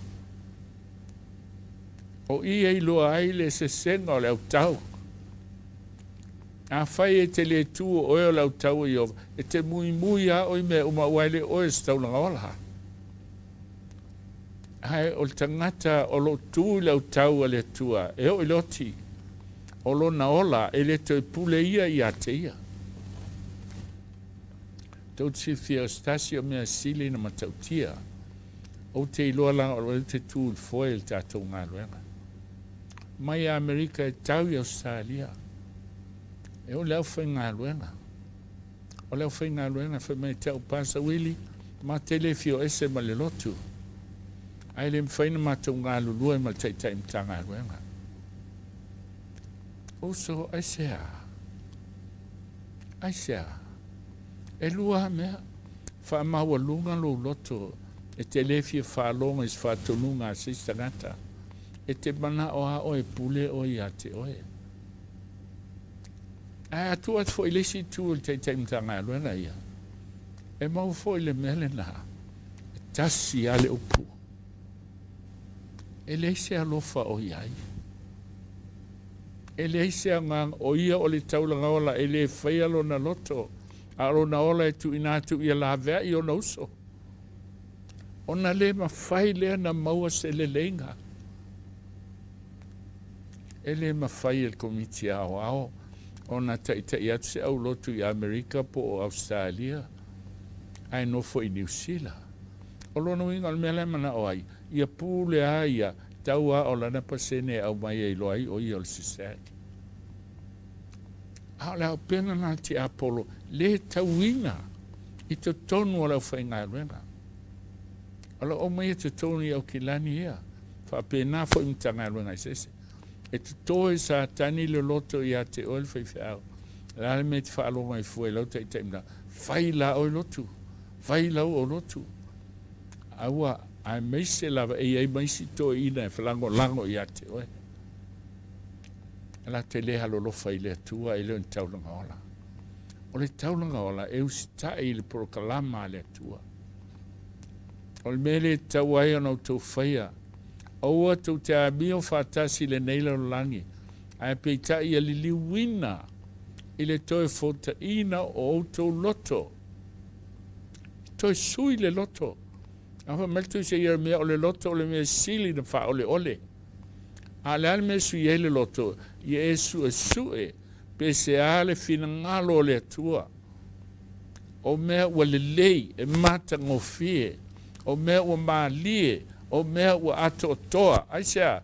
O ia I loa ai le se senga o le au tau. A fai e te le tu o e o lau tau I ova. E te mui a oi me uma waile o e staulanga ola. Ai o le tangata o lo tu lau tau a le tua. E o iloti. O lo na ola e le te pule ia I ate ia. Tau te fia o stasi o mea sili na matautia. O te iloa langa o te tu il foil tatou ngā luenga. Mai a Amerika e tau I Australia. E o leo whai ngā luenga. O leo whai ngā luenga whai mai tau pasa wili, ma te le fio ese ma le lotu. Ai le mwhaina mātou ngā lulua ma teitai mta ngā luenga. Oso, ai sea. Ai sea. E lua mea, wha maua lunga lo loto, e te le fio whalonga is whatonunga a SISDAC. E te mana o a oe pule o I ate oe. A tu at fo ilesi tu te mtanga luenga ia. E mau fo ile mele na. Tasi ale upu. E leise alofa o iai. E leise ngang o ia o le taulanga ola e le whaialo na loto. A na ola e tu inatu ia la vea I o nauso. Ona le ma whai lea na maua se le lenga. E le ma whai el komiti ao ao. Ona tai atu se au lotu I Amerika po o Australia. Ai no fo I New Zealand. O lono inga o mele mana o ai. Ia pule a ia tau a o lana pasene au mai e loai o I o SISDAC. A le au pena na ti Apollo le tauinga I to tonu o lau whainga ruenga. Ala o mai e to tonu I au kilani ia. Wha pena fo imtanga ruenga I sese. E tu toe sa tani le loto I a te oel Faafeiloai. Lale me te whaalonga I fue lau te taimna. Whai la o lotu. Whai lau o lotu. Aua, ai meise lava e ai meisi toe ina e whalango lango I a te oel. la te le halolofa i le atua i le taulanga ola. O le taulanga ola e usita i le prokalama le atua. O le mele tauai ona tau whaia. Oua tau te amio whatasi le neila langi. Ai peita i a liliwina i le toe fota ina o tau loto. Toi sui le loto. Afa meltu se ia mea o le loto o le mea sili na wha ole ole. A le ale mea sui e le loto. Iesu e sue. Pese a le fina ngalo le atua. O mea ua le lei e mata ngofie. O mea ua maalie. O mea ua ato toa. Aisea,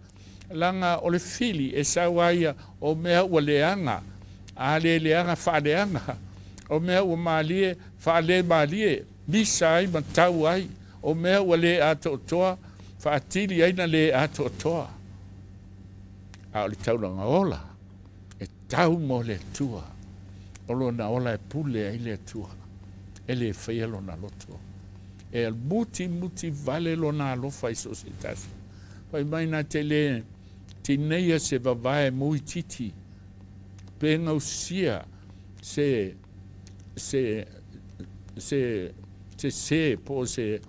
langa o le fili e sawaia o mea ua leanga. A le leanga wha leanga. O mea ua maalie, wha le maalie. Misa ai ma tau ai. O mea ua le ato toa. Wha atili aina le ato toa. A o le taulanga ola. E tau mo le tua. Olo na ola e pule ai le tua. E le whaialo na loto. E al muti vale lo na alofa i sositasi. Pai mai na te le tineia se vavae mui titi. Penga usia se po se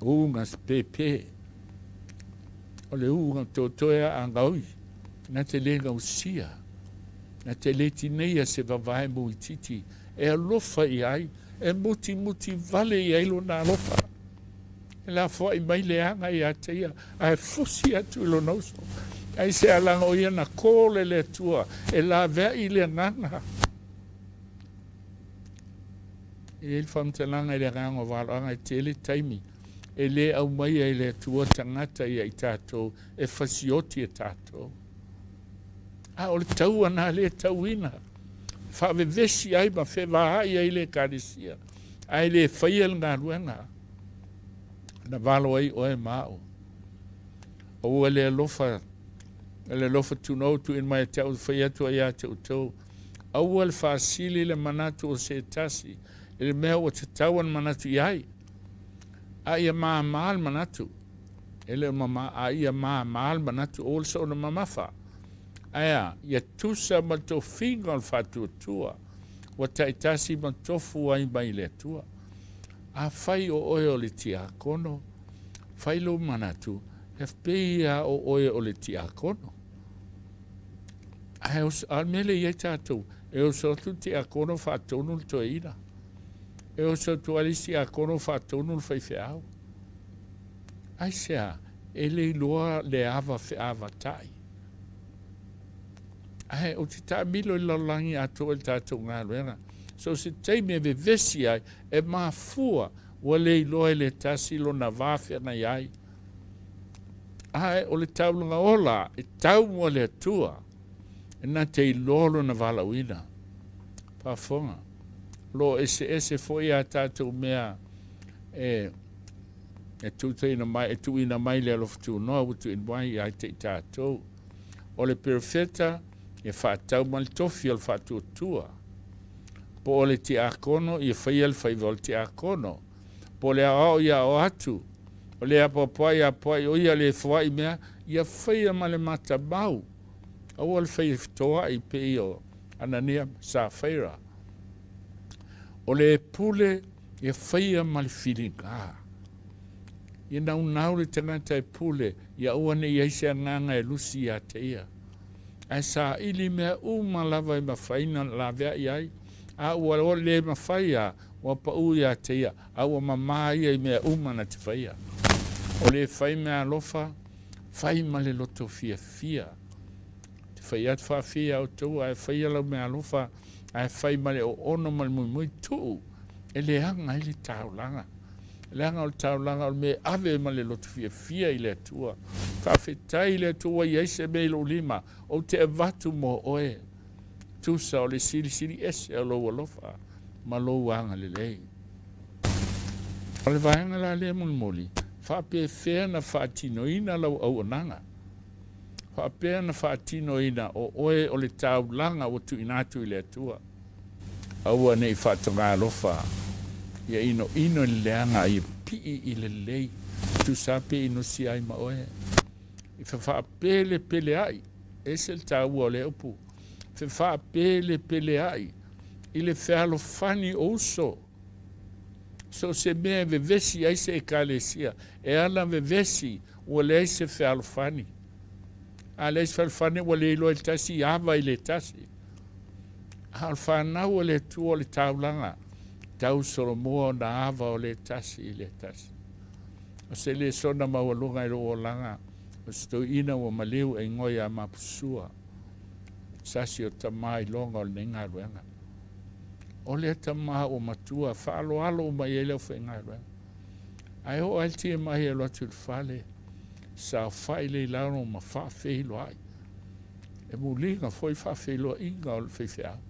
ungas pepe. O le unga totoea angaui. Na te le ngausia. Na te le tineia se vavae mui titi. E alofa i ai. E muti vale i ailo na alofa. E la fua i mai leanga i ateia. A e fusi atu ilo nauso. Ai se alanga o ia na kole le tua. E la vea i le nganga. E il famtalanga i le nganga o valanga i tele taimi. E le au mai i le tua tangata i tatou. E fasioti e tatou. A o le taua na le tauina. Whawewesi ai ma whewahai ai le karisia. Ai le whaiel ngā ruenga. Na walo ai oe mao. O ua le alofa tunou tu in mai te au whaiatua ia te utau. Au ua le whaasili le manatu o se tasi. E le mea o te tauan manatu iai. A ia maa maal manatu. E le mama a ia maa maal manatu o le sa o na mamafa. Aia, ia tusa ma to finga al fatu tua. Wa taitasi ma tofu ai mai le tua. A fai o oe o le tia kono. Fai lo manatu. FPIA o oe o le tia kono. Aia, al mele ia tatu. E o sotu tia kono fatonu to ina. E o sotu alisi tia kono fatonu Faafeiloai. Ai sea, ele loa le ava fe ava tai. Ai, o te ta milo i lalangi ato el tatou ngā ruenga. So se teime ve vesi ai, e mafua, wa le iloa le tasi lo na vafia na iai. Ai, o le taulunga ola, e tau mua le atua, e na te ilolo na valawina. Pafonga. Lo ese foi a tatou mea, e tuina mai le alofu noa, utu in mai ai te tatou. O le perfeta, e whaatau malitofi al Faitotoa. Po o le te akono, i whai al whaival te akono. Po le ao ia o atu. O le apapai o ia le whai mea, ia whai ma le mata mau. Au al Faitotoa i pe o anania sa whaira. O le pule, ia whai ma le whiringa. Ia nau le tangata e pule, ia uane i eise nganga e lusi a te ia. Ai sa ili mea lava i mawhaina la vea i ai. A ua o le mawhaia, ua pa ia te ia. A ua mamā ia i mea na te whaia. O le whai mea lofa, whai ma le loto fia. Te whai at whawhia o tau, ai whai alau mea lofa, ai whai ma le o ono ma le mui tuu. E le hanga i le taulanga. Le hanga o le taulanga o me ave ma le loto fia i le atua. Whawhetai le atua i eise me lo lima. O te avatu mo oe. Tusa o le siri ese o lo alofa. Ma lo wanga le lei. O le vaenga la le muli. Whape whea na whaatinoina lau au ananga. Whape na whaatinoina o oe o le taulanga o tu inatu i le atua. Aua nei whaatonga alofa. Ia ino leanga i pii i le lei. Tu sape ino si ai ma oe. I whapele pele ai. e se tāua o le upu. Fe wha pele ai, i le whialo whani oso. So se mea vevesi ai se ekalesia, e ala vevesi ua le ai se whialo whani. A le whialo whani ua le ilo i tasi, awa i le tasi. Al whanau o le tua o le taulanga, tau soro mua na awa o le tasi i le tasi. O se le sona maualunga i lo langa, o sto ina o maliu e ngoi a mapusua. Sasi o tamai longa o le nenga ruenga. O le tama o matua, whaalo alo o mai ele o whenga ruenga. Ai ho alti e mai e lotu le whale, sa whai le lauro ma Faafeiloai. E mulinga foi Faafeiloaiga o le Faafeiloai.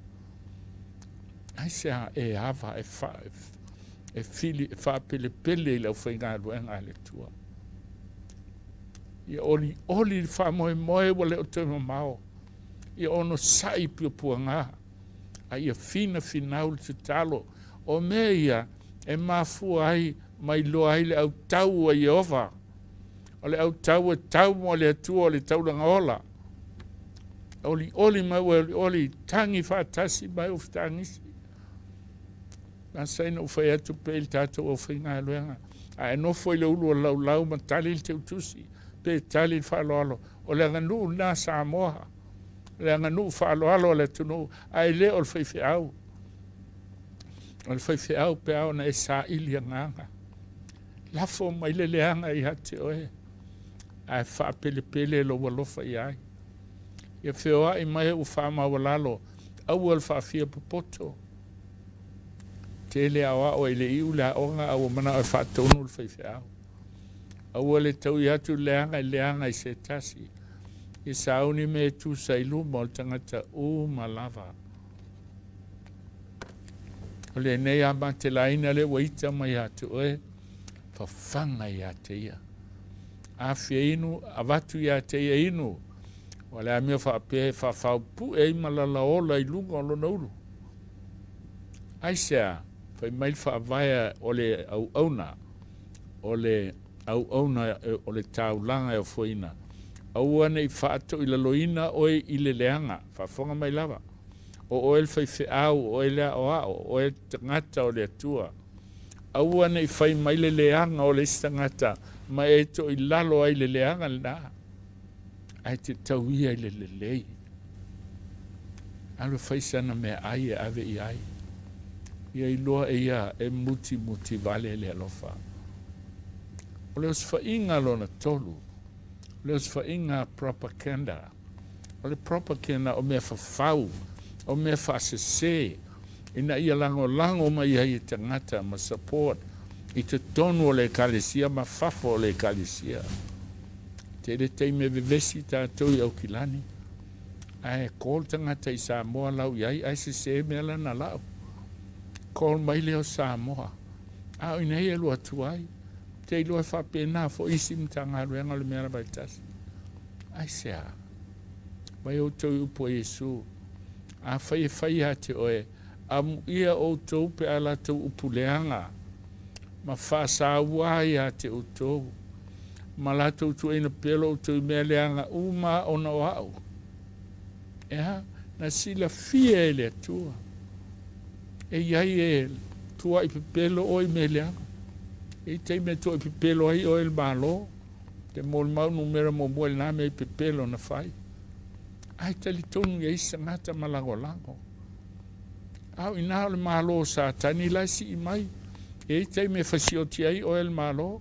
Ai sea e hava e fili Faapelepele le o whenga ruenga le tua. Ia oli wha moe wale o te mamao. Ia ono sai pio puanga. A ia fina finau le Tatalo. O mea ia e mafua ai mai loa ai le au tau a Iova. O le au tau e tau mo le atua o le taulanga ola. Oli mai oli tangi whaatasi mai o whatangisi. Nga saina o whai atu pe il tatou o whainga luenga. A e nofo i le ulu o lau ma tali il te utusi. Pe tali il whaaloalo. O le nganu na Samoa. Le nganu whaaloalo le tunu. A e le o le Faafeiloai. O le Faafeiloai pe au na e sa ili nganga. Lafo mai le leanga i hate oe. A e Faapelepele lo walofa i ai. Ia whioa i mai u whaamawalalo. Au al whaafia popoto. Te le awa o ele iu le aonga au mana o whaatonu le Faafeiloai. Au le tau i atu leanga i se tasi. I sauni me tu sailu mo le tangata o malava. O le nei ama te laina le waita mai atu oe. Fafanga i ate ia. A fia inu, avatu i ate ia inu. O le amia whaape whawhau pu e malala ola i lunga o lona ulu. Aisea. Fai mai whaavaia o le auauna, o le auauna o le taulanga e o fuina. Auana i whaato i laloina oe i le leanga, whaafonga mai lava. O oe le Faafeiloai, o e lea o ao, o e tangata o le atua. Auana i whai mai le leanga o le istangata, ma e to i lalo ai le leanga le naa. Ai te tauia i le lei. Alu whai sana mea ai e ave i ai. Ia i loa e ia e muti vale le alofa. O le os whainga lona tolu. O le os whainga propaganda. O le propaganda o mea whawhau. O mea whaasese. Ina ia lango ma ia i tangata ma support. I te tonu o le ekalesia ma whafo o le ekalesia. Te re teime vevesi tātou i au kilani. Ai kol tangata i Samoa lau iai. Ai se mea lana lau. Kol mai leo Samoa. A ina ia lua tuai. Te ilua whapena fo isi mtanga ruenga le mea baitasi. Ai sea. Mai o tau upo Iesu. A whai ha te oe. A ia o tau pe ala tau upu leanga. Ma whaasa wai ha te o tau. Ma la tau tu eina pelo o tau mea leanga uma o na wau. Ea, na sila fia ele atua. E iai e tua i pepelo o i meleanga. E tei me tua i pepelo ai o il malo. Te mol mau numera mo muel name i pepelo na fai. Ai tali tonu i eisa ngata malango. Au ina le malo sa tani lai si i mai. E tei me fasioti ai o il malo.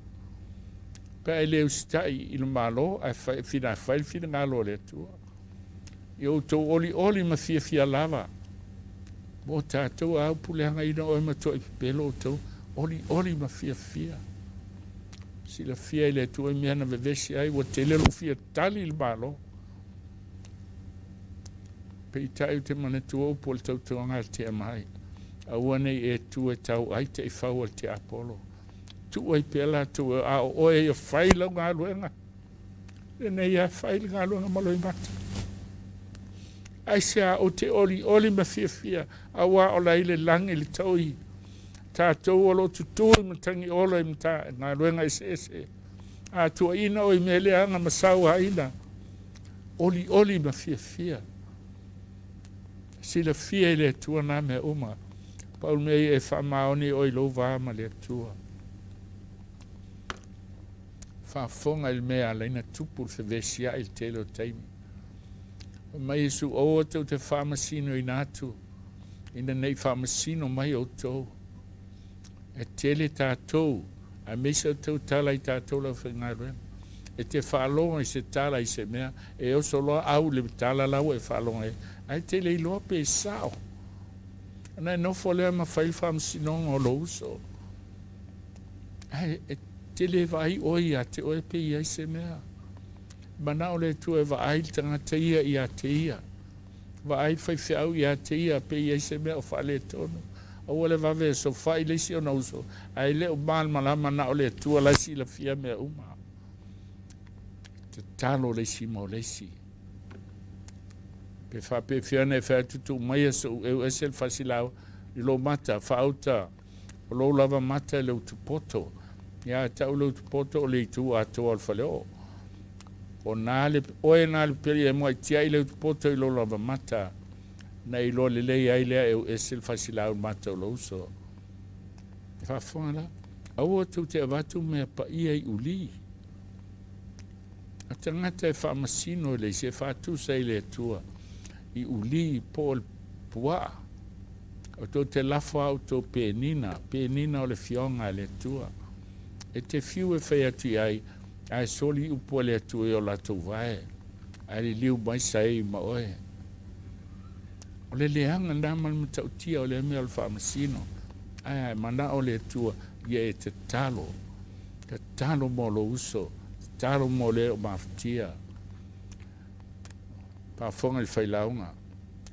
Pa e leo stai il malo. Ai fina ngalo le tua. I o tau oli ma fia lava. Mo tātou au puleanga ina o mato i pelo o tau, oli ma fia. Sila fia i le tua i meana vevesi ai, wa te lelo fia tali il malo. Pe i tai te mana tua upo le tau tuanga al te amai. Awane e tu e tau ai te i fau al te Apollo. Tu ai pela tu a oe i Failauga aluenga. E nei a Failauga aluenga malo i mata. Ai sea o te oli ma fia. Awa o la ile langi le taui. Tātou o lo tutui matangi ola i mta. Ngā ruenga i se. A tua ina o i meleanga masau haina. oli ma fia. Sila fia le tua na me uma. Paul me e whamaoni o i lo vama le tua. Whafonga il mea leina tupu se vesia il telo taimi. Mai Iesu o te te whamasino i nātu. Ina nei whamasino mai o tō. E tele tātou. A mesa o tau tala i tātou lau whaingaruem. E te whaaloa i se tala i se mea. E o soloa au le tala lau e whaaloa e. Ai tele i loa pe sao. Ana no folea ma whail whamasino o lo uso. Ai e tele vai oi a te oe pe i se mea. Mana o le tu e vai tangata ia i a te ia. Vai Faafeiloai i a te ia pe i se mea o whale tonu. O wale vave so Fai-Lesona o na uso. Ai le o malama na o le tua laisi la fia mea uma. Tatalo leisi mo leisi. Pe Faafeiloai e Faitotoa mai so e sel Faafeiloai i lo mata fauta. O lo lava mata le utupoto. Ya tau le utupoto o le tu ato al faleo. O nale oe nale peri e mo tia i le utupoto i lo lava mata. Na i lo lelei ai lea e sel Faafeiloai mata o lo uso. Whawhanga aua tau te avatu mea Paia i uli. A tangata e whamasino le se whatusa i le tua. I uli po pua. O tau te lafo au tau penina o le fionga le tua. E te fiu e whai atu ai, ai soli upo le atu e o la tau vae. Ai li liu mai sai ma oe. O le leanga ndaman ma tau tia o le mea o le whamasino. Ai mana o le tua, ia e te talo. Te talo mo lo uso. Te talo mo le o maftia. Pafonga i Fai-Lauga.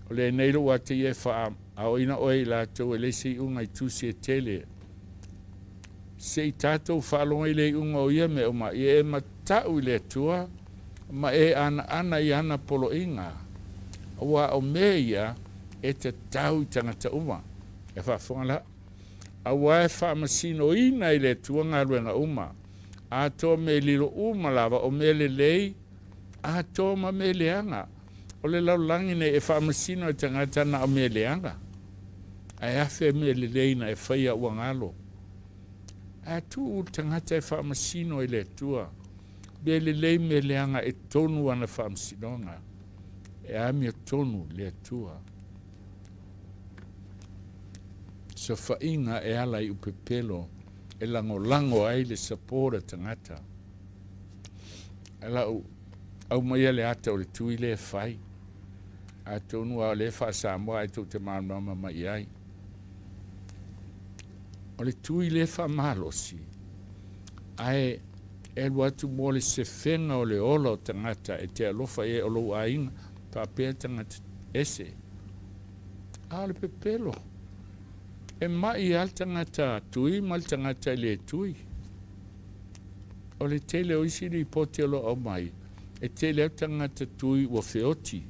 O le neiro wa te ie wha a oina oe la tau e le si unga i tusi e tele. Se i tātou whalonga i le unga o ia me o ma i e matau i le tua, ma e ana i ana polo inga. Wa o me ia e te tau i tangata uma. E whafonga la. A wa e whamasino ina i le tua ngā ruenga uma. A tō me lilo uma lava o me le lei, a tō ma me leanga. O le lau langi ne e whamasino e tangata na o me leanga. A e awhi me le lei na e whaia uangalo. A tu tangata e whamasino i le tua. Be le lei me leanga e tonu ana whamasinonga. E ami o tonu le tua. So whainga e ala i upepelo e lango ai le sapora tangata. E lau au mai le ata o le tui le whai. A tonu a le wha Samoa e tau te māmama mai ai. O le tui le wha malosi. Ai e watu mo le se whenga o le ola o tangata e te alofa e olo a inga pa pēr tangata ese. A le pepelo. E mai al tangata tui, mal tangata le tui. O le tele o isi li pote lo Omai. E tele au tangata tui wa feoti.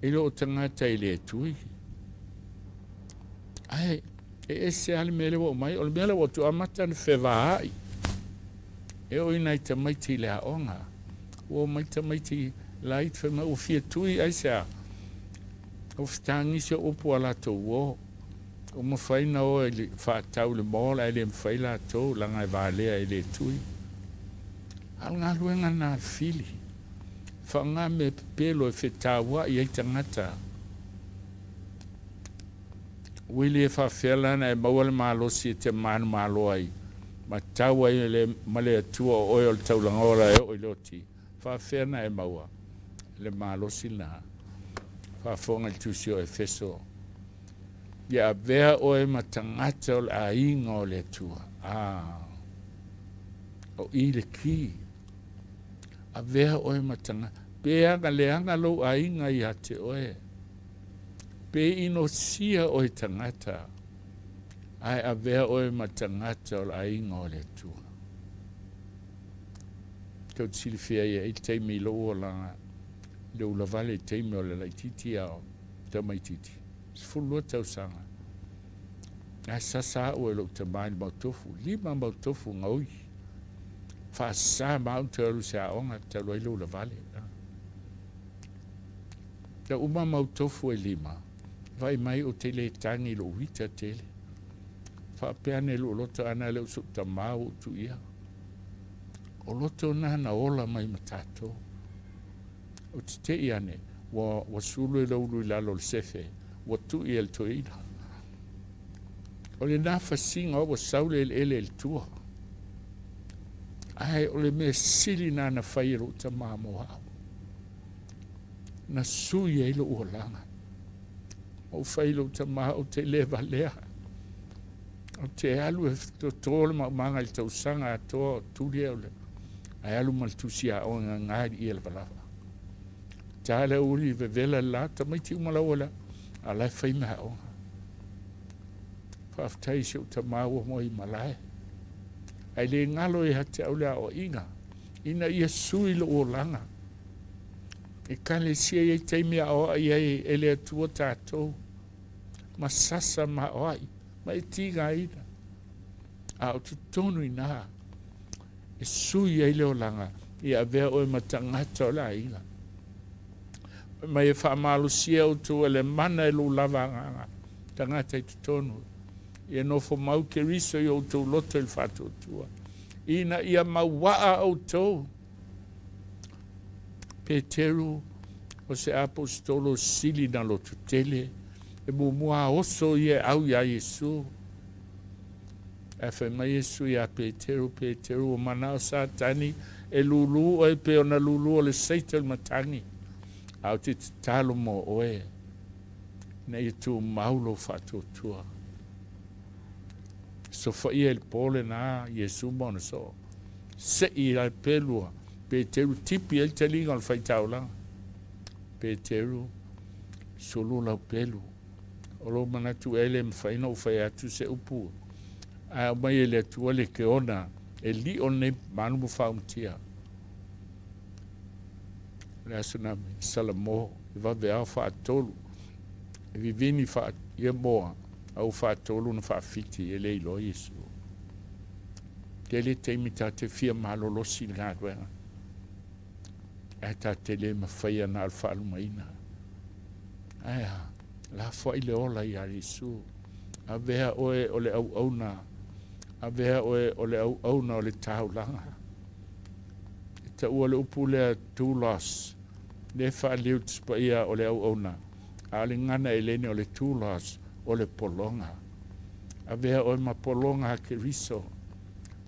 E lo tangata i le tui. Ai, e ese ali mele wa Omai. O le mele wa tu Amata ni Faafeiloai. E o ina i tamaiti le aonga. O mai tamaiti la i tfema o fia tui ai sea. O fitangi se opu ala to wo. O mo faina o e whaatau le mola e le mwhaila tō langa e wālea e le tui. Al ngā luenga nā whili. Whanga me pelo e whetāua i ei tangata. Wili e whawhelana e maua le mālosi e te mānu mālo ai. Ma tau ai le male atua o oi o le taulangora e o i loti. Whawhelana e maua. Le mālosi nā. Whawhonga le tusi o e feso. Ia vea o e matangata o le ainga o le tua. O i le ki. A vea o e matangata. Peanga leanga lo ainga i ate oe. Pe ino sia o e tangata. Ai a vea o e matangata o le ainga o le tua. Kau tsili fia ia i teimi lo o langa. Le ula vale teimi o le laititi ao. Tamaititi. Fulua tau sanga. A sasa o e lo te mai mautofu. Lima mautofu ngaui. Fa sa mau te alu se aonga te lo ilo la vale. Ta uma mau tofu e lima. Vai mai o tele tangi lo wita tele. Whapeane lo loto ana leo su tamau tu ia. O loto na ola mai matato. O te iane, wa sulu e laulu i lalo le sefe, wa tu i el toina. O le nafa singa o wa saule ele el tua. Ai, o le mea sili na whairo ta mamo hao. Na sui e lo ua langa. O whailo ta maa o te lewa lea. O te alu e to tole manga i tausanga a toa tuli e ole. Ai alu maltusia o ngari i el valawa. Tala uri ve vela la ta mai ti umala ola. Ala whai maha o. Whaftai se o ta maa o mo i malai. Ai le ngalo e hate au lea o inga. Ina ia sui lo o langa. E kale sia e teimea o ai e le atua tātou. Ma sasa ma oai. Ma e tiga ina. A o tutonu ina. E sui e leo langa. I a vea o e matangata o la ina. Ma e whaamalo sia o tu e le mana e lo lava nganga. Tangata i tutonu. Ia nofo mau ke riso i o tau loto il Faitotoa. Ina ia mawaa o tau. Peteru o se apostolo sili na loto tele. E mua oso ia au ia Iesu. E whaima Iesu ia Peteru o manao satani. E lulu o e peo na lulu o le seitel matangi. Au te talo mo oe. Na i tu maulo Faitotoa. So faia il pole na Iesu mona so. Se i la pelua. Peteru tipi el telinga al faitaula. Peteru solo la pelu. Olo mana tu ele mfaina ufai atu se upu. A mai ele tu ole ke ona. E li one manu mu faumtia. Le asunami salamo. Va vea fa atolu. Vivini fa ye moa. Au Faatolu na Faafiti e le ilo Iesu. Ke le teimi ta te fia malolosi ngā duenga. E ta te le mawhaia na alwhaalu maina. Aia, la fwai le ola i a Iesu. A vea oe o le au auna. A vea oe o le au auna o le taulanga. E ta ua le upu lea tūlas. Le wha liu tispa ia o le au auna. A le ngana e lene o le tūlas. O le polonga. A vea o ma polonga ha ke riso.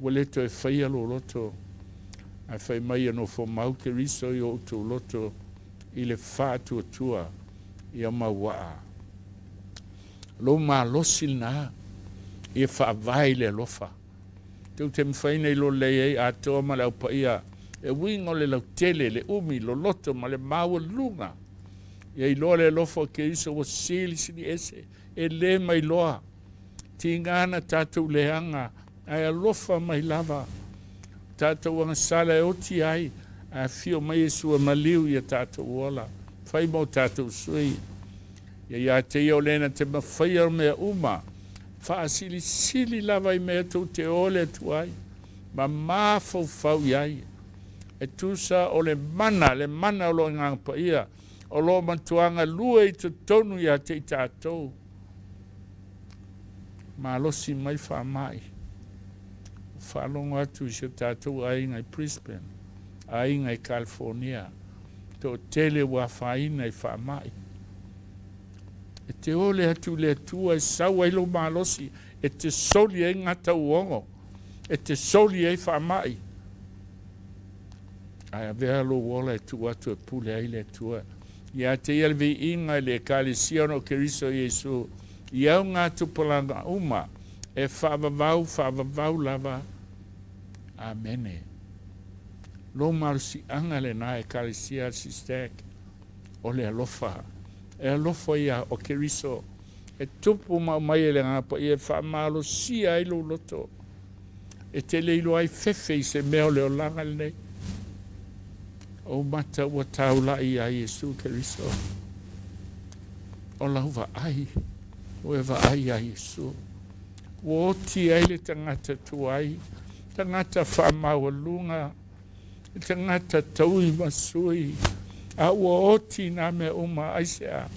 Waleto e whaia lo loto. A whai mai no fo mau ke riso i o tu loto. I le Faitotoa. I a mawaa. Lo ma losil na. I e whaavai le lofa. Tau te mwhaina i lo lei a toa ma lau Paia. E wingo le lau tele le umi lo loto ma le maua lunga. I e loa le lofa ke riso o sili sini ese. E le mai loa. Tingana tātou leanga. Ai alofa mai lava. Tātou anga sala e oti ai. A fio mai Iesu e maliu i a tātou ola. Whai mau tātou sui. Ia te iau lena te mawhai ar mea uma. Wha sili sili lava i mea tau te ole tu ai. Ma mafau fau iai. E tusa o le mana o lo ngang Paia. O lo mantuanga lua i te tonu i a te tātou. Ma losi mai whaamai. Whaalongo atu i se tātou a ingai Brisbane, a ingai California. Tō tele wa whaina i whaamai. E te ole atu le atua e sau ailo ma losi. E te soli e ngata uongo. E te soli e whaamai. Ai a vea lo wola e tu atu e pule ai le atua. Ia te ialvi inga le kale Sione ke riso Iesu. Iau ngā tupolanga uma e whaavavau lava. Amene. Lo marusi anga le na e kalesia SISDAC o le alofa. E alofa ia o ke riso. E tupu mai e le ngapa i e whaamalo sia i lo loto. E te leilo ai fefe i se meo leo langa le nei. O mata ua taula i a Iesu ke riso. O lauva ai. O e ai a Iesu. O ti ai le tangata tuai. Tangata whaamaua lunga. Tangata taui masui. A ua oti nā mea uma aisea.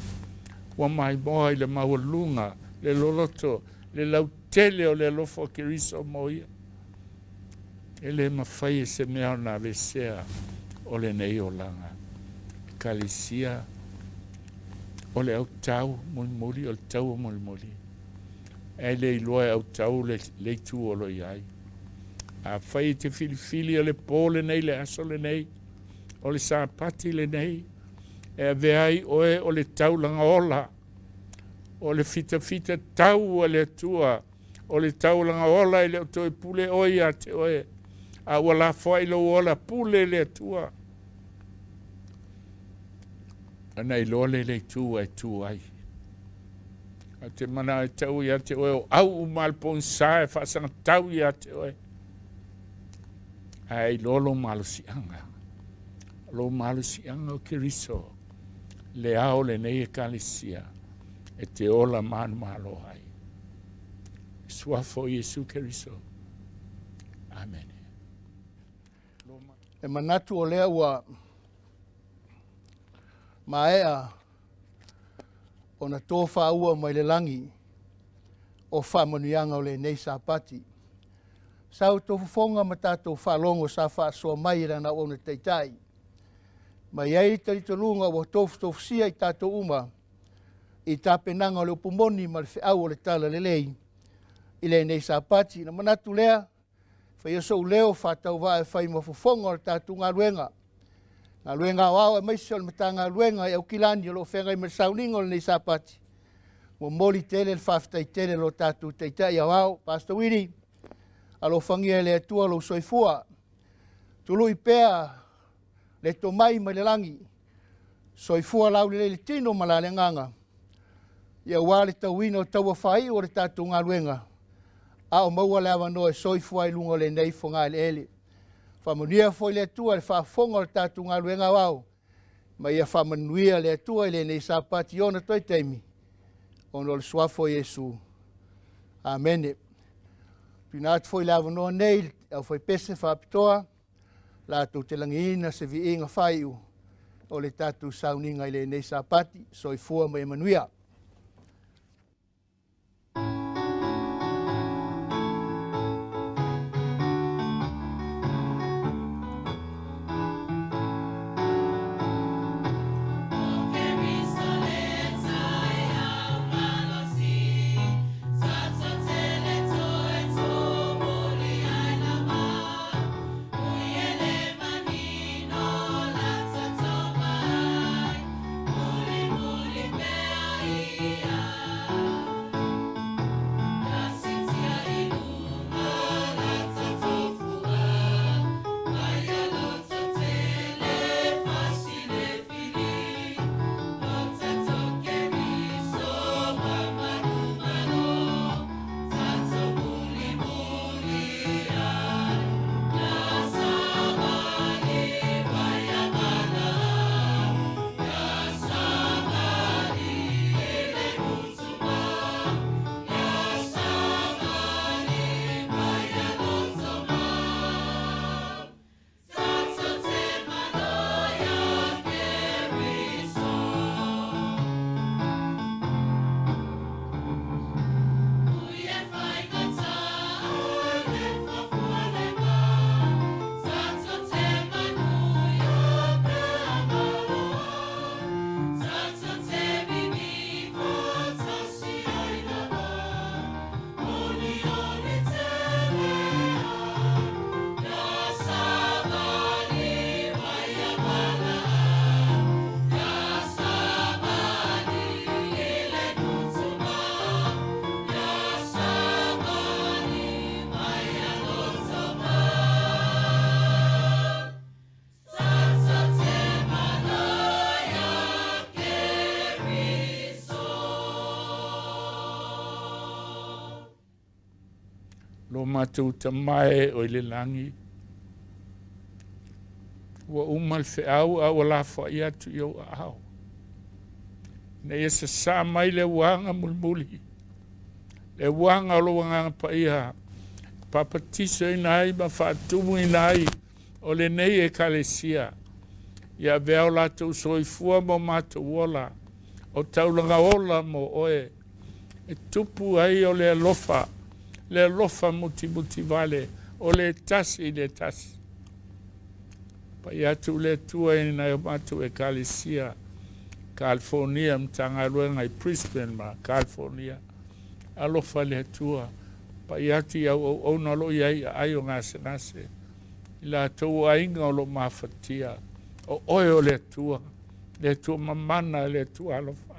Ua mai moa i le maualunga, le loloto, le lautele o le lofo kiriso moia. E le mawhai e se mea na vesea o le nei o langa. Kalisia o le au tau mulimuli, o le tau o mulimuli. E le iloa au tau le tu o lo iai. A whai te filifili o le pōle nei, le aso le nei, o le SAPATI le nei, e a veai oe o le tau langa ola, o le fita tau o le atua, o le tau langa ola i le autoi pule oi a te oe, a ua la Failo ola pule le atua. Ana i lole le tu ai tu ai. A te mana e tau i a te oe o au umalpon sae whaasanga tau i a te oe. Ai lolo malo sianga. Lo malo sianga o kiriso. Le ao le nei e kalisia. E te ola manu malo ai. Suafo Iesu kiriso. Amen. E manatu o lea ua maea o na tō whaua mai le langi o whamanuianga o le nei SAPATI. Sau tō whonga ma tātou whalongo sa whaasoa mai rana o na teitai. Mai ei tarito lunga o tō sia i tātou uma i tāpenanga o le upumoni ma le whiau o le tala le lei i le nei SAPATI. Na manatu lea whai aso leo whatau wae whai mafufonga o le tātou ngā luenga. Ngā luenga o au e maisi o le mata ngā luenga e au kilani o lo whengai me SAUNIGA o le nei SAPATI. Mo moli tele le whawhitai tele lo tātou teitai au au, Pastor Wiri, alo whangia le atua lo soifua. Tulu i pēa le tomai mai le langi. Soifua lau le tino ma la le nganga. Ia wale tauina o taua Faaiu o le tātou ngā luenga. A o maua le awa noe soifua i lunga le nei fonga ele ele. Whamanuia foi le atua le whaafonga o le tātou ngā luenga wau. Ma ia whamanuia le atua i le nei SAPATI ona toi teimi. Ono le suafo Iesu. Amen. Pinat foi le awa noa nei, au foi Pese Faapitoa, la tau te langiina se vivii Faiu o le tātou SAUNIGA i le nei SAPATI, soifua mai manuia. Lo mātou tamae o le langi. Ua umal whiau a ua la whai atu i au au. Nei esa sa mai le wanga mulmuli. Le wanga o lo wanga Paia. Papatiso i nai ma whaatumu i nai o le nei e kalesia. Ia vea o lātou soifua mo mātou ola. O taulanga ola mo oe. E tupu ai o le alofa. Le alofa muti vale. O le tasi le tasi. Pa ia tu le tua i nai o mātou e Kalesia. California mtanga luenga i Brisbane ma California. Alofa le tua. Pa ia ti au nalo iai ai o ngase. La tau ainga o lo mafatia. O oe o le tua mamana le tua alofa.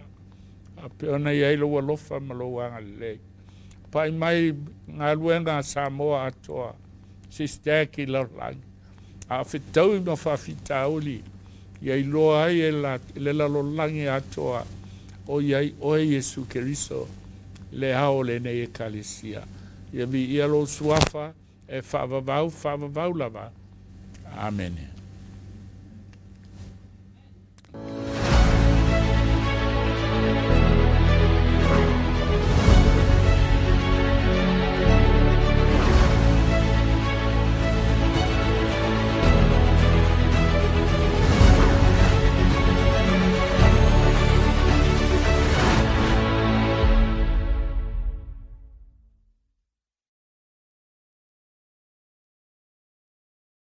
A peona iai lo alofa ma lo wanga le. Pai mai ngā luenga Samoa atoa. SISDAC i laulangi. A Fidow no Faafitauli. Iai loa ai le lalolangi atoa. O iai oe Iesu Keriso. Le hao le nei e Kalesia. Ia vi ia lo suafa e whaavavau lava. Amen.